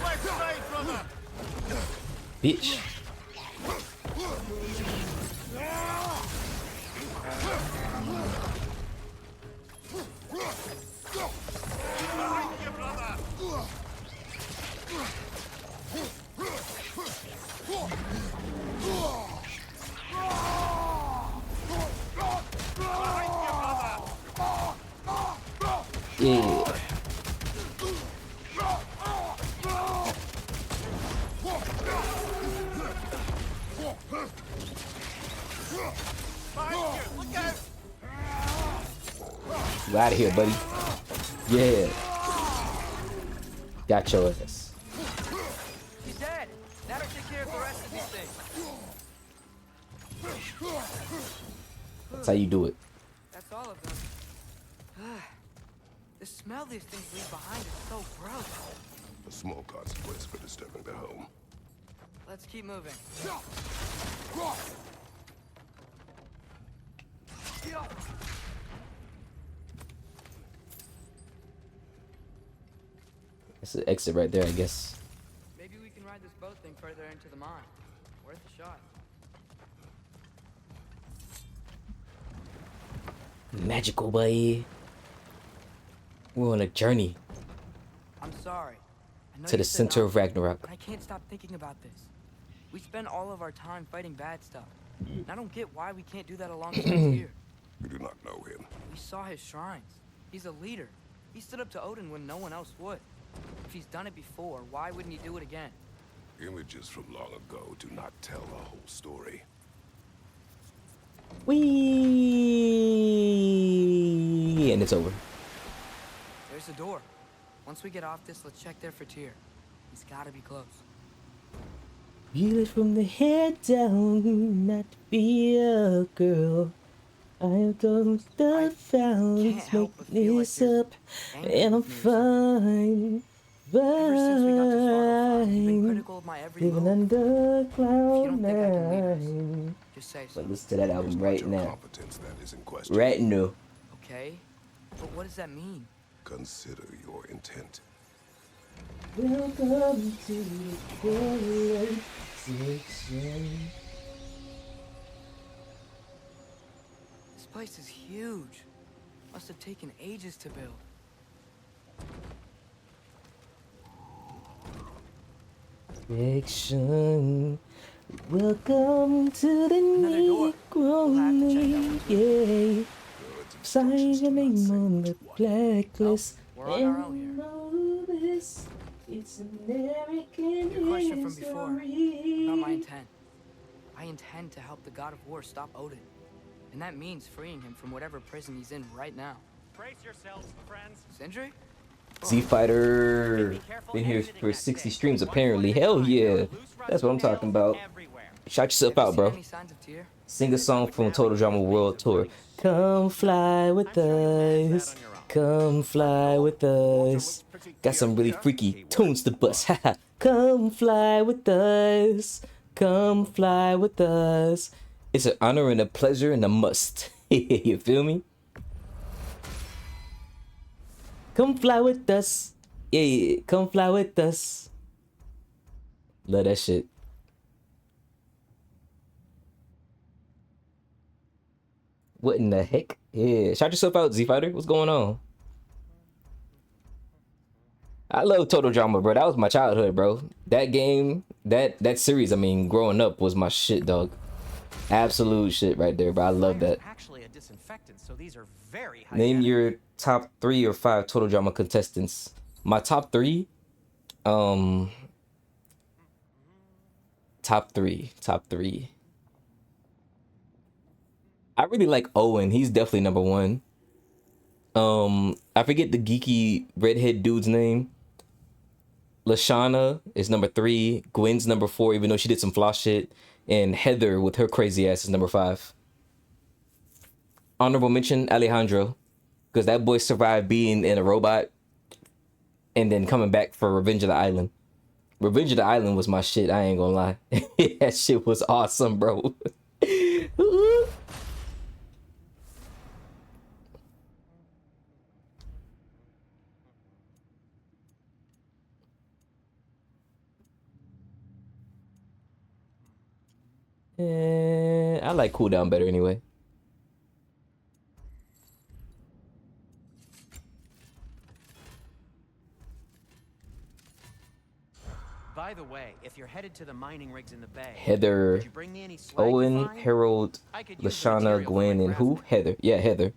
Left side, brother! Bitch. Behind you, brother! Behind you, brother! Yeah. Behind you! Look out! You out of here, buddy. Yeah. Got your ass. He's dead. That'll take care of the rest of these things. That's how you do it. That's all of them. The smell these things leave behind is so gross. A small consequence for disturbing their home. Let's keep moving. It's an exit right there, I guess. Maybe we can ride this boat thing further into the mine. Worth a shot. Magical, boy. We're on a journey I'm sorry. I know to you the said center not, of Ragnarok. but I can't stop thinking about this. We spend all of our time fighting bad stuff. And I don't get why we can't do that alongside here. We do not know him. We saw his shrines. He's a leader. He stood up to Odin when no one else would. If he's done it before, why wouldn't he do it again? Images from long ago do not tell the whole story. Wee! And it's over. There's the door. Once we get off this, let's check there for Tyr. He's gotta be close. Feel it from the head down, not to be a girl. I have done the founds, make this up, and I'm fine. Ever since we got to Svartalfheim, you've been Fine. critical of my every Living move. under If you cloud don't think I can lead us, nine. just say so. But listen to that It's album not right your now. competence that is in question. Right now. Okay, but what does that mean? Consider your intent. Welcome to the quarter section. This place is huge. Must have taken ages to build. Section. Welcome to the Another door. We'll have to check that Negro one too. yeah. Good Sign instructions your do not name say on the twice. blacklist. We're on our own And here. know this, it's American Your question from before history. about my intent. I intend to help the god of war stop Odin. And that means freeing him from whatever prison he's in right now. Brace yourselves, friends. Sindri? Z Fighter been here for 60 streams apparently. Hell yeah. That's what I'm talking about. Shout yourself Ever out, seen bro. any signs of Tyr? Sing a song from Total Drama World Tour. Come fly with us. Come fly with us. Got some really freaky tunes to bust. Haha. Come fly with us. Come fly with us. It's an honor and a pleasure and a must. You feel me? Come fly with us. Yeah, yeah, come fly with us. Love that shit. What in the heck? Yeah, shout yourself out, Z Fighter. What's going on? I love Total Drama, bro. That was my childhood, bro. That game, that series, I mean, growing up was my shit, dog. Absolute shit right there, bro. I love that. Actually a disinfectant, so these are very high. Name your top 3 or 5 Total Drama contestants. My top 3, top three. I really like Owen. He's definitely number 1. I forget the geeky redhead dude's name. Lashana is number 3. Gwen's number 4, even though she did some floss shit. And Heather with her crazy ass is number 5. Honorable mention, Alejandro. Because that boy survived being in a robot and then coming back for Revenge of the Island. Revenge of the Island was my shit, I ain't gonna lie. That shit was awesome, bro. I like cooldown better anyway. By the way, if you're headed to the mining rigs in the bay, Heather, could you bring me any slag you Owen, find? Harold, I could use the Lashana, material for Gwen, my and who? craftsman. Heather. Yeah, Heather.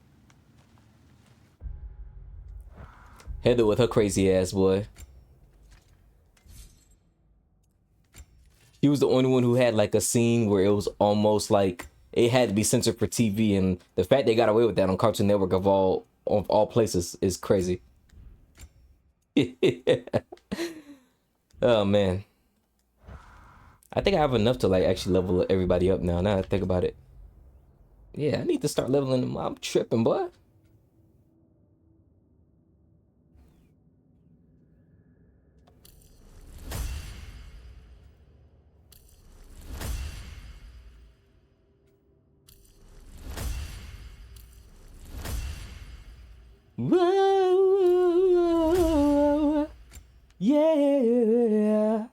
Heather with her crazy ass, boy. She was the only one who had like a scene where it was almost like it had to be censored for TV, and the fact they got away with that on Cartoon Network of all places is crazy. Oh man, I think I have enough to like actually level everybody up now. Now that I think about it, yeah, I need to start leveling them. I'm tripping, boy. Whoa, yeah.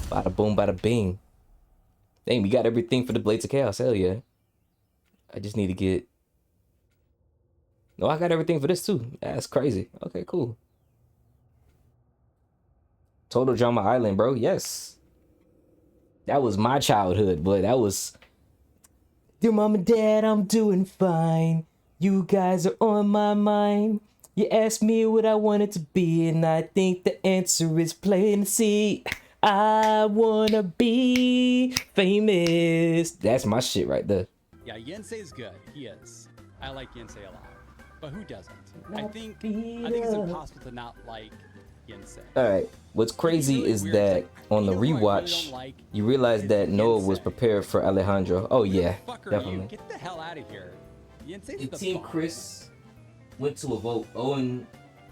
Bada boom, bada bing. Dang, we got everything for the Blades of Chaos. Hell yeah. I just need to get... No, I got everything for this too. That's crazy. Okay, cool. Total Drama Island, bro. Yes. That was my childhood, but that was... Dear mom and dad, I'm doing fine. You guys are on my mind. You asked me what I wanted to be, and I think the answer is plain to see. I wanna be famous. That's my shit right there. Yeah, Yensei's good. He is. I like Yensei a lot. But who doesn't? I think it's impossible to not like Yensei. Alright, what's crazy is that on the rewatch, you realize that Noah was prepared for Alejandro. Oh yeah, definitely. Get the hell out of here. Yensei's And the Team bomb. Chris went to a vote. Owen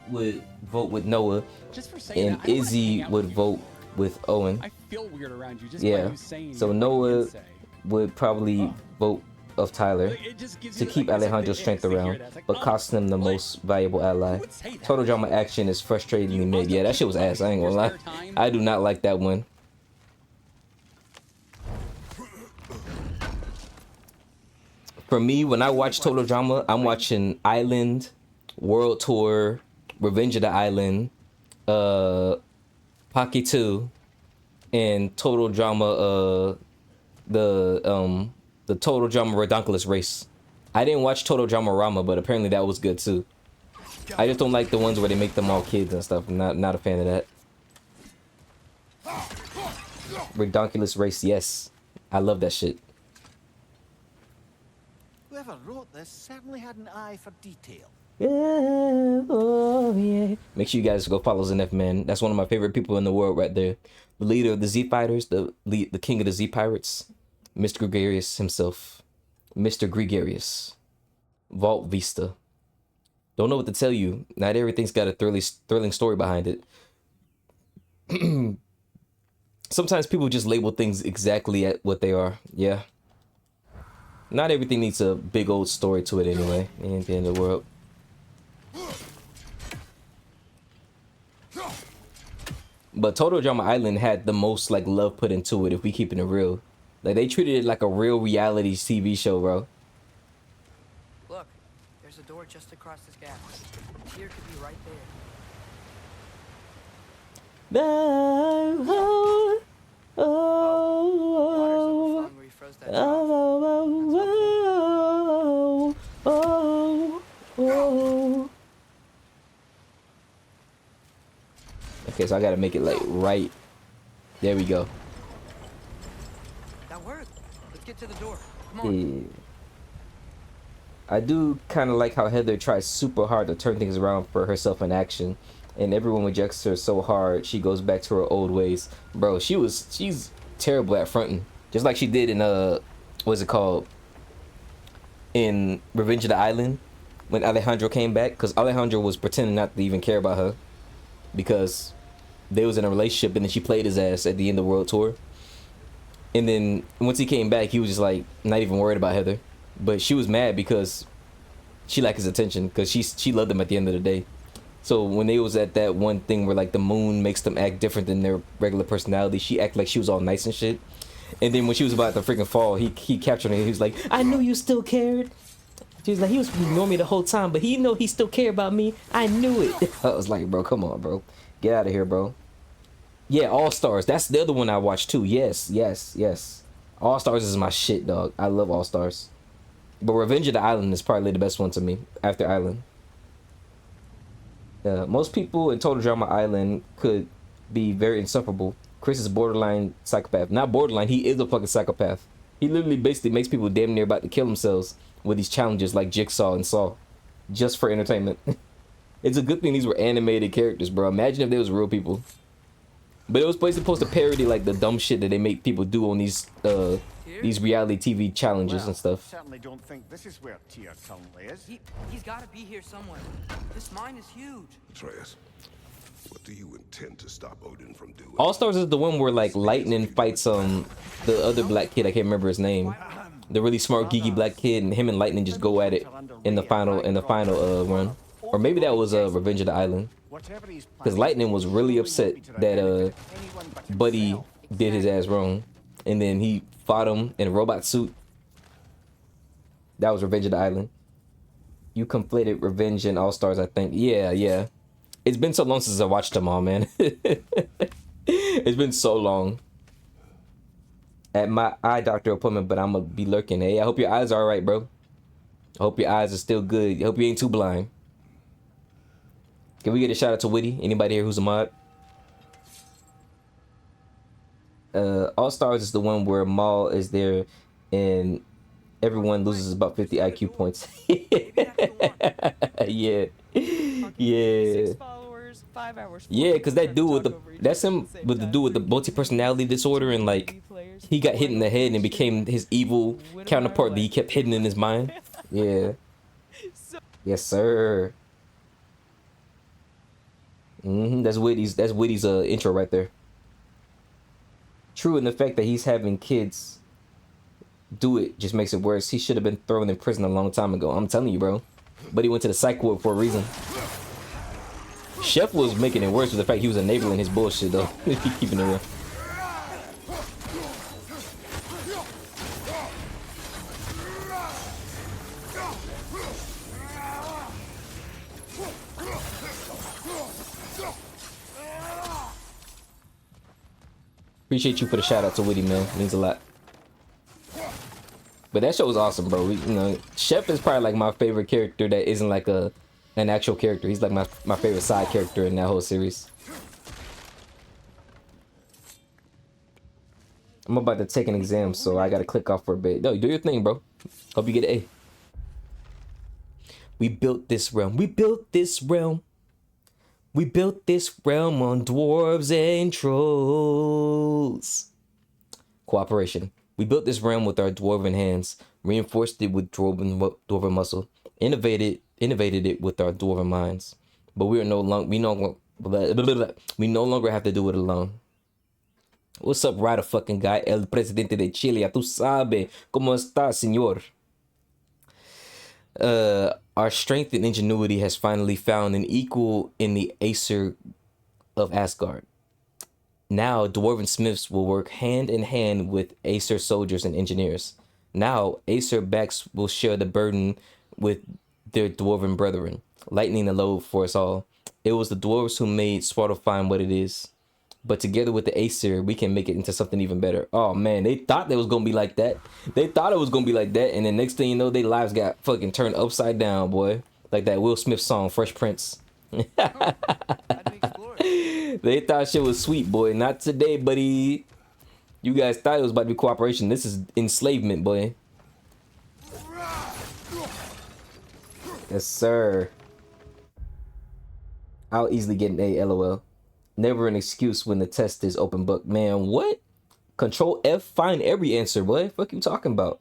would vote with Noah, Just for saying and that, I don't wanna hang Izzy out would with you. vote with Owen. I feel weird around you just by Yeah, you saying so you like Noah Yensei. would probably vote of Tyler It just gives to you, keep like, this Alejandro's strength to hear around, that. It's like, but cost him the most valuable ally. Total Drama Action is frustratingly mid. Yeah, that shit was ass. I ain't gonna lie. I do not like that one. For me, when I watch Total Drama, I'm watching Island, World Tour, Revenge of the Island, Pocky 2, and Total Drama, the Total Drama Redonkulous Race. I didn't watch Total Drama Rama, but apparently that was good too. I just don't like the ones where they make them all kids and stuff. I'm not a fan of that. Redonkulous Race, yes. I love that shit. Whoever wrote this certainly had an eye for detail. Yeah, oh yeah. Make sure you guys go follow Zenef, man. That's one of my favorite people in the world right there. The leader of the Z Fighters, the king of the Z Pirates, Mr. Gregarious himself. Mr. Gregarious. Vault Vista. Don't know what to tell you. Not everything's got a thrilling story behind it. Sometimes people just label things exactly at what they are. Yeah. Not everything needs a big old story to it anyway. Ain't the end of the world. But Total Drama Island had the most like love put into it, if we keeping it real. Like they treated it like a real reality TV show, bro. Look, there's a door just across this gap. Here could be right there. Oh, Water's overflowing where you froze that drop. Okay, so I gotta make it like right. There we go. That worked. Let's get to the door. Come on. Yeah. I do kind of like how Heather tries super hard to turn things around for herself in action, and everyone rejects her so hard she goes back to her old ways. Bro, she's terrible at fronting, just like she did in what's it called, in Revenge of the Island, when Alejandro came back, because Alejandro was pretending not to even care about her because they was in a relationship, and then she played his ass at the end of the World Tour. And then once he came back, he was just like not even worried about Heather. But she was mad because she liked his attention, because she loved him at the end of the day. So when they was at that one thing where like the moon makes them act different than their regular personality, she acted like she was all nice and shit. And then when she was about to freaking fall, he captured her. He was like, I knew you still cared. She was like, he was ignoring me the whole time, but he know he still cared about me. I knew it. I was like, bro, come on, bro. Get out of here, bro. Yeah, All Stars. That's the other one I watched too. Yes. All Stars is my shit, dog. I love All Stars. But Revenge of the Island is probably the best one to me after Island. Most people in Total Drama Island could be very insufferable. Chris is borderline psychopath. Not borderline, he is a fucking psychopath. He literally basically makes people damn near about to kill themselves with these challenges like Jigsaw and Saw. Just for entertainment. It's a good thing these were animated characters, bro. Imagine if they was real people. But it was supposed to parody like the dumb shit that they make people do on these reality TV challenges and stuff. Certainly don't think this is where Tyr currently is. He's got to be here somewhere. This mine is huge. Atreus, what do you intend to stop Odin from doing? All Stars is the one where like Lightning fights the other black kid. I can't remember his name. The really smart geeky black kid, and him and Lightning just go at it in the final run. Or maybe that was Revenge of the Island. Because Lightning was really upset that Buddy did his ass wrong, and then he fought him in a robot suit. That was Revenge of the Island. You conflated Revenge and All Stars, I think. Yeah. It's been so long since I watched them all, man. It's been so long. At my eye doctor appointment, but I'm gonna be lurking. Hey, I hope your eyes are alright, bro. I hope your eyes are still good. I hope you ain't too blind. Can we get a shout out to Witty? Anybody here who's a mod? All Stars is the one where Maul is there and everyone loses about 50 IQ points. Yeah. Yeah. 6 followers, 5 hours. Yeah, because that dude with the that's him with the dude with the multi-personality disorder, and like he got hit in the head and became his evil counterpart that he kept hidden in his mind. Yeah. Yes, sir. That's Witty's intro right there. True, in the fact that he's having kids do it just makes it worse. He should have been thrown in prison a long time ago. I'm telling you, bro. But he went to the psych ward for a reason. Chef was making it worse with the fact he was enabling his bullshit, though. Keeping it real. Appreciate you for the shout out to Witty, man. It means a lot. But that show was awesome, bro. You know, Chef is probably like my favorite character that isn't like an actual character. He's like my favorite side character in that whole series. I'm about to take an exam, so I gotta click off for a bit. No, do your thing, bro. Hope you get an A. We built this realm. We built this realm. We built this realm on dwarves and trolls. Cooperation. We built this realm with our dwarven hands, reinforced it with dwarven muscle, innovated it with our dwarven minds. But we no longer have to do it alone. What's up, rider fucking guy? El presidente de Chile. Tú sabes cómo está, señor. Our strength and ingenuity has finally found an equal in the Aesir of Asgard. Now, dwarven smiths will work hand in hand with Aesir soldiers and engineers. Now, Aesir backs will share the burden with their dwarven brethren, lightening the load for us all. It was the dwarves who made Svartalfheim what it is. But together with the Aesir, we can make it into something even better. Oh, man, they thought it was going to be like that. They thought it was going to be like that. And then next thing you know, their lives got fucking turned upside down, boy. Like that Will Smith song, Fresh Prince. They thought shit was sweet, boy. Not today, buddy. You guys thought it was about to be cooperation. This is enslavement, boy. Yes, sir. I'll easily get an A, LOL. Never an excuse when the test is open book. Man, what? Control F, find every answer, boy. Fuck you talking about?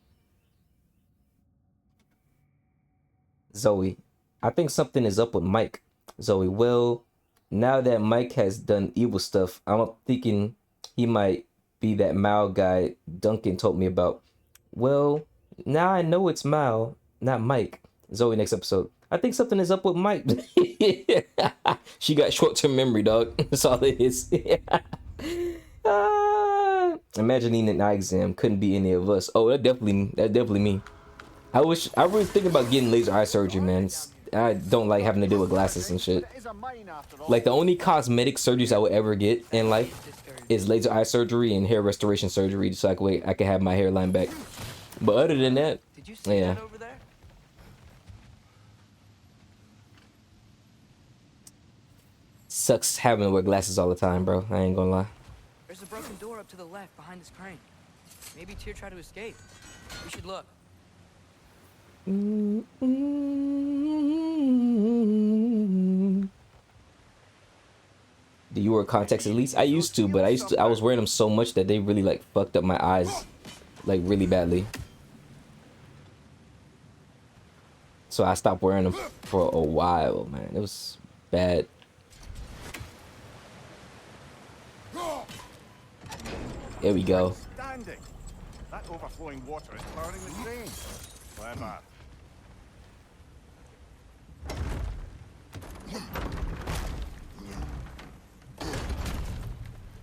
Zoe, I think something is up with Mike. Zoe, well, now that Mike has done evil stuff, I'm thinking he might be that Mal guy Duncan told me about. Well, now I know it's Mal, not Mike. Zoe, next episode. I think something is up with Mike. She got short-term memory, dog. That's all it is. Imagining an eye exam couldn't be any of us. Oh, that's definitely me. I was thinking about getting laser eye surgery, man. I don't like having to deal with glasses and shit. Like the only cosmetic surgeries I would ever get in life is laser eye surgery and hair restoration surgery, so I can have my hairline back. But other than that, yeah. Sucks having to wear glasses all the time, bro. I ain't gonna lie. There's a broken door up to the left behind this crane. Maybe Tyr tried to escape. We should look. Do you wear contacts at least? I used to, but I was wearing them so much that they really like fucked up my eyes, like really badly. So I stopped wearing them for a while, man. It was bad. There we go. Standing. That overflowing water is powering the train. Clever.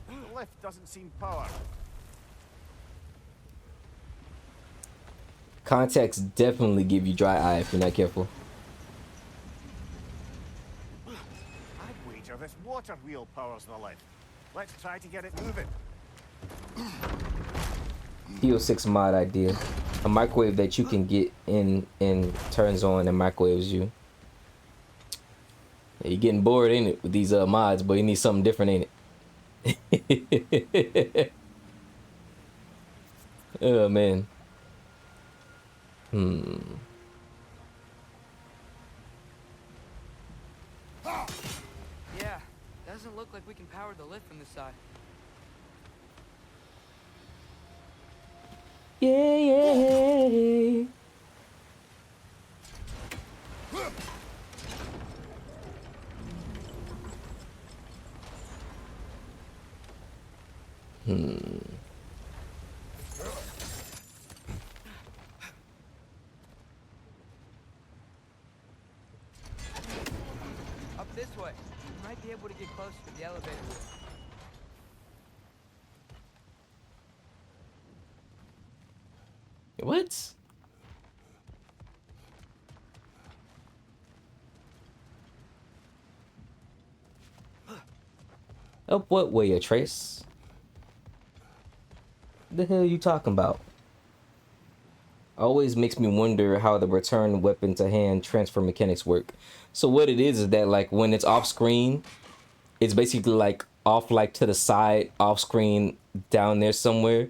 The lift doesn't seem powered. Contacts definitely give you dry eye if you're not careful. I'd wager this water wheel powers the lift. Let's try to get it moving. PO6 mod idea. A microwave that you can get in and turns on and microwaves you. You getting bored, ain't it, with these mods? But you need something different, ain't it? Oh man. Yeah, doesn't look like we can power the lift from this side. Yeah. Up this way. We might be able to get closer to the elevator wheel. What? Up what way, a trace? The hell you talking about? Always makes me wonder how the return weapon to hand transfer mechanics work. So what it is that like when it's off screen, it's basically like off like to the side, off screen down there somewhere.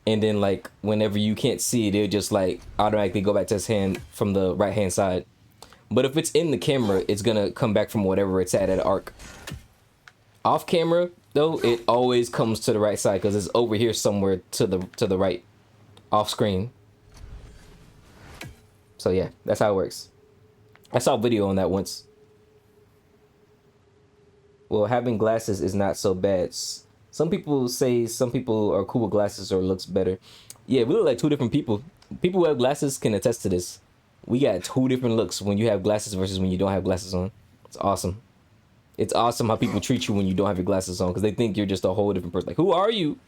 And then like whenever you can't see it, it'll just like automatically go back to his hand from the right hand side. But if it's in the camera, it's gonna come back from whatever it's at arc. Off camera though, it always comes to the right side because it's over here somewhere to the right, off screen. So yeah, that's how it works. I saw a video on that once. Well, having glasses is not so bad. Some people say some people are cool with glasses or looks better. Yeah, we look like two different people. People who have glasses can attest to this. We got two different looks when you have glasses versus when you don't have glasses on. It's awesome. It's awesome how people treat you when you don't have your glasses on because they think you're just a whole different person. Like, who are you?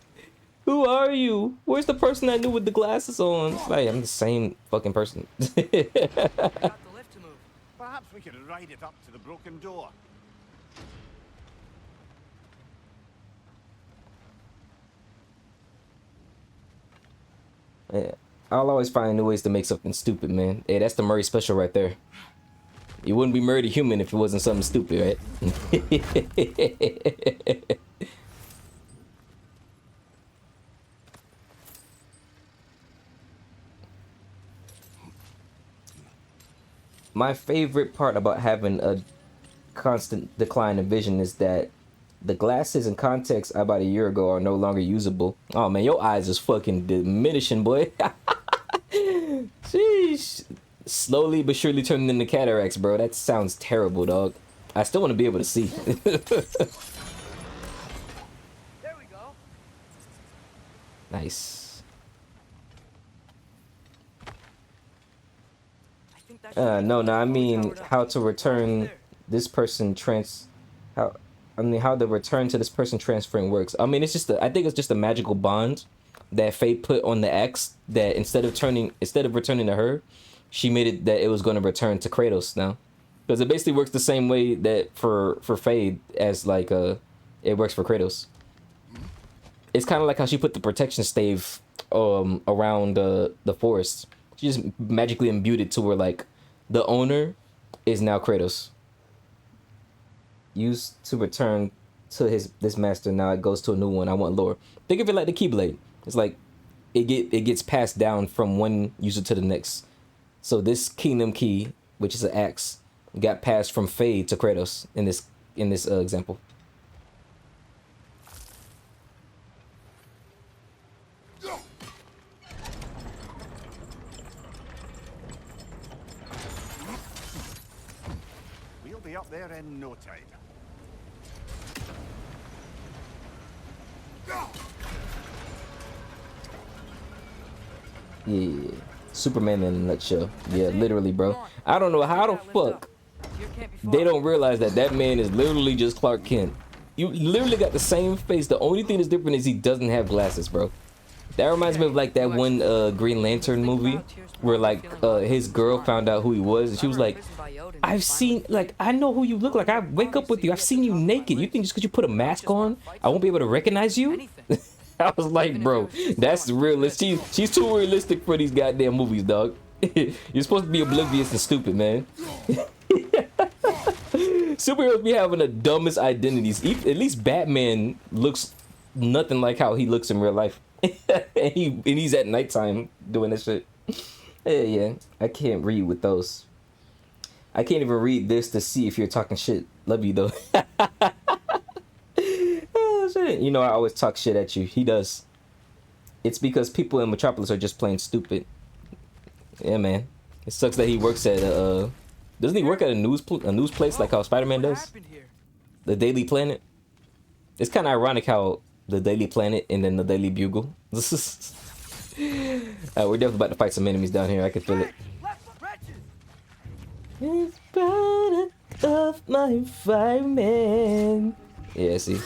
Who are you? Where's the person I knew with the glasses on? It's like, I'm the same fucking person. Got the lift to move. Perhaps we could ride it up to the broken door. Yeah, I'll always find new ways to make something stupid, man. Hey, that's the Murray special right there. You wouldn't be Murray the Human if it wasn't something stupid, right? My favorite part about having a constant decline in vision is that the glasses and contacts I bought a year ago are no longer usable. Oh man, your eyes is fucking diminishing, boy. Sheesh. Slowly but surely turning into cataracts, bro. That sounds terrible, dog. I still want to be able to see. There we go. Nice. I think that should be No, I mean powered up. how to return this person how the return to this person transferring works. I mean, I think it's just a magical bond that Fate put on the X that instead of returning to her, she made it that it was going to return to Kratos now. Because it basically works the same way that for Fade as like it works for Kratos. It's kind of like how she put the protection stave around the forest. She just magically imbued it to where like the owner is now Kratos. Used to return to this master, now it goes to a new one. I want lore. Think of it like the Keyblade. It's like it gets passed down from one user to the next. So this Kingdom Key, which is an axe, got passed from Fade to Kratos in this example. We'll be up there in no time. Yeah, Superman in a nutshell. Yeah, literally, bro. I don't know how the fuck they don't realize that man is literally just Clark Kent. You literally got the same face. The only thing that's different is he doesn't have glasses, bro. That reminds me of like that one Green Lantern movie where like his girl found out who he was and she was like, I know who you look like. I wake up with you. I've seen you naked. You think just because you put a mask on, I won't be able to recognize you? I was like, bro, that's realistic. She's too realistic for these goddamn movies, dog. You're supposed to be oblivious and stupid, man. Superheroes be having the dumbest identities. At least Batman looks nothing like how he looks in real life. and he's at nighttime doing this shit. Yeah, I can't read with those. I can't even read this to see if you're talking shit. Love you though. Oh shit. You know I always talk shit at you. He does. It's because people in Metropolis are just plain stupid. Yeah, man. It sucks that he works at doesn't he work at a news place like how Spider-Man does? The Daily Planet. It's kind of ironic how the Daily Planet and then the Daily Bugle. We're definitely about to fight some enemies down here. I can feel it. It's part of my fireman. Yeah, see.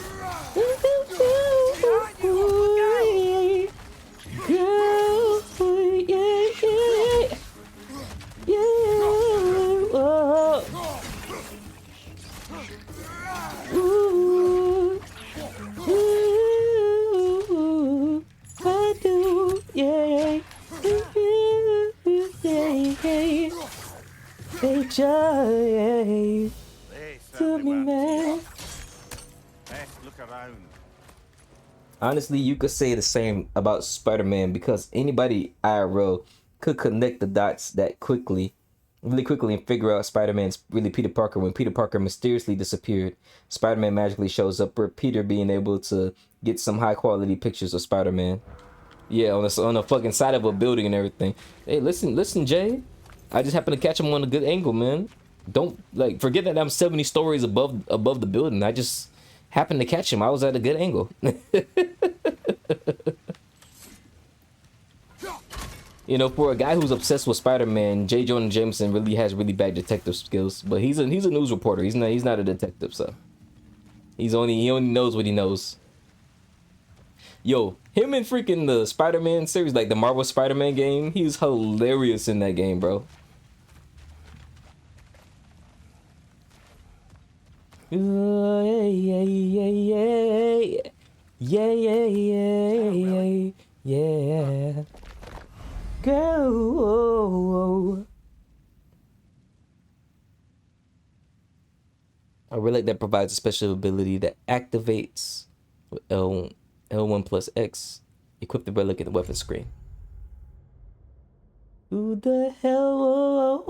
Honestly, you could say the same about Spider-Man because anybody IRL could connect the dots that really quickly, and figure out Spider-Man's really Peter Parker. When Peter Parker mysteriously disappeared, Spider-Man magically shows up for Peter being able to get some high-quality pictures of Spider-Man. Yeah, on the fucking side of a building and everything. Hey, listen, Jay. I just happened to catch him on a good angle, man. Don't forget that I'm 70 stories above the building. I just happened to catch him. I was at a good angle. You know, for a guy who's obsessed with Spider-Man, J. Jonah Jameson really has really bad detective skills. But he's a news reporter. He's not a detective, so he only knows what he knows. Yo, him in freaking the Spider-Man series, like the Marvel Spider-Man game, he's hilarious in that game, bro. Yeah. Go. A relic that provides a special ability that activates with L1 plus X. Equip the relic in the weapon screen. Who the hell?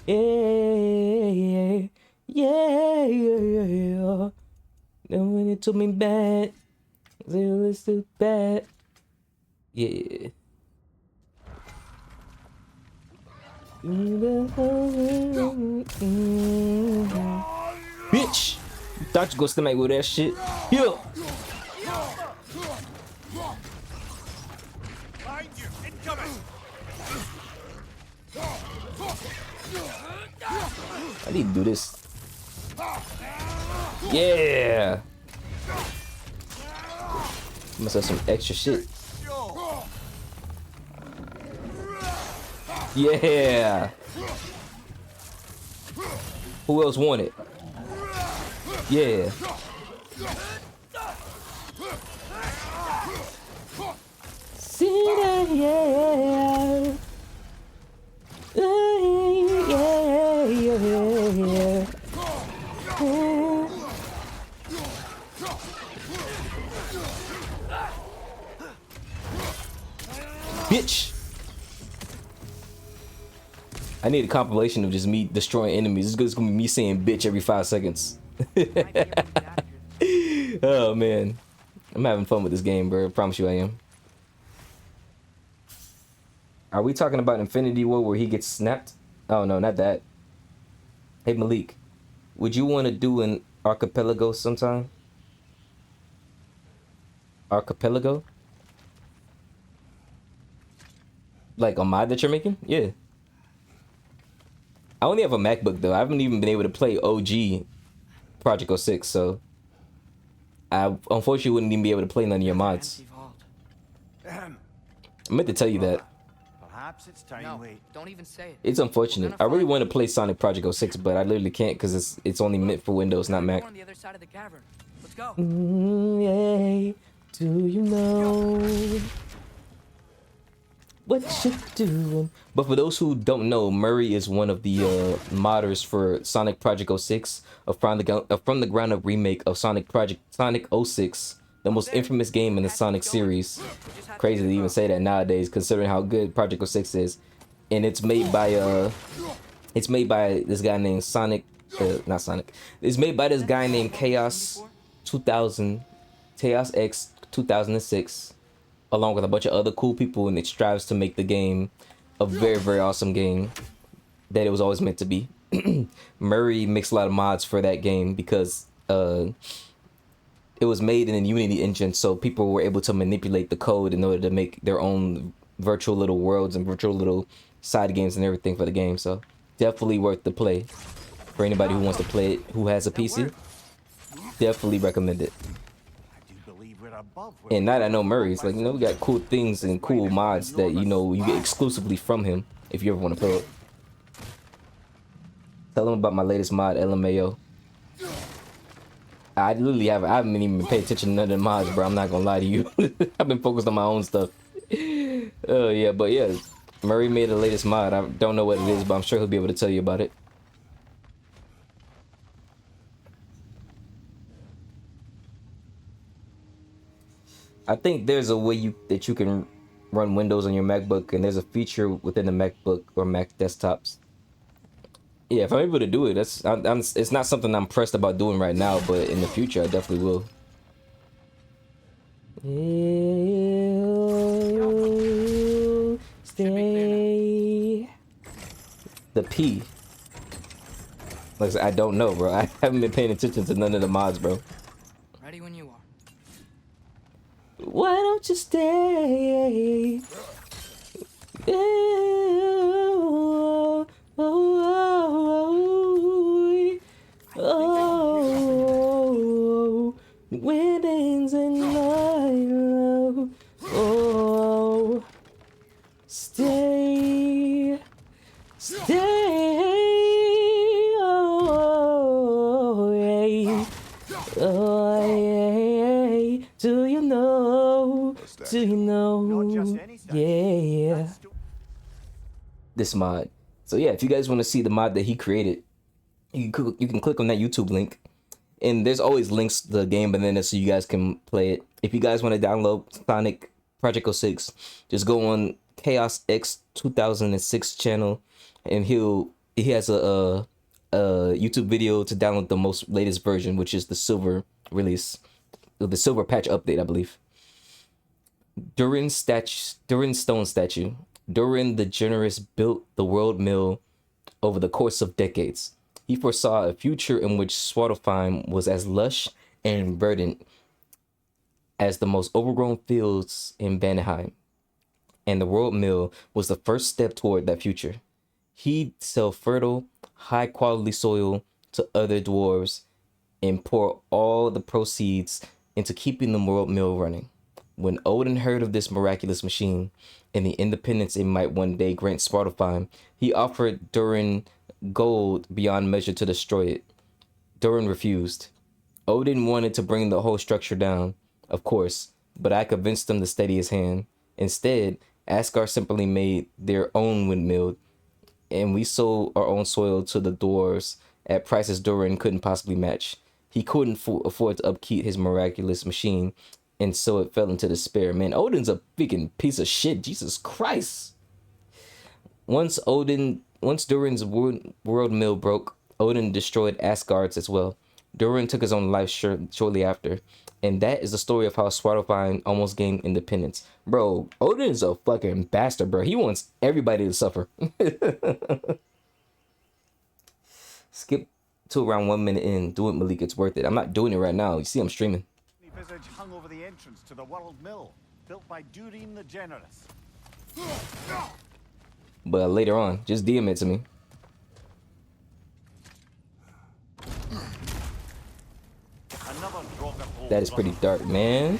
Yeah. Then when it took me back, it's too bad. Yeah. Bitch! You thought you gonna stomach with that shit? Here! I need to do this. Yeah! Must have some extra shit. Yeah! Who else want it? Yeah. See that, yeah. Yeah. Bitch! I need a compilation of just me destroying enemies. It's gonna be me saying bitch every 5 seconds. Oh man. I'm having fun with this game, bro. I promise you I am. Are we talking about Infinity War where he gets snapped? Oh no, not that. Hey Maalik, would you want to do an archipelago sometime? Archipelago? Like a mod that you're making? Yeah. I only have a MacBook though. I haven't even been able to play OG Project 06, so I unfortunately wouldn't even be able to play none of your mods. I meant to tell you that. Perhaps it's time. No, don't even say it. It's unfortunate. I really want to play Sonic Project 06, but I literally can't because it's only meant for Windows, not Mac. On the other side of the cavern. Let's go. Yeah. Do you know what you doing? But for those who don't know, Murray is one of the modders for Sonic Project 06, a from the ground up remake of Sonic 06, the most infamous game in the Sonic series. Crazy to even say that nowadays, considering how good Project 06 is. And it's made by this guy named Sonic, not Sonic. It's made by this guy named Chaos X 2006, along with a bunch of other cool people, and it strives to make the game a very, very awesome game that it was always meant to be. Murray makes a lot of mods for that game because it was made in a Unity engine, so people were able to manipulate the code in order to make their own virtual little worlds and virtual little side games and everything for the game. So definitely worth the play for anybody who wants to play it, who has a PC. Definitely recommend it. And now that I know Murray's, like, you know, we got cool things and cool mods that, you know, you get exclusively from him if you ever want to play it. Tell him about my latest mod, LMAO. I literally haven't even paid attention to none of the mods, bro. I'm not gonna lie to you. I've been focused on my own stuff. Yeah, but yeah, Murray made the latest mod. I don't know what it is, but I'm sure he'll be able to tell you about it. I think there's a way that you can run Windows on your MacBook, and there's a feature within the MacBook or Mac desktops. Yeah, if I'm able to do it, it's not something I'm pressed about doing right now, but in the future I definitely will. Stay. The P. Like I said, I don't know, bro. I haven't been paying attention to none of the mods, bro. Ready when you are. Why don't you stay? Oh, oh, oh, weddings and love. Oh, stay, stay. Oh, yeah. Oh, yeah. Do you know? Do you know? Yeah. This mod. So yeah, if you guys want to see the mod that he created, you can click on that YouTube link, and there's always links to the game within it so you guys can play it. If you guys want to download Sonic Project 06, just go on Chaos X 2006 channel, and he has a YouTube video to download the most latest version, which is the silver release, the silver patch update, I believe. Durin Stone Statue. Durin the Generous built the world mill over the course of decades. He foresaw a future in which Svartalfheim was as lush and verdant as the most overgrown fields in Vanheim, and the world mill was the first step toward that future. He'd sell fertile, high-quality soil to other dwarves and pour all the proceeds into keeping the world mill running. When Odin heard of this miraculous machine and the independence it might one day grant Svartalfheim, he offered Durin gold beyond measure to destroy it. Durin refused. Odin wanted to bring the whole structure down, of course, but I convinced him to steady his hand. Instead, Asgard simply made their own windmill, and we sold our own soil to the dwarves at prices Durin couldn't possibly match. He couldn't afford to upkeep his miraculous machine, and so it fell into despair. Man, Odin's a freaking piece of shit. Jesus Christ. Once Durin's world mill broke, Odin destroyed Asgard's as well. Durin took his own life shortly after. And that is the story of how Svartalfheim almost gained independence. Bro, Odin is a fucking bastard, bro. He wants everybody to suffer. Skip to around 1 minute in. Do it, Maalik. It's worth it. I'm not doing it right now. You see, I'm streaming. Visage hung over the entrance to the world mill, built by Durin the Generous. But later on, just DM it to me. That is pretty dark, man.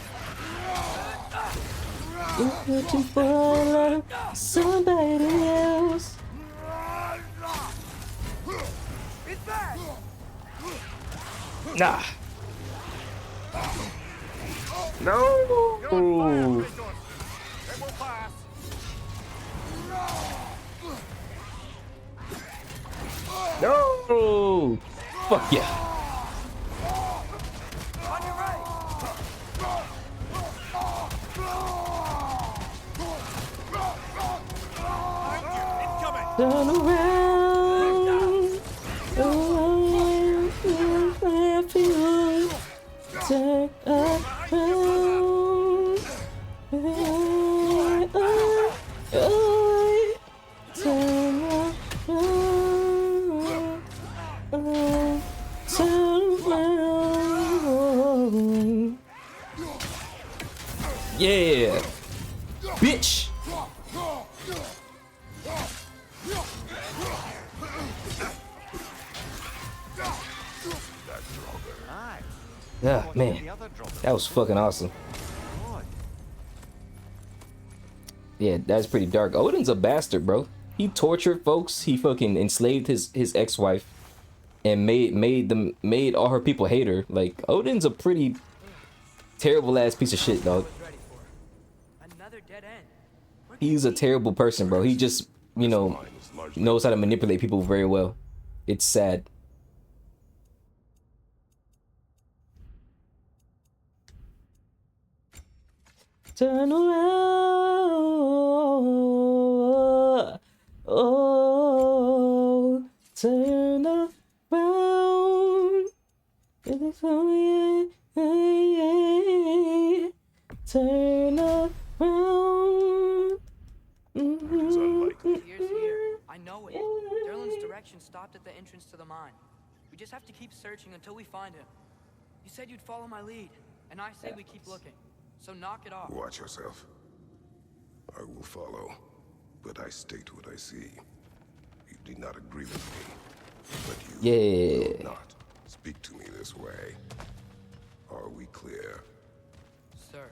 Looking for somebody else. Nah. No. No! Fuck yeah. On your right. Turn around. Oh, I feel. Turn around. Turn around. Turn around. Yeah. Bitch. Yeah, man, that was fucking awesome. Yeah, that's pretty dark. Odin's a bastard, bro. He tortured folks. He fucking enslaved his ex-wife and made all her people hate her. Like, Odin's a pretty terrible ass piece of shit, dog. Another dead end. He's a terrible person, bro. He just, you know, knows how to manipulate people very well. It's sad. Turn around, oh, turn around, turn around. Here's here. I know it. Derlin's direction stopped at the entrance to the mine. We just have to keep searching until we find him. You said you'd follow my lead, and I say we keep looking. So knock it off. Watch yourself. I will follow, but I state what I see. You do not agree with me, but you will not speak to me this way. Are we clear? Sir.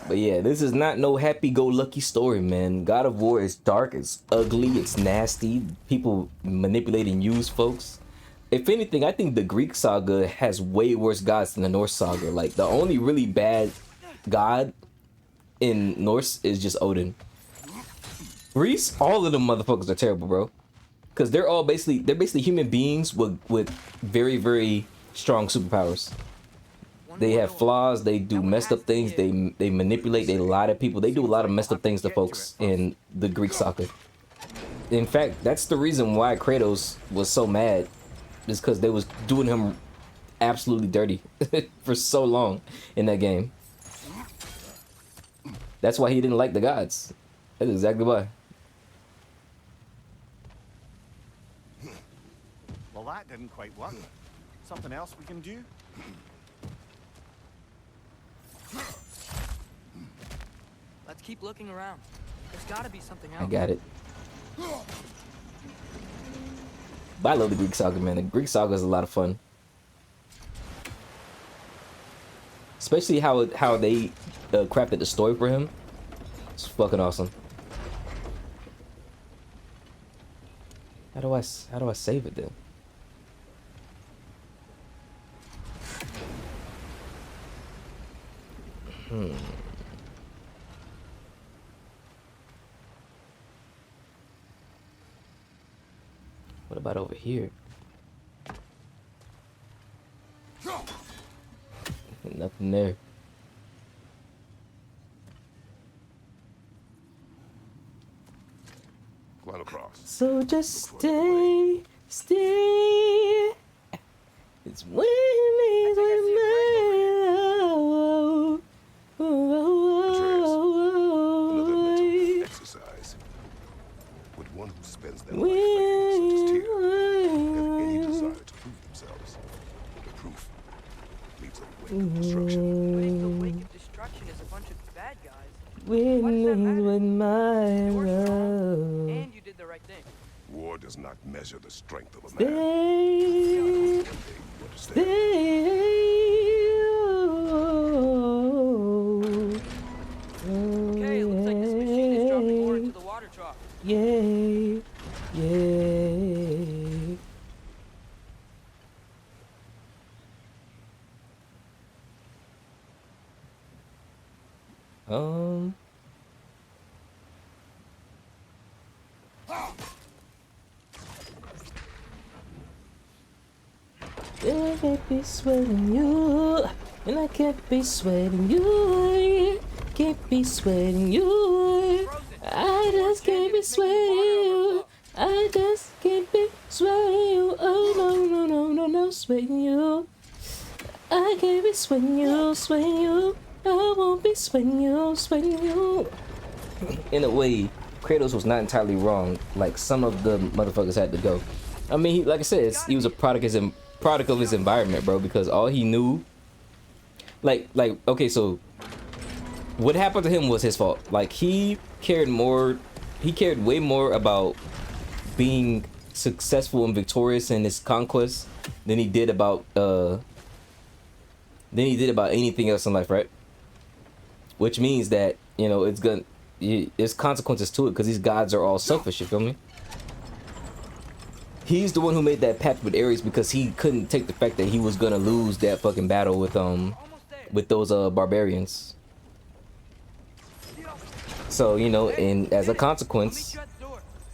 But yeah, this is not no happy-go-lucky story, man. God of War is dark, it's ugly, it's nasty. People manipulate and use folks. If anything, I think the Greek saga has way worse gods than the Norse saga. Like, the only really bad god in Norse is just Odin. Greece, all of them motherfuckers are terrible, bro. Because they're basically human beings with very, very strong superpowers. They have flaws, they do messed up things, they manipulate, they lie to people. They do a lot of messed up things to folks in the Greek saga. In fact, that's the reason why Kratos was so mad. Is because they was doing him absolutely dirty for so long in that game. That's why he didn't like the gods. That's exactly why. Well, that didn't quite work. Something else we can do? Let's keep looking around. There's gotta be something else. I got it. But I love the Greek saga, man. The Greek saga is a lot of fun. Especially how they crafted the story for him. It's fucking awesome. How do I save it then? What about over here? Nothing there. Climb across. So just stay. It's when he's with me. Another mental exercise. With one who spends their life fighting such as Tyr, have any desire to prove themselves. The proof leaves a wake of destruction. The wake of destruction is a bunch of bad guys. When he's with my You're strong, love. and you did the right thing. War does not measure the strength of a man. Stay. Okay, it looks like this machine is dropping ore into the water trough. Yay. And I can't be sweating you. And I can't be sweating you. Can't be sweating you. I just can't be sweating you. I just can't be sweating you. Oh no, no, no, no, no, sweating you. I can't be sweating you, sweating you. I won't be sweating you, sweating you. In a way, Kratos was not entirely wrong. Like, some of the motherfuckers had to go. I mean, like I said, he was a product of his environment, bro. Because all he knew, like, okay, so what happened to him was his fault. Like, he cared way more about being successful and victorious in his conquest than he did about anything else in life, right? Which means that, you know, there's consequences to it, because these gods are all selfish, you feel me? He's the one who made that pact with Ares because he couldn't take the fact that he was gonna lose that fucking battle with those barbarians. So, you know, and as a consequence,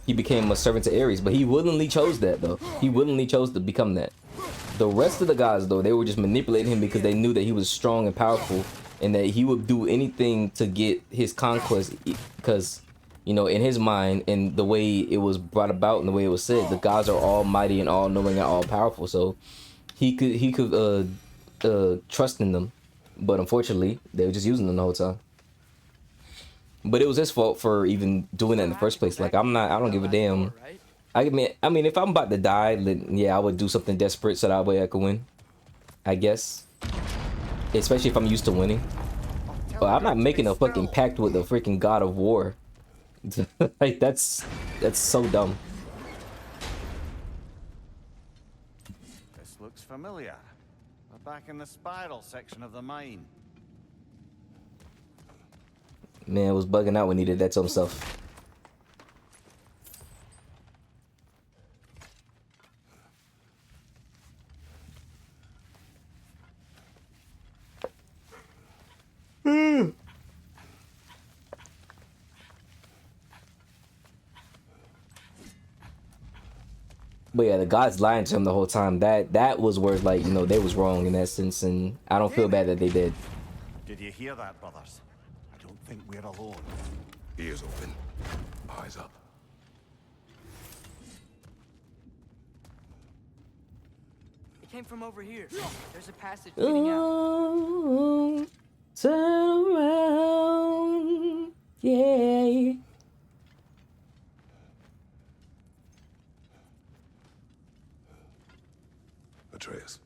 he became a servant to Ares, but he willingly chose that, though. He willingly chose to become that. The rest of the gods, though, they were just manipulating him because they knew that he was strong and powerful, and that he would do anything to get his conquest, because, you know, in his mind, and the way it was brought about and the way it was said, the gods are almighty and all-knowing and all-powerful, so he could trust in them. But unfortunately, they were just using them the whole time. But it was his fault for even doing that in the first place. Like, I don't give a damn. I mean, if I'm about to die, then yeah, I would do something desperate so that way I could win, I guess. Especially if I'm used to winning. But I'm not making a fucking pact with the freaking god of war. Like, that's so dumb. This looks familiar. We're back in the spiral section of the mine. Man was bugging out when he did that to himself. But yeah, the gods lying to him the whole time. That was where, like, you know, they was wrong in that sense, and I don't feel bad that they did. Did you hear that, brothers? I don't think we're alone. Ears open, eyes up. It came from over here. There's a passage leading out. Oh, turn around, yeah. Atreus,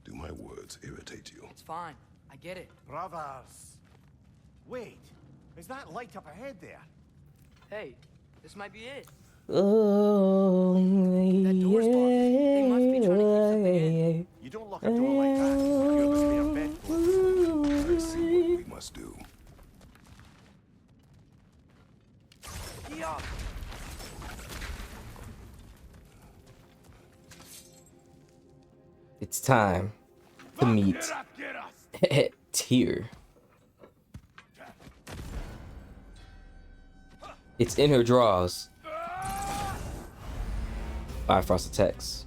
do my words irritate you? It's fine. I get it. Brothers! Wait, is that light up ahead there? Hey, this might be it. Oh, That door's locked. They must be trying to keep something in. You don't lock a door like that. You're the spare bed. I see what we must do. It's time to meet Tyr. It's in her drawers. Bifrost attacks.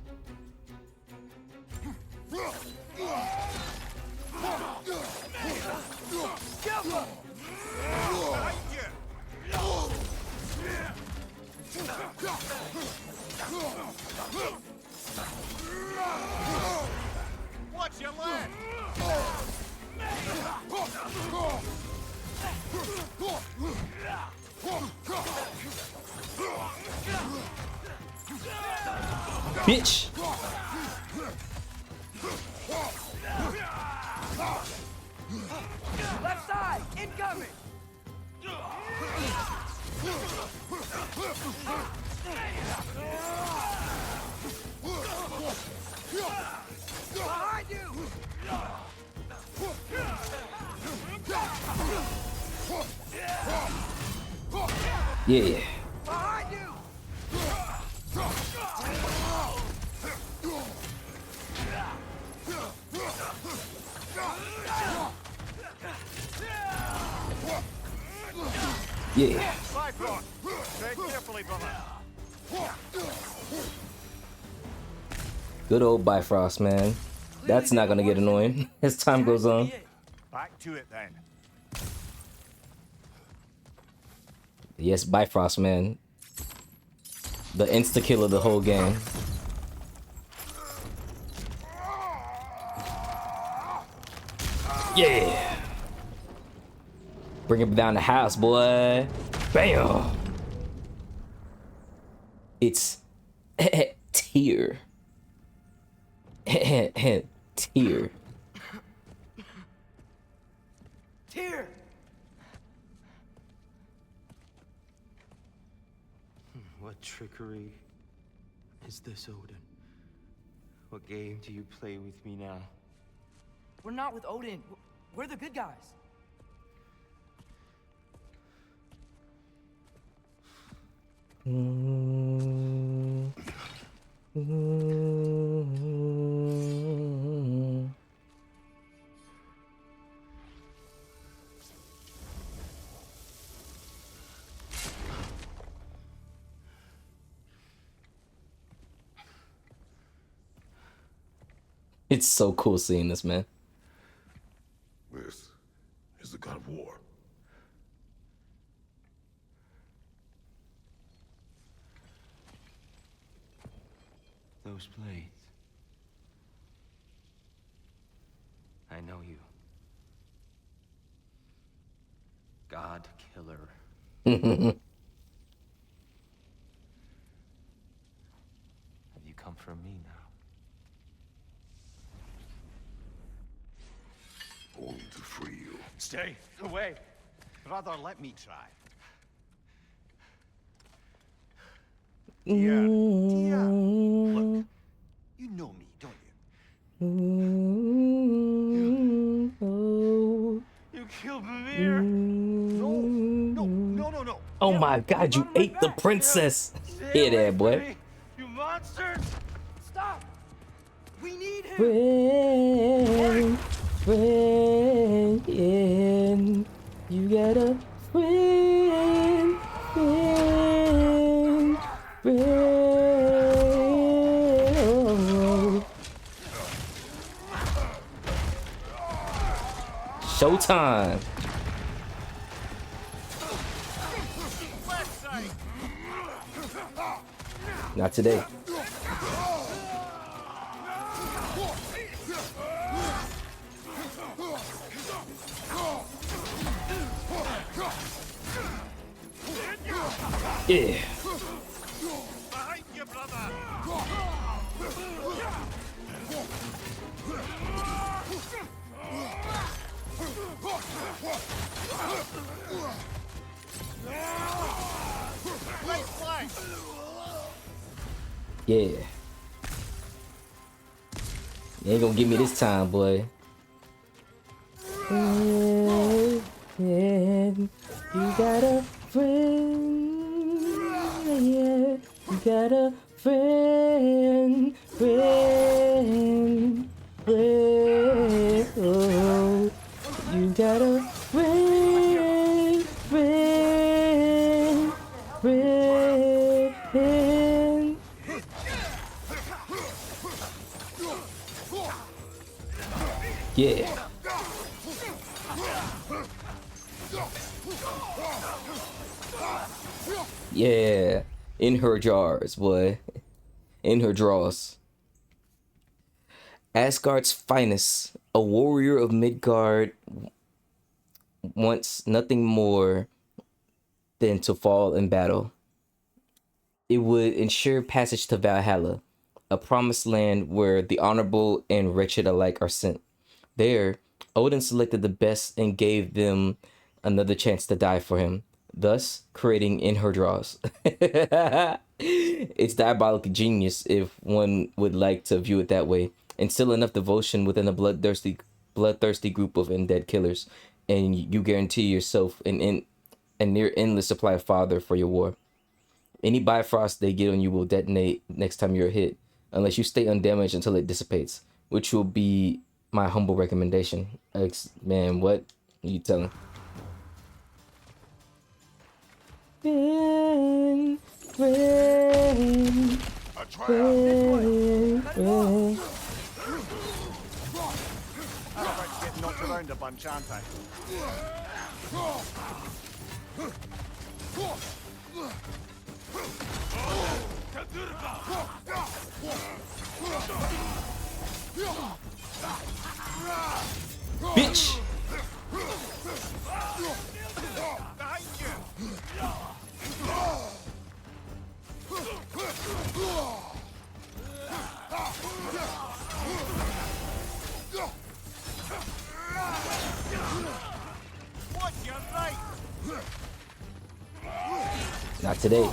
Watch your leg! Bitch! Left side, incoming! Behind you! Yeah. Behind you! Yeah. Bifrost! Tread carefully, brother. Good old Bifrost, man. That's not gonna get annoying as time goes on. Back to it then. Yes, Bifrost, man. The insta-kill of the whole game. Yeah! Bring him down the house, boy. Bam! It's tear. Tear. Tear! What trickery is this, Odin? What game do you play with me now? We're not with Odin. We're the good guys. It's so cool seeing this, man. This is the god of war. Those blades. I know you. God killer. Have you come for me now? Only to free you. Stay away. Rather, let me try. Dear, look, you know me, don't you? You killed Mimir. No. Oh my god, you ate the princess. Here there, boy. You monster! Stop! We need him! Friend, you got a friend. Showtime. Not today. Yeah. Behind you, brother! Yeah. You ain't gonna get me this time, boy. Friend, you got a friend. Yeah, you got a friend. Oh, you got a friend. Yeah. Yeah. In her jars, boy. In her drawers. Asgard's finest, a warrior of Midgard, wants nothing more than to fall in battle. It would ensure passage to Valhalla, a promised land where the honorable and wretched alike are sent. There, Odin selected the best and gave them another chance to die for him, thus creating In Her Draws. It's diabolical genius if one would like to view it that way. Instill enough devotion within a bloodthirsty group of undead killers, and you guarantee yourself a near endless supply of fodder for your war. Any Bifrost they get on you will detonate next time you're hit, unless you stay undamaged until it dissipates, which will be my humble recommendation. Man, what are you telling? A Everyone's getting knocked around a bunch, aren't they? Bitch! What, you right? Not today.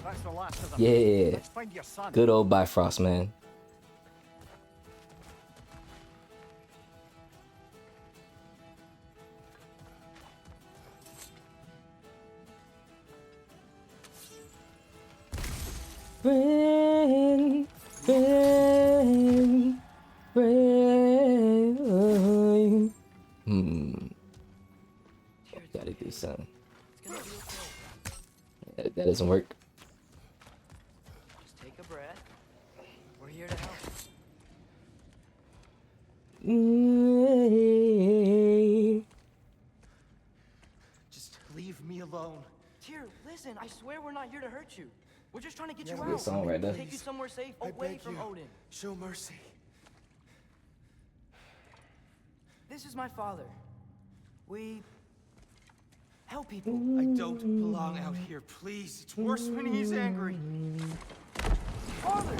That's the last of them. Yeah. Let's find your son. Good old Bifrost, man. Friend, friend, friend. Gotta do something. That doesn't work. Just take a breath. We're here to help. Just leave me alone. Tyr, listen, I swear we're not here to hurt you. We're just trying to get you Good out. song right there. Take you somewhere safe, away from Odin. Show mercy. This is my father. We help people. I don't belong out here, please. It's worse when he's angry. Father!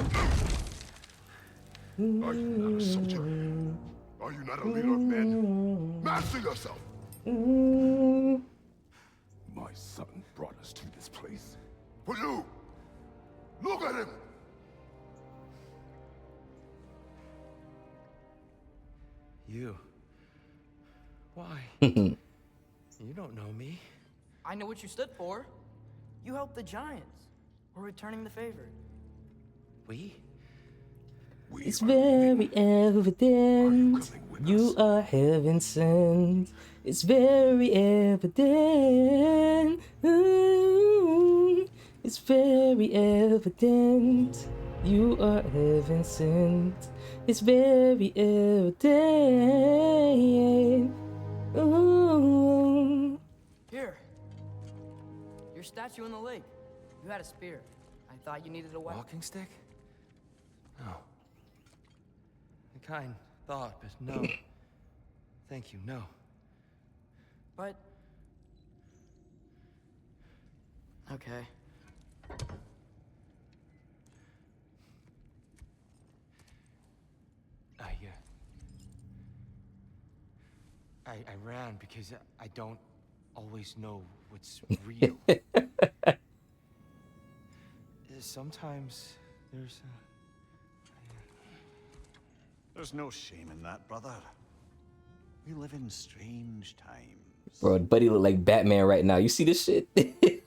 Are you not a soldier? Are you not a leader of men? Master yourself! My son brought us to this place. For you! Look at him! You. Why? You don't know me. I know what you stood for. You helped the giants. We're returning the favor. We? It's very evident you are heaven sent. It's very evident. It's very evident you are heaven sent. It's very evident. Here. Your statue in the lake. You had a spear. I thought you needed a weapon. Walking stick? No. A kind thought, but no. Thank you, no. But... Okay. I ran because I don't always know what's real. Sometimes There's no shame in that, brother. We live in strange times. Bro, buddy look like Batman right now. You see this shit?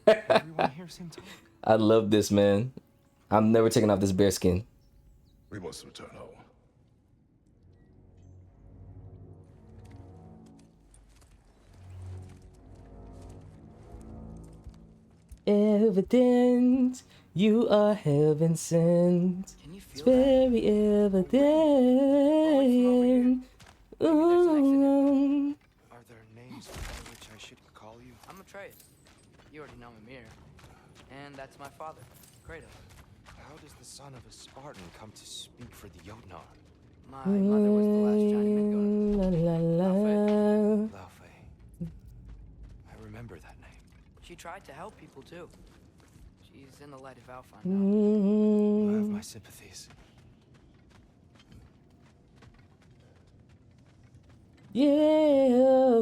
everyone hears him talk. I love this, man. I'm never taking off this bear skin. We must return home. Evident you are heaven sent. Can you feel It's very evident. Are there names by which I should call you? I'm Atreus. You already know Mimir. And that's my father, Kratos. How does the son of a Spartan come to speak for the Jotnar? My mother was the last giant Midgard. Laufey. I remember that name. She tried to help people too. She's in the light of Alpha You now. have my sympathies. Yeah,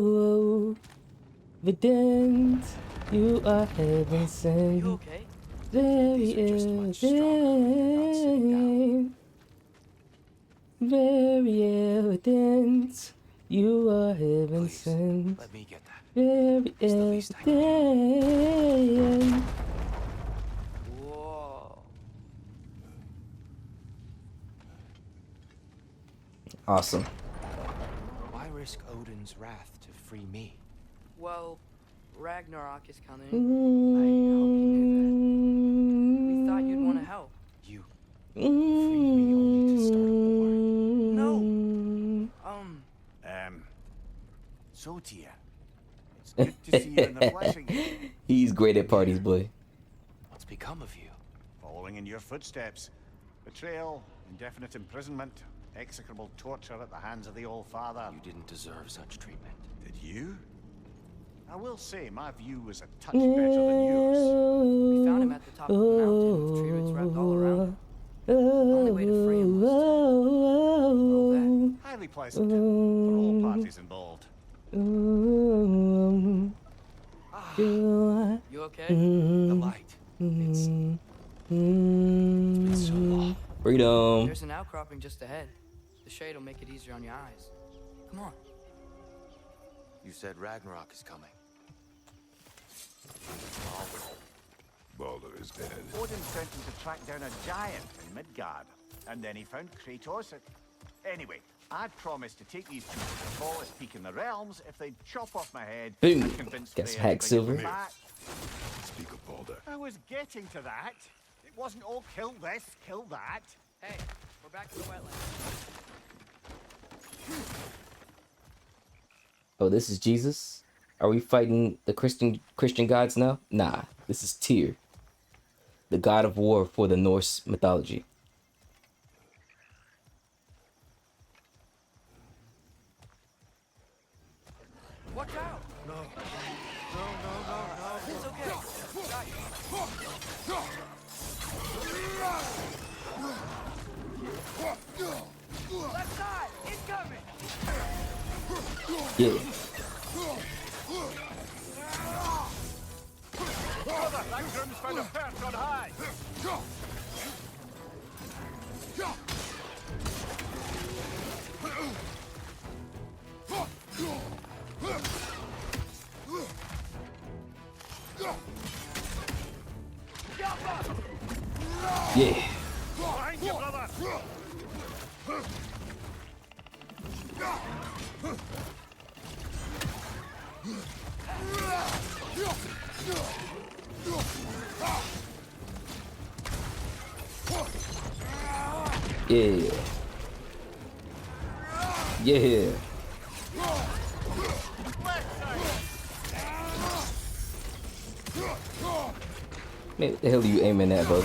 evident you are heaven sent. You okay? Very These are just much stronger when you're not sitting down. very evident you are heaven Please, sent. let me get that. Very It's the least I can evident. Whoa. Awesome. Why risk Odin's wrath to free me? Well, Ragnarok is coming. I hope you knew thought you'd want to help. You freed me only to start a war. No. So, Tia, it's good to see you in the flesh again. He's great at parties, boy. What's become of you? Following in your footsteps. Betrayal, indefinite imprisonment, execrable torture at the hands of the Old Father. You didn't deserve such treatment. Did you? I will say, my view was a touch better than yours. We found him at the top of the mountain with tree roots wrapped all around him. The only way to free him was to... Highly pleasant for all parties involved. You okay? The light. It's been so long. Freedom. There's an outcropping just ahead. The shade will make it easier on your eyes. Come on. You said Ragnarok is coming. Baldur is dead. Odin sent him to track down a giant in Midgard, and then he found Kratos at... Anyway, I'd promised to take these two to the tallest peak in the realms if they'd chop off my head Boom. and convince Guess Freya hack to bring silver. it back. Speak of Baldur. I was getting to that. It wasn't all kill this, kill that. Hey, we're back to the wetlands. Oh, this is Jesus? Are we fighting the Christian gods now? Nah, this is Tyr, the god of war for the Norse mythology. Watch out! No. No. It's okay. Got you. Left side! Incoming! Yeah. Brother, that groom's found a perch on high. Yeah. Behind you, brother. Yeah. Yeah. Man, what the hell are you aiming at, bro?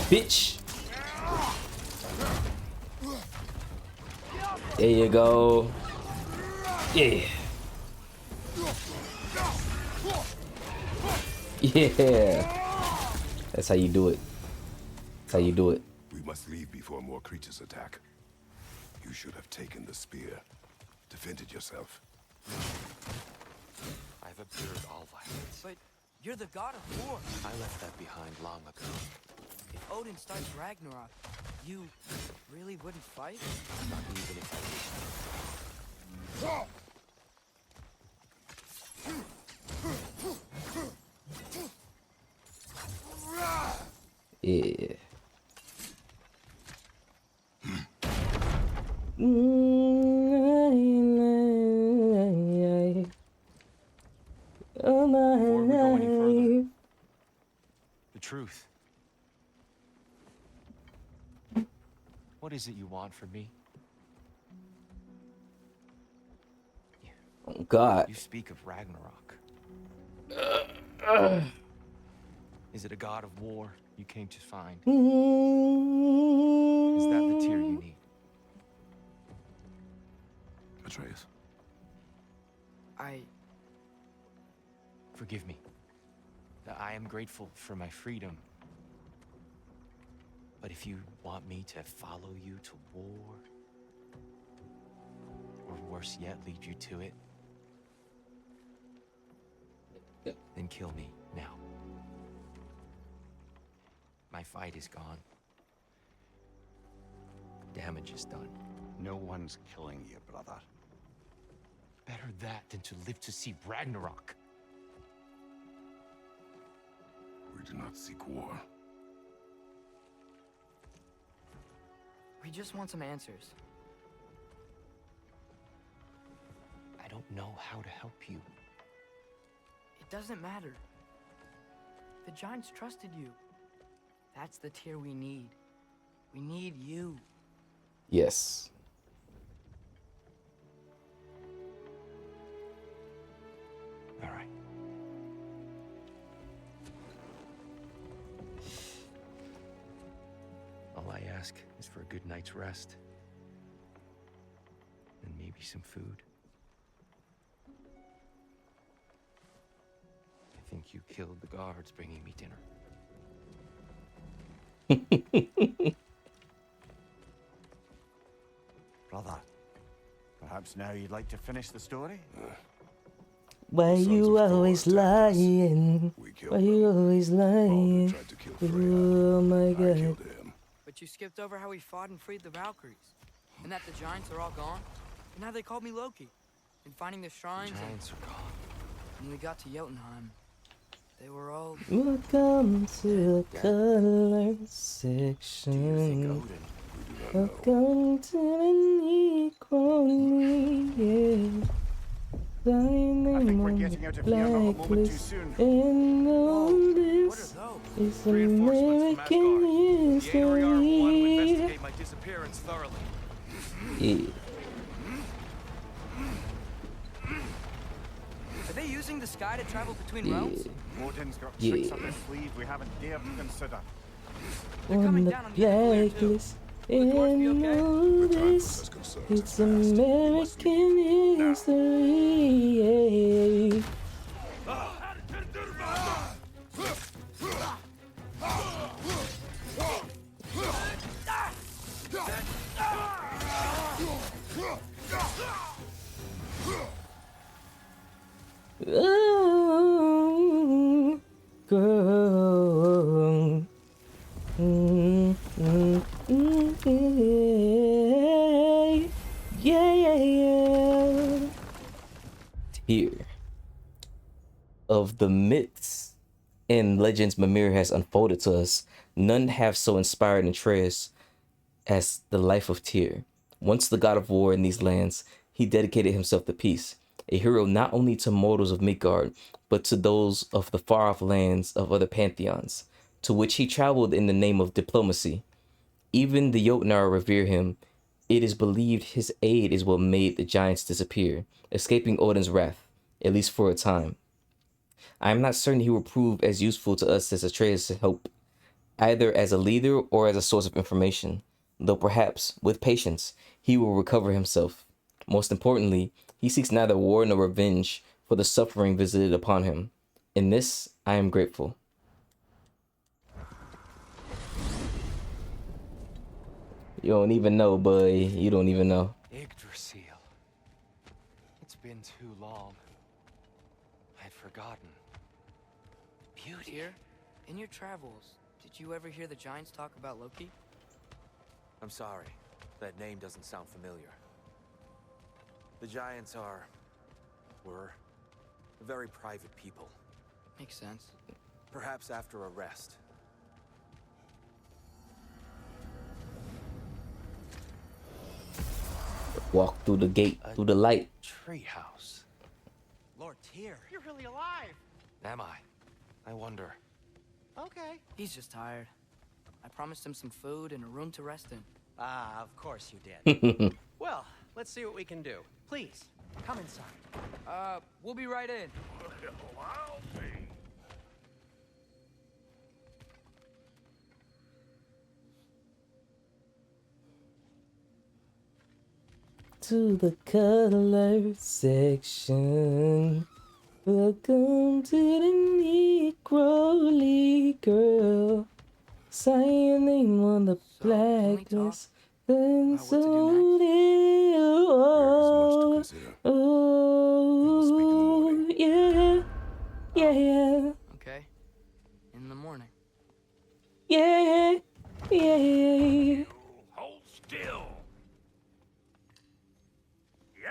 Bitch. There you go. Yeah. Yeah. That's how you do it. That's how you do it. We must leave before more creatures attack. You should have taken the spear. Defended yourself. I've observed all violence. But you're the god of war. I left that behind long ago. If Odin starts Ragnarok, you really wouldn't fight? Not even if I did. Yeah. Before we go any further, the truth. What is it you want from me? Oh God. You speak of Ragnarok. Is it a god of war you came to find? Is that the Tyr you need? Atreus. Forgive me. I am grateful for my freedom. But if you want me to follow you to war, or worse yet, lead you to it, then kill me now. My fight is gone. Damage is done. No one's killing you, brother. Better that than to live to see Ragnarok. We do not seek war. We just want some answers. I don't don't know how to help you. It doesn't matter. The Giants trusted you. That's the Tyr we need. We need you. Yes. All right. All I ask is for a good night's rest. And maybe some food. I think you killed the guards bringing me dinner. Brother, perhaps now you'd like to finish the story? Why you always lying? Why you always lying? Oh my god. But you skipped over how we fought and freed the Valkyries. And that the Giants are all gone. And how they called me Loki. And finding the shrines. The Giants are gone. When we got to Jotunheim, they were all... Welcome to the color section. Welcome to the Necrony. I think we're getting out of here not a moment too soon. And all this is American history. Investigate my disappearance thoroughly. Yeah. Are they using the sky to travel between realms? Odin's got tricks up his sleeve we haven't dared to consider. On the blacklist. And all this, it's American history. Oh, girl. Yeah. Here of the myths and legends Mimir has unfolded to us, none have so inspired Atreus as the life of Tyr. Once the god of war in these lands, he dedicated himself to peace, a hero not only to mortals of Midgard, but to those of the far-off lands of other pantheons, to which he traveled in the name of diplomacy. Even the Jotnar revere him. It is believed his aid is what made the giants disappear, escaping Odin's wrath, at least for a time. I am not certain he will prove as useful to us as Atreus' help, either as a leader or as a source of information, though perhaps, with patience, he will recover himself. Most importantly, he seeks neither war nor revenge for the suffering visited upon him. In this, I am grateful. You don't even know, boy. You don't even know. Yggdrasil. It's been too long. I'd forgotten. Beauty. Tyr, in your travels, did you ever hear the Giants talk about Loki? I'm sorry. That name doesn't sound familiar. The Giants were very private people. Makes sense. Perhaps after a rest. Walk through the gate, through the light. Treehouse. Lord Tyr, you're really alive. Am I? I wonder. Okay. He's just tired. I promised him some food and a room to rest in. Ah, of course you did. Well, let's see what we can do. Please, come inside. We'll be right in. I'll be. To the color section. Welcome to the Necrony, girl. Sign your name on the blacklist. Then so oh, yeah, yeah. Okay. In the morning. Yeah, yeah. Hold still.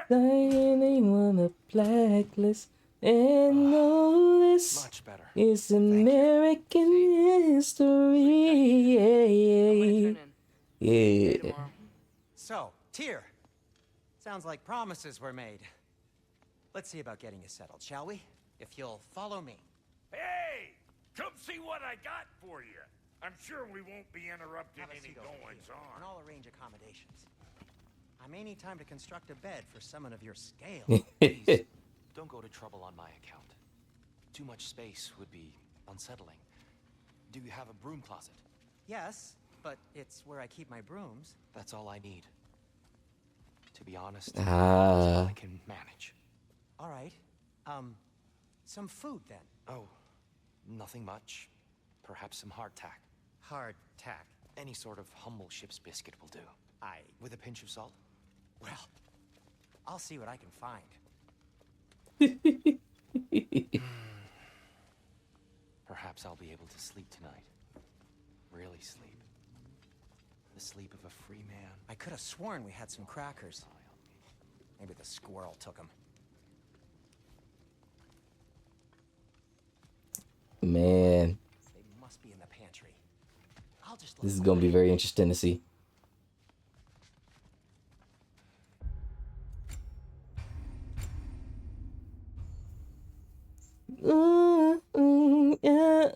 Sign your name on the blacklist. And all this Much better. is American history. Yeah. Yeah. So, Tyr. Sounds like promises were made. Let's see about getting you settled, shall we? If you'll follow me. Hey! Come see what I got for you. I'm sure we won't be interrupting Have a any seat over here, goings-on. and I'll arrange accommodations. I may need time to construct a bed for someone of your scale. Please, don't go to trouble on my account. Too much space would be unsettling. Do you have a broom closet? Yes, but it's where I keep my brooms. That's all I need. To be honest, that's all I can manage. All right. Some food then. Oh, nothing much. Perhaps some hardtack. Hardtack. Any sort of humble ship's biscuit will do. With a pinch of salt? Well, I'll see what I can find. Perhaps I'll be able to sleep tonight. Really sleep. The sleep of a free man. I could have sworn we had some crackers. Maybe the squirrel took them. Man, They must be in the pantry. I'll just this is gonna be very interesting to see. Yeah.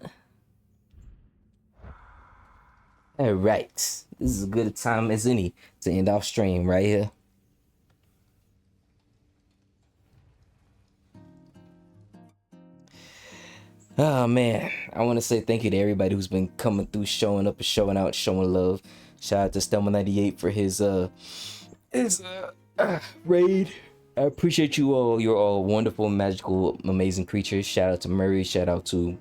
All right, this is as good a time as any to end off stream right here. Oh man, I want to say thank you to everybody who's been coming through, showing up and showing out, showing love. Shout out to Stelma98 for his raid. I appreciate you all. You're all wonderful, magical, amazing creatures. Shout out to Murray. Shout out to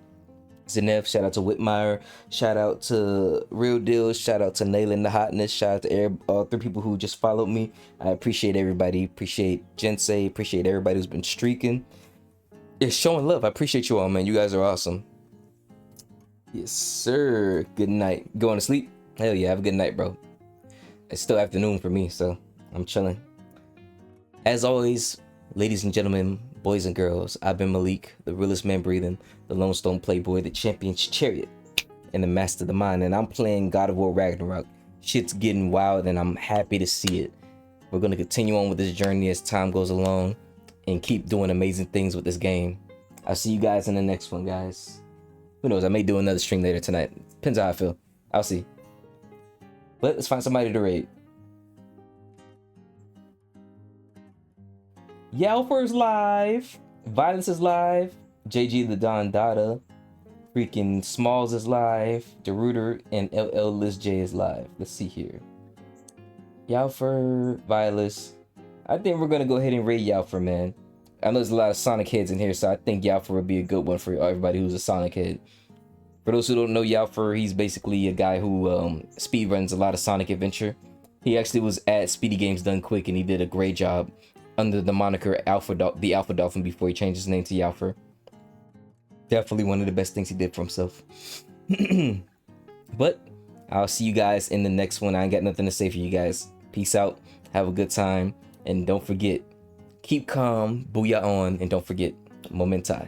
Zenef. Shout out to Whitmire. Shout out to Real Deal. Shout out to Nailin the Hotness. Shout out to all 3 people who just followed me. I appreciate everybody. Appreciate Jensei. Appreciate everybody who's been streaking. Yeah, showing love. I appreciate you all, man. You guys are awesome. Yes, sir. Good night. Going to sleep? Hell yeah, have a good night, bro. It's still afternoon for me, so I'm chilling. As always, ladies and gentlemen, boys and girls, I've been Maalik, the realest man breathing, the Lone Stone Playboy, the Champion's Chariot, and the Master of the Mind. And I'm playing God of War Ragnarok. Shit's getting wild, and I'm happy to see it. We're going to continue on with this journey as time goes along and keep doing amazing things with this game. I'll see you guys in the next one, guys. Who knows? I may do another stream later tonight. Depends how I feel. I'll see. But let's find somebody to raid. Yalfer's live. Violence is live. JG the Don Dada. Freaking Smalls is live. Deruder and LL Liz J is live. Let's see here. Yalfer, Violence. I think we're gonna go ahead and raid Yalfer, man. I know there's a lot of Sonic heads in here, so I think Yalfer would be a good one for everybody who's a Sonic head. For those who don't know Yalfer, he's basically a guy who speedruns a lot of Sonic Adventure. He actually was at Speedy Games Done Quick, and he did a great job under the moniker the Alpha Dolphin before he changed his name to Yalfer. Definitely one of the best things he did for himself. But I'll see you guys in the next one. I ain't got nothing to say for you guys. Peace out. Have a good time. And don't forget, keep calm, booyah on, and don't forget, Momentai.